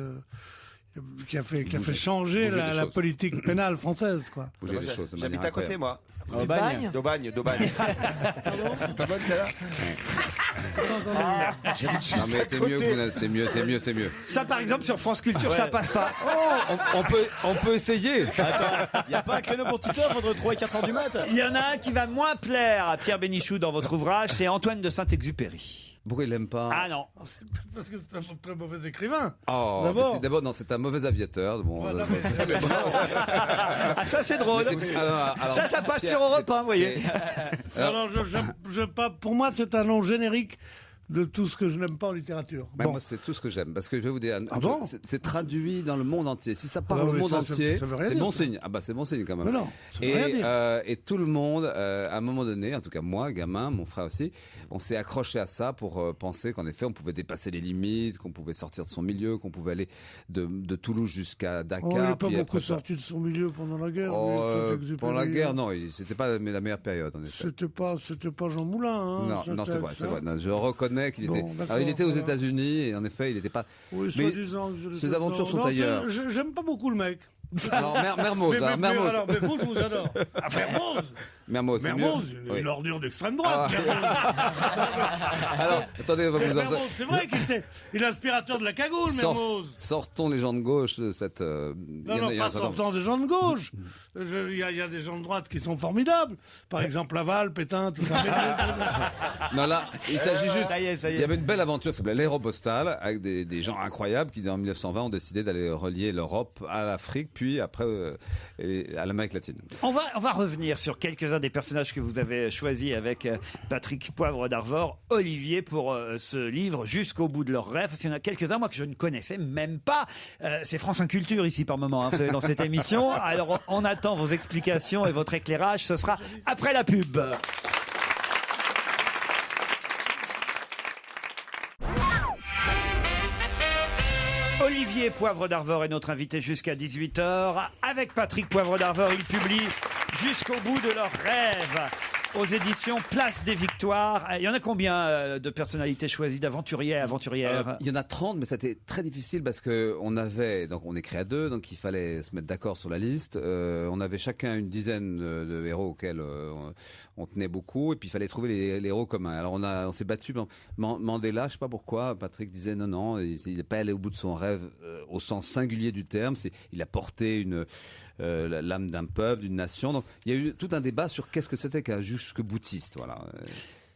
changer la politique pénale française, quoi. Bouger les choses de manière J'habite à côté, incroyable. moi. D'Aubagne. D'Aubagne, celle-là. Non mais c'est mieux. Ça, par exemple, sur France Culture, ça passe pas. On peut essayer. Attends, il n'y a pas un créneau pour Titoff entre 3 et 4 heures du mat? Il y en a un qui va moins plaire à Pierre Bénichou dans votre ouvrage, c'est Antoine de Saint-Exupéry. Pourquoi il l'aime pas? Ah non. C'est parce que c'est un très mauvais écrivain. Oh, d'abord, non, c'est un mauvais aviateur. Bon, ça c'est drôle. Ça passe sur Europe 1, vous voyez. Alors, pour moi, c'est un nom générique de tout ce que je n'aime pas en littérature. Moi, c'est tout ce que j'aime. Parce que je vais vous dire, c'est traduit dans le monde entier. Si ça part au monde entier, c'est bon signe. Ah bah, c'est bon signe quand même. Mais non, ça veut rien dire. Et tout le monde, à un moment donné, en tout cas moi, gamin, mon frère aussi, on s'est accroché à ça pour penser qu'en effet, on pouvait dépasser les limites, qu'on pouvait sortir de son milieu, qu'on pouvait aller de Toulouse jusqu'à Dakar. Il n'est pas beaucoup sorti de son milieu pendant la guerre. Pendant la guerre, non, c'était pas la meilleure période. En effet. C'était pas Jean Moulin. Hein, non, c'est vrai. Non, je reconnais qu'il était. Alors, il était aux États-Unis et en effet, il n'était pas. Oui, soi-disant. Ses aventures sont ailleurs. J'aime pas beaucoup le mec. Alors, Mermoz. Mais vous, je vous adore. Mermoz, une ordure d'extrême droite. Alors, attendez, on va vous en... C'est vrai qu'il est aspirateur de la cagoule, Mermoz. Sortons les gens de gauche de cette... Non, pas sortons des gens de gauche. Il y a des gens de droite qui sont formidables. Par exemple, Laval, Pétain, tout ça. Non, là, il s'agit juste... Ça y est. Il y avait une belle aventure qui s'appelait l'Aéropostale, avec des gens incroyables qui, en 1920, ont décidé d'aller relier l'Europe à l'Afrique, puis après à l'Amérique latine. On va revenir sur quelques-uns des personnages que vous avez choisis avec Patrick Poivre d'Arvor, Olivier, pour ce livre Jusqu'au bout de leurs rêves. Parce qu'il y en a quelques-uns, moi, que je ne connaissais même pas. C'est France Inculture ici par moment, hein, vous savez, dans cette émission. Alors, on attend vos explications et votre éclairage. Ce sera après la pub. Olivier Poivre d'Arvor est notre invité jusqu'à 18h. Avec Patrick Poivre d'Arvor, il publie Jusqu'au bout de leurs rêves aux éditions Place des Victoires. Il y en a combien de personnalités choisies, d'aventuriers et aventurières? Il y en a 30, mais c'était très difficile parce que on écrit à deux, donc il fallait se mettre d'accord sur la liste. On avait chacun une dizaine de héros auxquels on tenait beaucoup, et puis il fallait trouver les héros communs. Alors on s'est battu. Mandela, je sais pas pourquoi, Patrick disait non, il n'est pas allé au bout de son rêve au sens singulier du terme. Il a porté l'âme d'un peuple, d'une nation. Donc il y a eu tout un débat sur qu'est-ce que c'était qu'un jusque-boutiste. Voilà.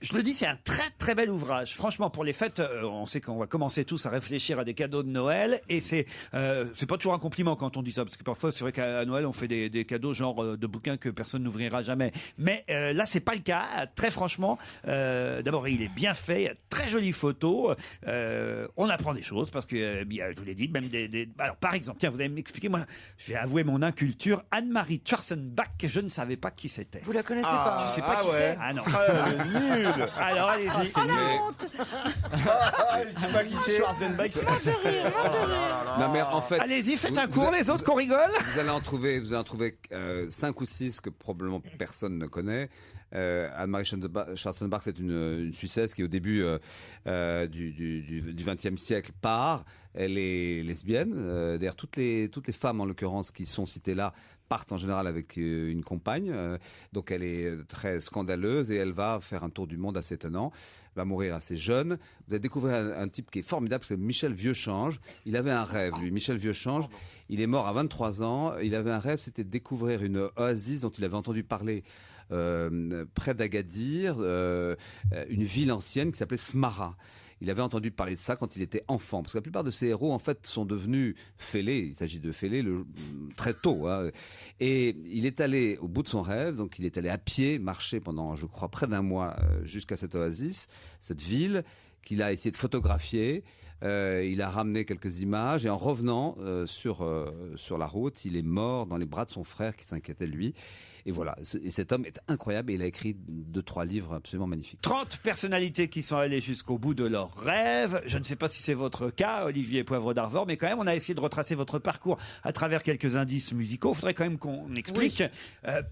Je le dis, c'est un très très bel ouvrage. Franchement, pour les fêtes, on sait qu'on va commencer tous à réfléchir à des cadeaux de Noël, et c'est pas toujours un compliment quand on dit ça, parce que parfois c'est vrai qu'à Noël on fait des cadeaux genre de bouquins que personne n'ouvrira jamais. Mais là c'est pas le cas. Très franchement, d'abord il est bien fait, il y a très jolies photos. On apprend des choses parce que je vous l'ai dit, même alors par exemple, tiens, vous allez m'expliquer. Moi, je vais avouer mon inculture. Anne-Marie Schwarzenbach, je ne savais pas qui c'était. Vous la connaissez pas? Tu sais pas qui c'est? Ah non. Hollywood. Alors, allez-y. Oh la honte. Il sait pas qui c'est. Schwarzenegger, c'est... Mort de rire, mort de rire. Non mais en fait, Allez-y, faites un cours, les autres qu'on rigole. vous allez en trouver 5 ou 6 que probablement personne ne connaît. Anne-Marie Schwarzenbach, c'est une Suissesse qui au début du XXe siècle part. Elle est lesbienne. D'ailleurs, toutes les femmes en l'occurrence qui sont citées là partent en général avec une compagne. Donc elle est très scandaleuse et elle va faire un tour du monde assez étonnant. Elle va mourir assez jeune. Vous allez découvrir un type qui est formidable, parce que Michel Vieuxchange, il avait un rêve, lui. Michel Vieuxchange, il est mort à 23 ans. Il avait un rêve, c'était de découvrir une oasis dont il avait entendu parler près d'Agadir, une ville ancienne qui s'appelait Smara. Il avait entendu parler de ça quand il était enfant, parce que la plupart de ces héros en fait sont devenus fêlés. Il s'agit de fêlés très tôt, hein. Et il est allé au bout de son rêve, donc il est allé à pied, marcher pendant, je crois, près d'un mois jusqu'à cette oasis, cette ville qu'il a essayé de photographier. Il a ramené quelques images et en revenant sur la route, il est mort dans les bras de son frère qui s'inquiétait de lui. Et voilà, et cet homme est incroyable et il a écrit 2-3 livres absolument magnifiques. 30 personnalités qui sont allées jusqu'au bout de leurs rêves. Je ne sais pas si c'est votre cas, Olivier Poivre d'Arvor, mais quand même, on a essayé de retracer votre parcours à travers quelques indices musicaux. Il faudrait quand même qu'on explique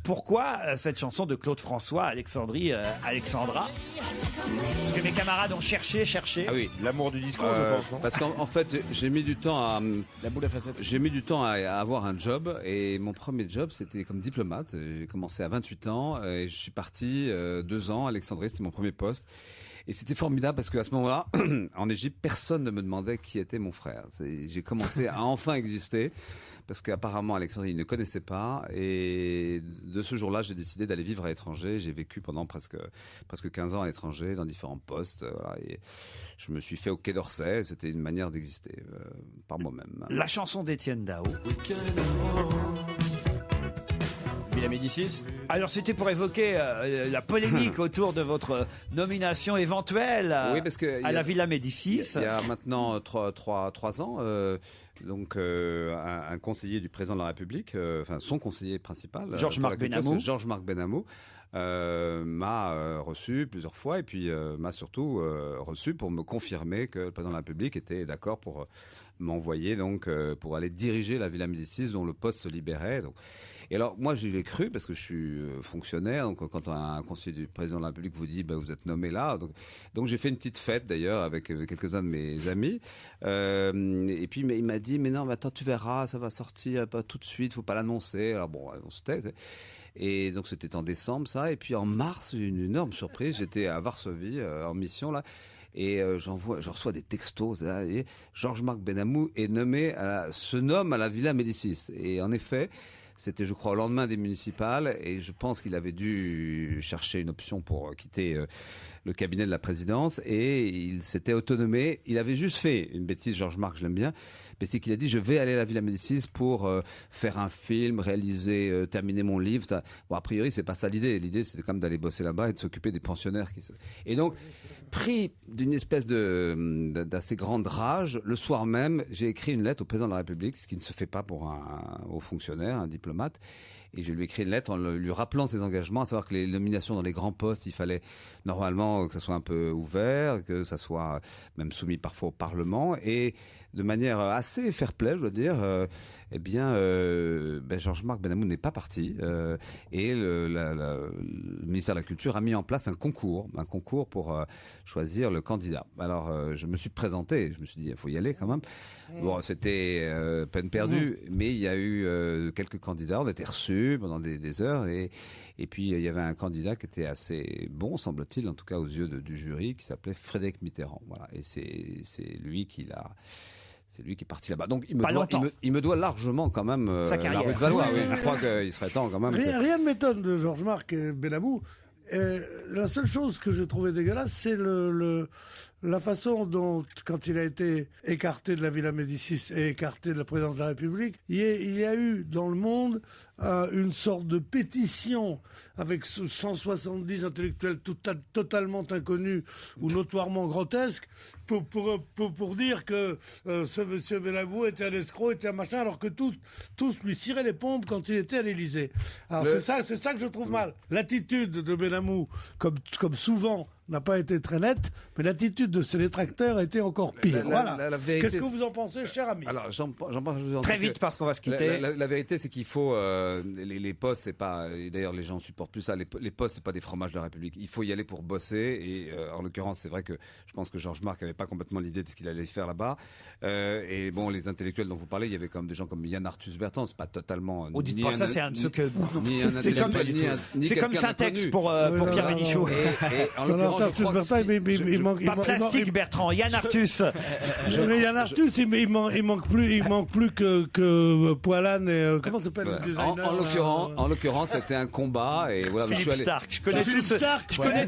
pourquoi cette chanson de Claude François, Alexandra. Parce que mes camarades ont cherché. Ah oui, l'amour du discours, je pense. Parce qu'en fait, j'ai mis du temps à... La boule à facettes. J'ai mis du temps à avoir un job et mon premier job, c'était comme diplomate. J'ai commencé à 28 ans et je suis parti 2 ans à Alexandrie, c'était mon premier poste. Et c'était formidable parce qu'à ce moment-là, en Égypte, personne ne me demandait qui était mon frère. J'ai commencé à enfin exister parce qu'apparemment Alexandrie ne connaissait pas. Et de ce jour-là, j'ai décidé d'aller vivre à l'étranger. J'ai vécu pendant presque 15 ans à l'étranger dans différents postes. Voilà, et je me suis fait au Quai d'Orsay. C'était une manière d'exister par moi-même. La chanson d'Étienne Dao. Villa Médicis. Alors c'était pour évoquer la polémique autour de votre nomination éventuelle à la Villa Médicis. Il y a maintenant 3 ans, un conseiller du président de la République, son conseiller principal, Georges-Marc Benamou, m'a reçu plusieurs fois et puis m'a surtout reçu pour me confirmer que le président de la République était d'accord pour m'envoyer pour aller diriger la Villa Médicis dont le poste se libérait. Et alors, moi, j'y ai cru parce que je suis fonctionnaire. Donc, quand un conseiller du président de la République vous dit, vous êtes nommé là. Donc, j'ai fait une petite fête d'ailleurs avec quelques-uns de mes amis. Et puis, il m'a dit, mais non, mais attends, tu verras, ça va sortir pas tout de suite, faut pas l'annoncer. Alors bon, on se tait. Et donc, c'était en décembre, ça. Et puis, en mars, une énorme surprise. J'étais à Varsovie en mission là. Et je reçois des textos. Et Georges-Marc Benamou est se nomme à la Villa Médicis. Et en effet, c'était, je crois, au lendemain des municipales, et je pense qu'il avait dû chercher une option pour quitter le cabinet de la présidence, et il s'était autonomé. Il avait juste fait une bêtise, Georges-Marc, je l'aime bien, mais c'est qu'il a dit, je vais aller à la Villa Médicis pour faire un film, réaliser, terminer mon livre. Bon, a priori, c'est pas ça l'idée. L'idée, c'était quand même d'aller bosser là-bas et de s'occuper des pensionnaires. Et donc, pris d'une espèce d'assez grande rage, le soir même, j'ai écrit une lettre au président de la République, ce qui ne se fait pas pour un haut fonctionnaire, un diplomate. Et je lui ai écrit une lettre en lui rappelant ses engagements, à savoir que les nominations dans les grands postes, il fallait normalement que ça soit un peu ouvert, que ça soit même soumis parfois au Parlement. Et de manière assez fair-play, je dois dire, Georges-Marc Benamou n'est pas parti. Et le ministère de la Culture a mis en place un concours pour choisir le candidat. Alors, je me suis présenté, je me suis dit, il faut y aller quand même. Bon, c'était peine perdue, mais il y a eu quelques candidats, on a été reçus pendant des heures, et puis il y avait un candidat qui était assez bon, semble-t-il, en tout cas aux yeux du jury, qui s'appelait Frédéric Mitterrand. Voilà, et c'est lui qui est parti là-bas. Donc il me doit largement quand même sa la rue de Valois. Oui, je crois qu'il serait temps quand même. Rien ne m'étonne de Georges-Marc Benamou. La seule chose que j'ai trouvé dégueulasse, c'est la façon dont, quand il a été écarté de la Villa Médicis et écarté de la présidence de la République, il y a eu dans le monde une sorte de pétition avec 170 intellectuels totalement inconnus ou notoirement grotesques pour dire que ce monsieur Benamou était un escroc, était un machin, alors que tous lui ciraient les pompes quand il était à l'Élysée. Alors c'est ça que je trouve mal. L'attitude de Benamou, comme souvent n'a pas été très nette, mais l'attitude de ses détracteurs a été encore pire. La vérité, qu'est-ce que vous en pensez, cher ami? Alors, j'en pense très vite parce qu'on va se quitter. La vérité, c'est qu'il faut les postes, c'est pas. Et d'ailleurs, les gens supportent plus ça. Les postes, c'est pas des fromages de la République. Il faut y aller pour bosser. Et en l'occurrence, c'est vrai que je pense que Georges Marc avait pas complètement l'idée de ce qu'il allait faire là-bas. Et bon, les intellectuels dont vous parlez, il y avait quand même des gens comme Yann Arthus Bertrand. C'est pas totalement. Dites pas ça, c'est un de ceux que. C'est comme Syntex pour Pierre Bénichou. Et en l'occurrence, je crois que pas plastique, Bertrand. Yann Arthus. Mais Yann Arthus, il manque plus que Poilane et comment s'appelle le designer. En l'occurrence, c'était un combat et voilà. Philippe Stark. Je connais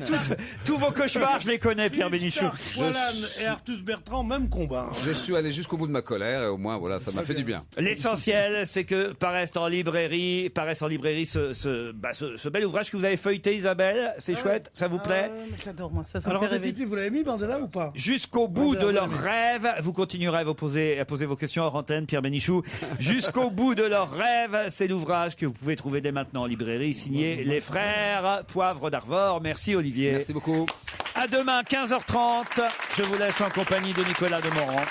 tous vos cauchemars, je les connais, Pierre Bénichou. Poilane et Arthus Bertrand, même combat. Je suis allé jusqu'au bout de ma colère et au moins voilà, ça m'a fait du bien. L'essentiel, c'est que paraisse en librairie ce bel ouvrage que vous avez feuilleté, Isabelle. C'est chouette, ça vous plaît? J'adore, moi, ça alors, me fait rêver. Vous l'avez mis, Mandela, ou pas? Jusqu'au bout de leurs rêves. Vous continuerez à poser vos questions hors antenne, Pierre Bénichou. Jusqu'au bout de leurs rêves, c'est l'ouvrage que vous pouvez trouver dès maintenant en librairie, signé les frères Poivre d'Arvor. Merci, Olivier. Merci beaucoup. À demain, 15h30. Je vous laisse en compagnie de Nicolas Demorand.